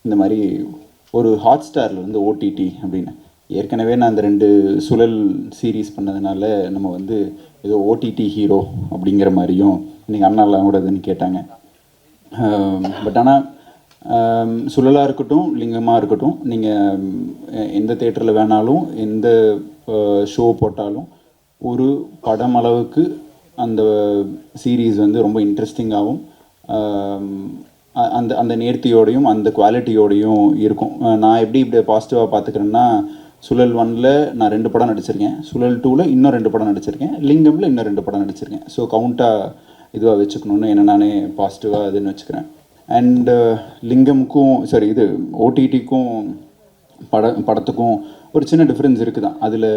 இந்த மாதிரி ஒரு ஹாட்ஸ்டாரில் வந்து ஓடிடி அப்படின்னு, ஏற்கனவே நான் அந்த 2 சுழல் சீரீஸ் பண்ணதுனால நம்ம வந்து ஏதோ ஓடிடி ஹீரோ அப்படிங்கிற மாதிரியும் இன்றைக்கி அண்ணாலாம் கூட இதுன்னு கேட்டாங்க. பட் ஆனால் சுழலாக இருக்கட்டும் லிங்கமாக இருக்கட்டும், நீங்கள் எந்த தேட்டரில் வேணாலும் எந்த ஷோ போட்டாலும் ஒரு படம் அளவுக்கு அந்த சீரீஸ் வந்து ரொம்ப இன்ட்ரெஸ்டிங்காகவும் அந்த அந்த நேர்த்தியோடையும் அந்த குவாலிட்டியோடையும் இருக்கும். நான் எப்படி இப்படி பாசிட்டிவாக பார்த்துக்கிறேன்னா, சுழல் 1ல் நான் 2 படம் நடிச்சிருக்கேன், சுழல் 2ல் இன்னும் 2 படம் நடிச்சிருக்கேன், லிங்கமில் இன்னும் 2 படம் நடிச்சிருக்கேன். ஸோ கவுண்ட்டாக இதுவாக வச்சுக்கணுன்னு என்ன நானே பாசிட்டிவாக இதுன்னு வச்சுக்கிறேன். அண்டு லிங்கமுக்கும் சரி இது ஓடிடிக்கும் படத்துக்கும் ஒரு சின்ன டிஃப்ரென்ஸ் இருக்குது தான். அதில்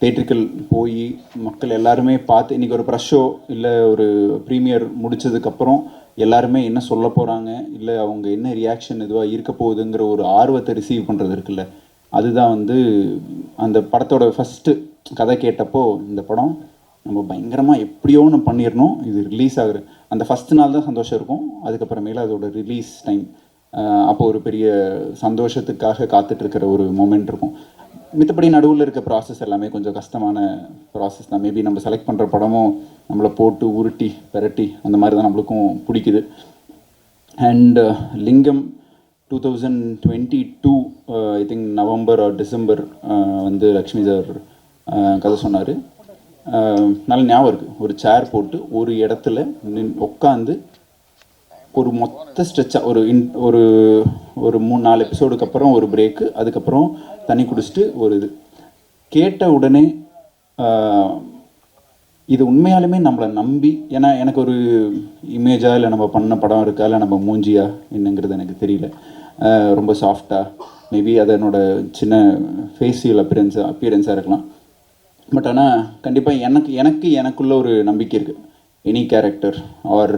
தேட்ரிக்கல் போய் மக்கள் எல்லாருமே பார்த்து இன்றைக்கி ஒரு ப்ரெஷ் ஷோ இல்லை ஒரு ப்ரீமியர் முடித்ததுக்கப்புறம் எல்லாருமே என்ன சொல்ல போகிறாங்க, இல்லை அவங்க என்ன ரியாக்ஷன் இதுவாக இருக்க போகுதுங்கிற ஒரு ஆர்வத்தை ரிசீவ் பண்ணுறது இருக்குல்ல, அதுதான் வந்து அந்த படத்தோட ஃபஸ்ட்டு கதை கேட்டப்போ இந்த படம் நம்ம பயங்கரமாக எப்படியோ ஒன்று பண்ணிடணும், இது ரிலீஸ் ஆகுற அந்த ஃபஸ்ட் நாள் தான் சந்தோஷம் இருக்கும். அதுக்கப்புறமேல அதோட ரிலீஸ் டைம் அப்போ ஒரு பெரிய சந்தோஷத்துக்காக காத்துட்ருக்கிற ஒரு மொமெண்ட் இருக்கும். மித்தபடி நடுவில் இருக்க ப்ராசஸ் எல்லாமே கொஞ்சம் கஷ்டமான ப்ராசஸ் தான். மேபி நம்ம செலக்ட் பண்ணுற படமும் நம்மளை போட்டு உருட்டி பெரட்டி அந்த மாதிரி தான் நம்மளுக்கும் பிடிக்குது. And Lingam 2022 I think November or December வந்து லக்ஷ்மி சார் கதை சொன்னார். நல்ல ஞாபகம் இருக்குது. ஒரு சேர் போட்டு ஒரு இடத்துல உட்காந்து ஒரு மொத்த ஸ்ட்ரெச்சாக ஒரு ஒரு 3-4 எபிசோடுக்கு அப்புறம் ஒரு பிரேக்கு, அதுக்கப்புறம் தண்ணி குடிச்சிட்டு ஒரு இது கேட்ட உடனே இது உண்மையாலுமே நம்மளை நம்பி, ஏன்னா எனக்கு ஒரு இமேஜாக இல்லை நம்ம பண்ண படம் இருக்கா இல்லை நம்ம மூஞ்சியா என்னங்கிறது எனக்கு தெரியல, ரொம்ப சாஃப்டாக மேபி அதனோட சின்ன ஃபேஷியல் அப்பியரன்ஸாக இருக்கலாம். பட் ஆனால் கண்டிப்பாக எனக்குள்ள ஒரு நம்பிக்கை இருக்குது. எனி கேரக்டர் ஆர்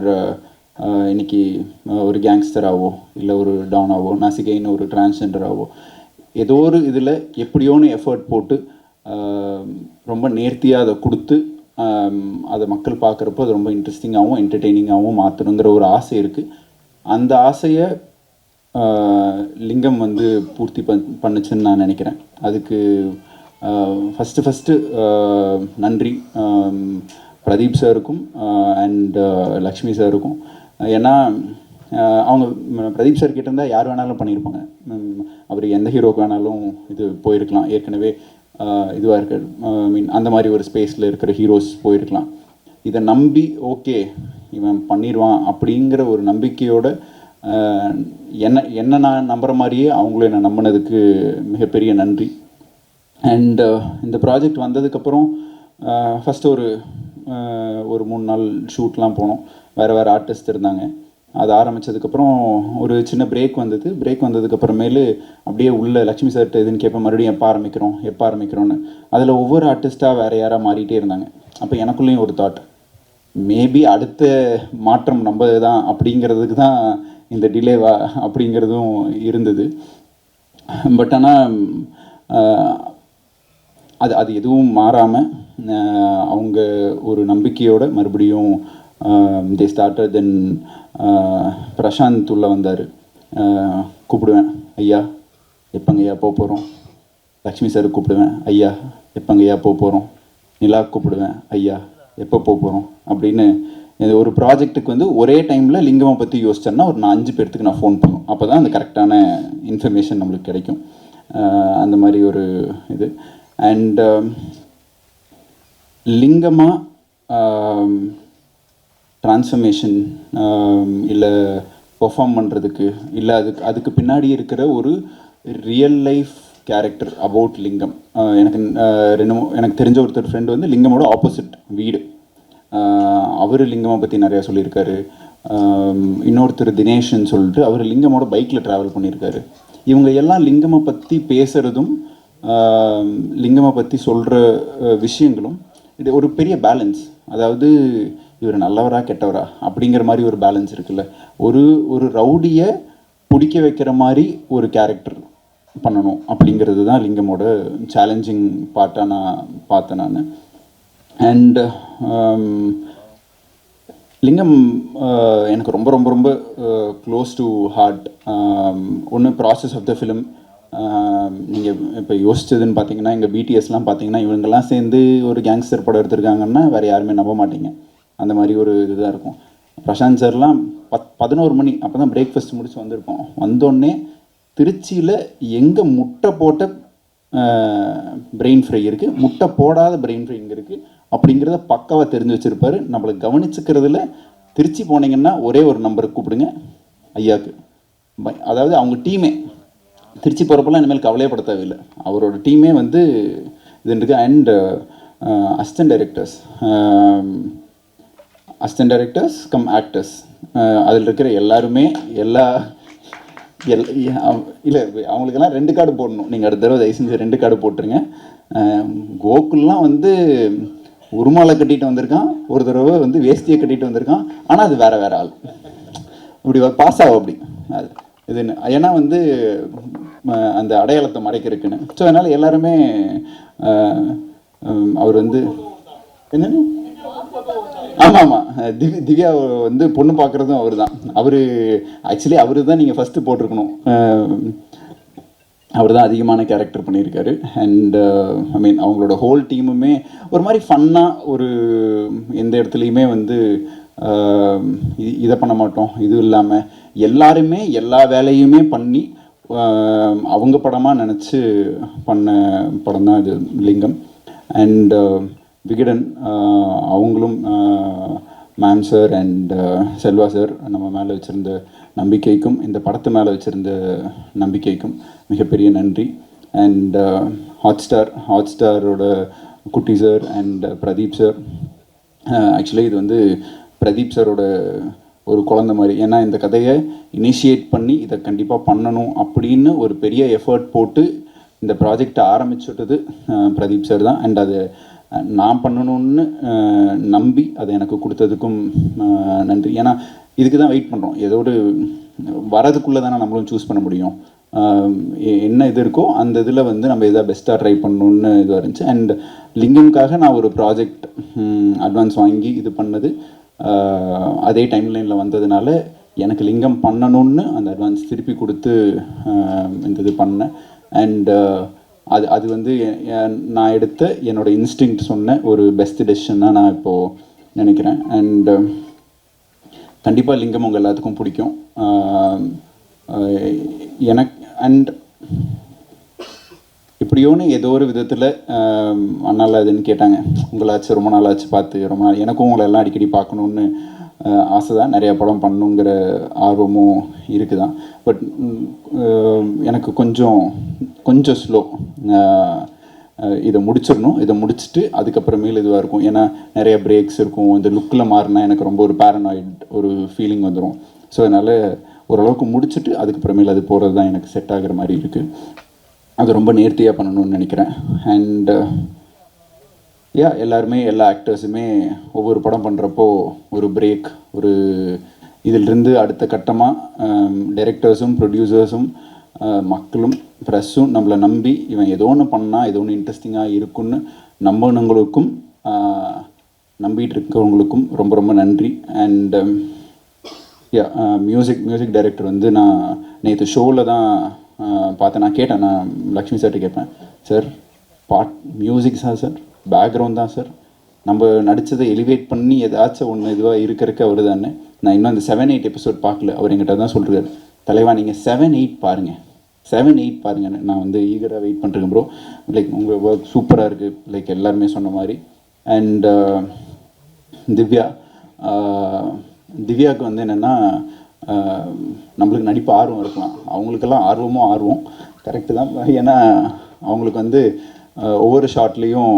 இன்னைக்கு ஒரு கேங்ஸ்டராகவோ இல்லை ஒரு டானாவோ நாசிகைன்னு ஒரு டிரான்ஸ்ஜெண்டராகவோ ஏதோ ஒரு இதில் எப்படியோன்னு எஃபர்ட் போட்டு ரொம்ப நேர்த்தியாக அதை கொடுத்து அதை மக்கள் பார்க்குறப்போ அது ரொம்ப இன்ட்ரெஸ்டிங்காகவும் என்டர்டெய்னிங்காகவும் மாற்றணுங்கிற ஒரு ஆசை இருக்குது. அந்த ஆசையை லிங்கம் வந்து பூர்த்தி பண்ணுச்சுன்னு நான் நினைக்கிறேன். அதுக்கு ஃபஸ்ட்டு நன்றி பிரதீப் சாருக்கும் அண்ட் லக்ஷ்மி சாருக்கும். ஏன்னா அவங்க பிரதீப் சார் கிட்ட இருந்தால் யார் வேணாலும் பண்ணியிருப்பாங்க, அவர் எந்த ஹீரோக்கு வேணாலும் இது போயிருக்கலாம், ஏற்கனவே இதுவாக இருக்க மீன் அந்த மாதிரி ஒரு ஸ்பேஸில் இருக்கிற ஹீரோஸ் போயிருக்கலாம். இதை நம்பி ஓகே இவன் பண்ணிடுவான் அப்படிங்கிற ஒரு நம்பிக்கையோட என்ன நான் நம்புகிற மாதிரியே அவங்களும் என்னை நம்பினதுக்கு மிகப்பெரிய நன்றி. அண்ட் இந்த ப்ராஜெக்ட் வந்ததுக்கப்புறம் ஃபஸ்ட்டு ஒரு 3 நாள் ஷூட்லாம் போனோம். வேறு ஆர்டிஸ்ட் இருந்தாங்க. அது ஆரம்பித்ததுக்கப்புறம் ஒரு சின்ன பிரேக் வந்ததுக்கப்புறமேலு அப்படியே உள்ள லக்ஷ்மி சார்கிட்ட இதுன்னு கேட்பேன், மறுபடியும் எப்போ ஆரம்பிக்கிறோன்னு. அதில் ஒவ்வொரு ஆர்டிஸ்ட்டாக வேறு யாராக மாறிட்டே இருந்தாங்க. அப்போ எனக்குள்ளேயும் ஒரு தாட், மேபி அடுத்த மாற்றம் நம்ம தான் அப்படிங்கிறதுக்கு தான் இந்த டிலேவா அப்படிங்கிறதும் இருந்தது. பட் ஆனால் அது எதுவும் மாறாமல் அவங்க ஒரு நம்பிக்கையோடு மறுபடியும் தே ஸ்டார்டட். தென் பிரசாந்த் உள்ள வந்தார். கூப்பிடுவேன், ஐயா எப்போங்கய்யா போக போகிறோம். லக்ஷ்மி சார் கூப்பிடுவேன், ஐயா எப்போங்கய்யா போக போகிறோம். நிலா கூப்பிடுவேன், ஐயா எப்போ போக போகிறோம் அப்படின்னு. ஒரு ப்ராஜெக்ட்டுக்கு வந்து ஒரே டைமில் லிங்கமை பற்றி யோசிச்சேன்னா ஒரு 5 பேர்த்துக்கு நான் ஃபோன் பண்ணும். அப்போ தான் அந்த கரெக்டான இன்ஃபர்மேஷன் நம்மளுக்கு கிடைக்கும். அந்த மாதிரி ஒரு இது. அண்ட் லிங்கமா ட்ரான்ஸ்ஃபர்மேஷன் இல்லை பெர்ஃபார்ம் பண்ணுறதுக்கு இல்லை அதுக்கு பின்னாடி இருக்கிற ஒரு ரியல் லைஃப் கேரக்டர் அபவுட் லிங்கம். எனக்கு தெரிஞ்ச ஒருத்தர் ஃப்ரெண்டு வந்து லிங்கமோட ஆப்போசிட் வீடு, அவர் லிங்கமை பற்றி நிறையா சொல்லியிருக்காரு. இன்னொருத்தர் தினேஷ்ன்னு சொல்லிட்டு அவர் லிங்கமோட பைக்கில் ட்ராவல் பண்ணியிருக்காரு. இவங்க எல்லாம் லிங்கமை பற்றி பேசுகிறதும் லிங்கமை பற்றி சொல்கிற விஷயங்களும் இது ஒரு பெரிய பேலன்ஸ். அதாவது இவர் நல்லவரா கெட்டவரா அப்படிங்கிற மாதிரி ஒரு பேலன்ஸ் இருக்குல்ல. ஒரு ரவுடியை பிடிக்க வைக்கிற மாதிரி ஒரு கேரக்டர் பண்ணணும் அப்படிங்கிறது தான் லிங்கமோட சேலஞ்சிங் பார்ட்டாக நான் பார்த்தேன். அண்ட் லிங்கம் எனக்கு ரொம்ப ரொம்ப ரொம்ப க்ளோஸ் டு ஹார்ட். ஒன்று ப்ராசஸ் ஆஃப் த ஃபிலிம். நீங்கள் இப்போ யோசிச்சதுன்னு பார்த்தீங்கன்னா எங்கள் பிடிஎஸ்லாம் பார்த்தீங்கன்னா இவங்கெல்லாம் சேர்ந்து ஒரு கேங்ஸ்டர் படம் எடுத்திருக்காங்கன்னா வேறு யாருமே நம்ப மாட்டீங்க. அந்த மாதிரி ஒரு இதுதான் இருக்கும். பிரசாந்த் சார்லாம் 11 மணி அப்போ தான் பிரேக்ஃபாஸ்ட் முடிச்சு வந்திருப்போம். வந்தோடனே திருச்சியில் எங்கே முட்டை போட்ட பிரெயின் ஃப்ரை இருக்குது, முட்டை போடாத பிரெயின் ஃப்ரை இங்கே இருக்குது அப்படிங்கிறத பக்காவாக தெரிஞ்சு வச்சுருப்பாரு. நம்மளை கவனிச்சுக்கிறதுல திருச்சி போனீங்கன்னா ஒரே ஒரு நம்பருக்கு கூப்பிடுங்க ஐயாவுக்கு. அதாவது அவங்க டீமே திருச்சி போகிறப்பெல்லாம் இனிமேல் கவலையப்பட தேவையில்லை. அவரோட டீமே வந்து இது இருக்குது. And assistant directors come actors அதில் இருக்கிற எல்லாருமே இல்லை அவங்களுக்கெல்லாம் 2 கார்டு போடணும். நீங்கள் அடுத்த தடவை தயவு செஞ்சு 2 கார்டு போட்டுருங்க. கோகுல்லாம் வந்து உருமாலை கட்டிட்டு வந்திருக்கான், ஒரு தடவை வந்து வேஷ்டியை கட்டிட்டு வந்திருக்கான். ஆனால் அது வேற வேற ஆள், இப்படி பாஸ் ஆகும் அப்படி அது இதுன்னு. ஏன்னா வந்து அந்த அடையாளத்தை மறைக்கிறதுக்குன்னு. ஸோ அதனால் எல்லாருமே அவர் வந்து என்னன்னு ஆமாம் திவ்யா வந்து பொண்ணு பார்க்குறதும் அவர் தான். ஆக்சுவலி அவர் தான் நீங்கள் ஃபஸ்ட்டு போட்டிருக்கணும். அவர் தான் அதிகமான கேரக்டர் பண்ணியிருக்காரு. அண்ட் ஐ மீன் அவங்களோட ஹோல் டீமுமே ஒரு மாதிரி ஃபன்னாக, ஒரு எந்த இடத்துலையுமே வந்து இதை பண்ண மாட்டோம், இது இல்லாமல் எல்லாருமே எல்லா வேலையுமே பண்ணி அவங்க படமாக நினச்சி பண்ண படம் தான் இது லிங்கம். அண்ட் விகடன் அவங்களும் ma'am sir and Selva sir நம்ம மேலே வச்சுருந்த நம்பிக்கைக்கும் இந்த படத்து மேலே வச்சுருந்த நம்பிக்கைக்கும் மிகப்பெரிய நன்றி. அண்ட் ஹாட்ஸ்டாரோட குட்டி sir and Pradeep sir. Actually இது வந்து பிரதீப் சாரோட ஒரு குழந்தை மாதிரி. ஏன்னா இந்த கதையை இனிஷியேட் பண்ணி இதை கண்டிப்பாக பண்ணணும் அப்படின்னு ஒரு பெரிய எஃபர்ட் போட்டு இந்த ப்ராஜெக்டை ஆரம்பிச்சுட்டது பிரதீப் சார் தான். அண்ட் அது நான் பண்ணணும்னு நம்பி அதை எனக்கு கொடுத்ததுக்கும் நன்றி. ஏன்னா இதுக்கு தான் வெயிட் பண்ணுறோம். ஏதோ ஒரு வரதுக்குள்ளே தானே நம்மளும் சூஸ் பண்ண முடியும். என்ன இது இருக்கோ அந்த இதில் வந்து நம்ம எதாவது பெஸ்ட்டாக ட்ரை பண்ணணுன்னு இதுவாக இருந்துச்சு. அண்ட் லிங்கம்காக நான் ஒரு ப்ராஜெக்ட் அட்வான்ஸ் வாங்கி இது பண்ணது அதே டைம்லைனில் வந்ததுனால எனக்கு லிங்கம் பண்ணணும்னு அந்த அட்வான்ஸ் திருப்பி கொடுத்து இந்த இது பண்ணேன். அண்ட் அது வந்து நான் எடுத்த என்னோடய இன்ஸ்டிங்க்ட் சொன்ன ஒரு பெஸ்ட் டெசிஷன் தான் நான் இப்போது நினைக்கிறேன். அண்ட் கண்டிப்பாக லிங்கம் உங்கள் எல்லாத்துக்கும் பிடிக்கும் எனக்கு. அண்ட் இப்படியோன்னு ஏதோ ஒரு விதத்தில் அண்ணால அதுன்னு கேட்டாங்க, உங்களாச்சு ரொம்ப நாளாச்சு பார்த்து ரொம்ப நாள். எனக்கும் உங்களை எல்லாம் அடிக்கடி பார்க்கணுன்னு ஆசை தான், நிறையா படம் பண்ணணுங்கிற ஆர்வமும் இருக்குது தான். பட் எனக்கு கொஞ்சம் ஸ்லோ. இதை முடிச்சிடணும், இதை முடிச்சுட்டு அதுக்கப்புறமேல் இதுவாக இருக்கும். ஏன்னா நிறைய பிரேக்ஸ் இருக்கும். இந்த லுக்கில் மாறினா எனக்கு ரொம்ப ஒரு பேரனாய்ட் ஒரு ஃபீலிங் வந்துடும். ஸோ அதனால் ஓரளவுக்கு முடிச்சுட்டு அதுக்கப்புறமேல் அது போகிறது தான் எனக்கு செட் ஆகிற மாதிரி இருக்குது. அது ரொம்ப நேர்த்தியாக பண்ணணும்னு நினைக்கிறேன். அண்ட் எல்லாருமே எல்லா ஆக்டர்ஸுமே ஒவ்வொரு படம் பண்ணுறப்போ ஒரு பிரேக், ஒரு இதிலிருந்து அடுத்த கட்டமாக டைரக்டர்ஸும் ப்ரொடியூசர்ஸும் மக்களும் ப்ரெஸ்ஸும் நம்மளை நம்பி இவன் ஏதோ ஒன்று பண்ணால் ஏதோ ஒன்று இன்ட்ரெஸ்டிங்காக இருக்குன்னு நம்பினவங்களுக்கும் நம்பிட்டு இருக்கவங்களுக்கும் ரொம்ப ரொம்ப நன்றி. அண்ட் மியூசிக் டைரக்டர் வந்து நான் நேற்று ஷோவில் தான் பார்த்தேன். நான் கேட்டேன், நான் லக்ஷ்மி சார்கிட்ட கேட்பேன், சார் மியூசிக் சார் பேக்ரவுண்ட் தான் சார், நம்ம நடித்ததை எலிவேட் பண்ணி ஏதாச்சும் ஒன்று இதுவாக இருக்கிறதுக்கு அவர் தானே. நான் இன்னும் அந்த 7-8 எபிசோட் பார்க்கல. அவர் என்கிட்ட தான் சொல்கிறார், தலைவா நீங்கள் 7-8 பாருங்கள், 7-8 பாருங்கள். நான் வந்து ஈகராக வெயிட் பண்ணிருக்கேன் ப்ரோ. லைக் உங்கள் ஒர்க் சூப்பராக இருக்குது, லைக் எல்லாருமே சொன்ன மாதிரி. அண்ட் திவ்யாவுக்கு வந்து என்னென்னா, நம்மளுக்கு நடிப்பு ஆர்வம் இருக்கலாம், அவங்களுக்கெல்லாம் ஆர்வம் கரெக்டு தான். ஏன்னா அவங்களுக்கு வந்து ஒவ்வொரு ஷாட்லேயும்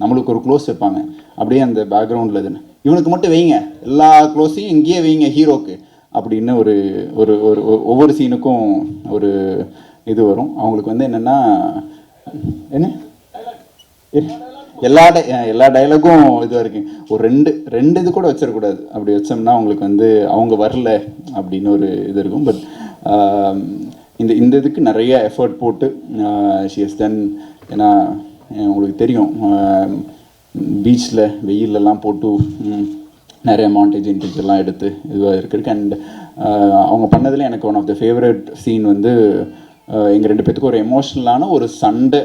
நம்மளுக்கு ஒரு க்ளோஸ் வைப்பாங்க, அப்படியே அந்த பேக்ரவுண்டில் இதுன்னு இவனுக்கு மட்டும் வைங்க, எல்லா க்ளோஸையும் இங்கேயே வைங்க ஹீரோக்கு அப்படின்னு ஒரு ஒரு ஒரு ஒவ்வொரு சீனுக்கும் ஒரு இது வரும். அவங்களுக்கு வந்து என்னென்னா என்ன எல்லா டைலாகும் இதுவாக இருக்கு. ஒரு ரெண்டு இது கூட வச்சிடக்கூடாது. அப்படி வச்சோம்னா அவங்களுக்கு வந்து அவங்க வரல அப்படின்னு ஒரு இது இருக்கும். பட் இந்த இதுக்கு நிறைய எஃபர்ட் போட்டு ஷி ஹஸ் டன். ஏன்னா உங்களுக்கு தெரியும், பீச்சில் வெயிலெல்லாம் போட்டு நிறைய மாண்டேஜ் எல்லாம் எடுத்து இதுவாக இருக்குது. அண்ட் அவங்க பண்ணதில் எனக்கு one of the favourite scene வந்து எங்கள் 2 பேத்துக்கும் ஒரு எமோஷ்னலான ஒரு சண்டை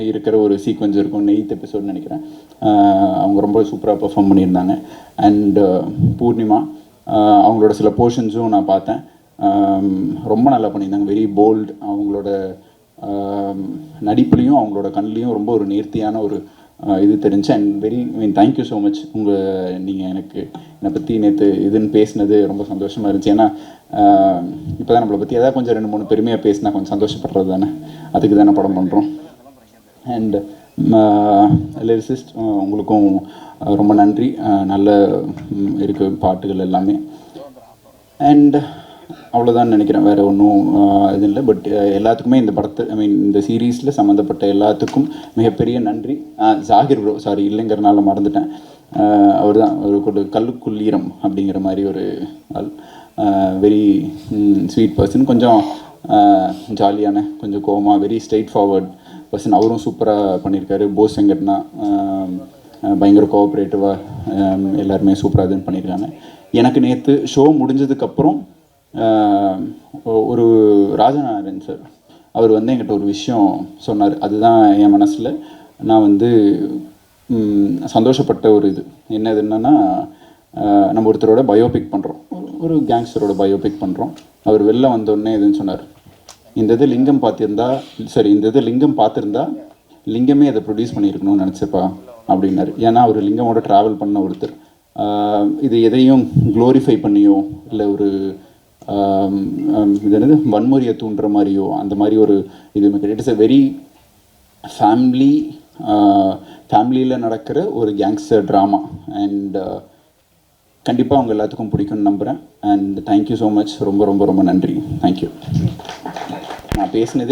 இருக்கிற ஒரு சீக்வன்ஸ் இருக்கும். 8th எபிசோட் நினைக்கிறேன். அவங்க ரொம்ப சூப்பராக பெர்ஃபார்ம் பண்ணியிருந்தாங்க. அண்ட் பூர்ணிமா அவங்களோட சில போர்ஷன்ஸும் நான் பார்த்தேன், ரொம்ப நல்லா பண்ணியிருந்தாங்க. Very bold. அவங்களோட நடிப்புலையும் அவங்களோட கண்ணிலையும் ரொம்ப ஒரு நேர்த்தியான ஒரு இது தெரிஞ்சு. And thank you so much. நீங்கள் என்னை பற்றி நேற்று இதுன்னு பேசினது ரொம்ப சந்தோஷமாக இருந்துச்சு. ஏன்னா இப்போ தான் நம்மளை பற்றி ஏதாவது கொஞ்சம் 2-3 பெருமையாக பேசினா கொஞ்சம் சந்தோஷப்படுறது தானே, அதுக்கு தானே படம் பண்ணுறோம். அண்ட் லிரிசிஸ்ட் உங்களுக்கும் ரொம்ப நன்றி. நல்ல இருக்கு பாட்டுகள் எல்லாமே. அண்ட் அவ்வளோதான் நினைக்கிறேன், வேறு ஒன்றும் இது இல்லை. பட் எல்லாத்துக்குமே இந்த படத்தை இந்த சீரீஸில் சம்மந்தப்பட்ட எல்லாத்துக்கும் மிகப்பெரிய நன்றி. ஜாகிர் ப்ரோ, சாரி இல்லைங்கிறனால மறந்துட்டேன். அவர் தான் ஒரு கல்லுக்குள் ஈரம் அப்படிங்கிற மாதிரி ஒரு ஆள். வெரி ஸ்வீட் பர்சன், கொஞ்சம் ஜாலியான, கொஞ்சம் கோவமாக, வெரி ஸ்ட்ரெயிட் ஃபார்வர்ட் பர்சன். அவரும் சூப்பராக பண்ணியிருக்காரு. போஸ் வெங்கட்னா பயங்கர கோஆப்ரேட்டிவாக எல்லாருமே சூப்பராக இதுன்னு பண்ணியிருக்காங்க. எனக்கு நேற்று ஷோ முடிஞ்சதுக்கப்புறம் ஒரு ராஜநாராயணன் சார் அவர் என்கிட்ட ஒரு விஷயம் சொன்னார். அதுதான் என் மனசில் நான் சந்தோஷப்பட்ட ஒரு இது. என்னதுன்னா, நம்ம ஒருத்தரோட பயோபிக் பண்ணுறோம், ஒரு கேங்ஸ்டரோட பயோபிக் பண்ணுறோம். அவர் வெளில வந்தோடனே எதுன்னு சொன்னார், இந்த இது லிங்கம் பார்த்துருந்தா லிங்கமே அதை ப்ரொடியூஸ் பண்ணியிருக்கணும்னு நினச்சப்பா அப்படின்னாரு. ஏன்னா அவர் லிங்கமோட ட்ராவல் பண்ண ஒருத்தர். இது எதையும் க்ளோரிஃபை பண்ணியோ இல்லை ஒரு இது என்னது வன்முறையை தூண்டுற மாதிரியோ அந்த மாதிரி ஒரு இது இட்ஸ் எ வெரி ஃபேமிலியில் நடக்கிற ஒரு கேங்ஸ்டர் ட்ராமா. அண்ட் கண்டிப்பாக அவங்க எல்லாத்துக்கும் பிடிக்கும்னு நம்புகிறேன். And thank you so much. ரொம்ப ரொம்ப ரொம்ப நன்றி. தேங்க்யூ. நான் பேசினதே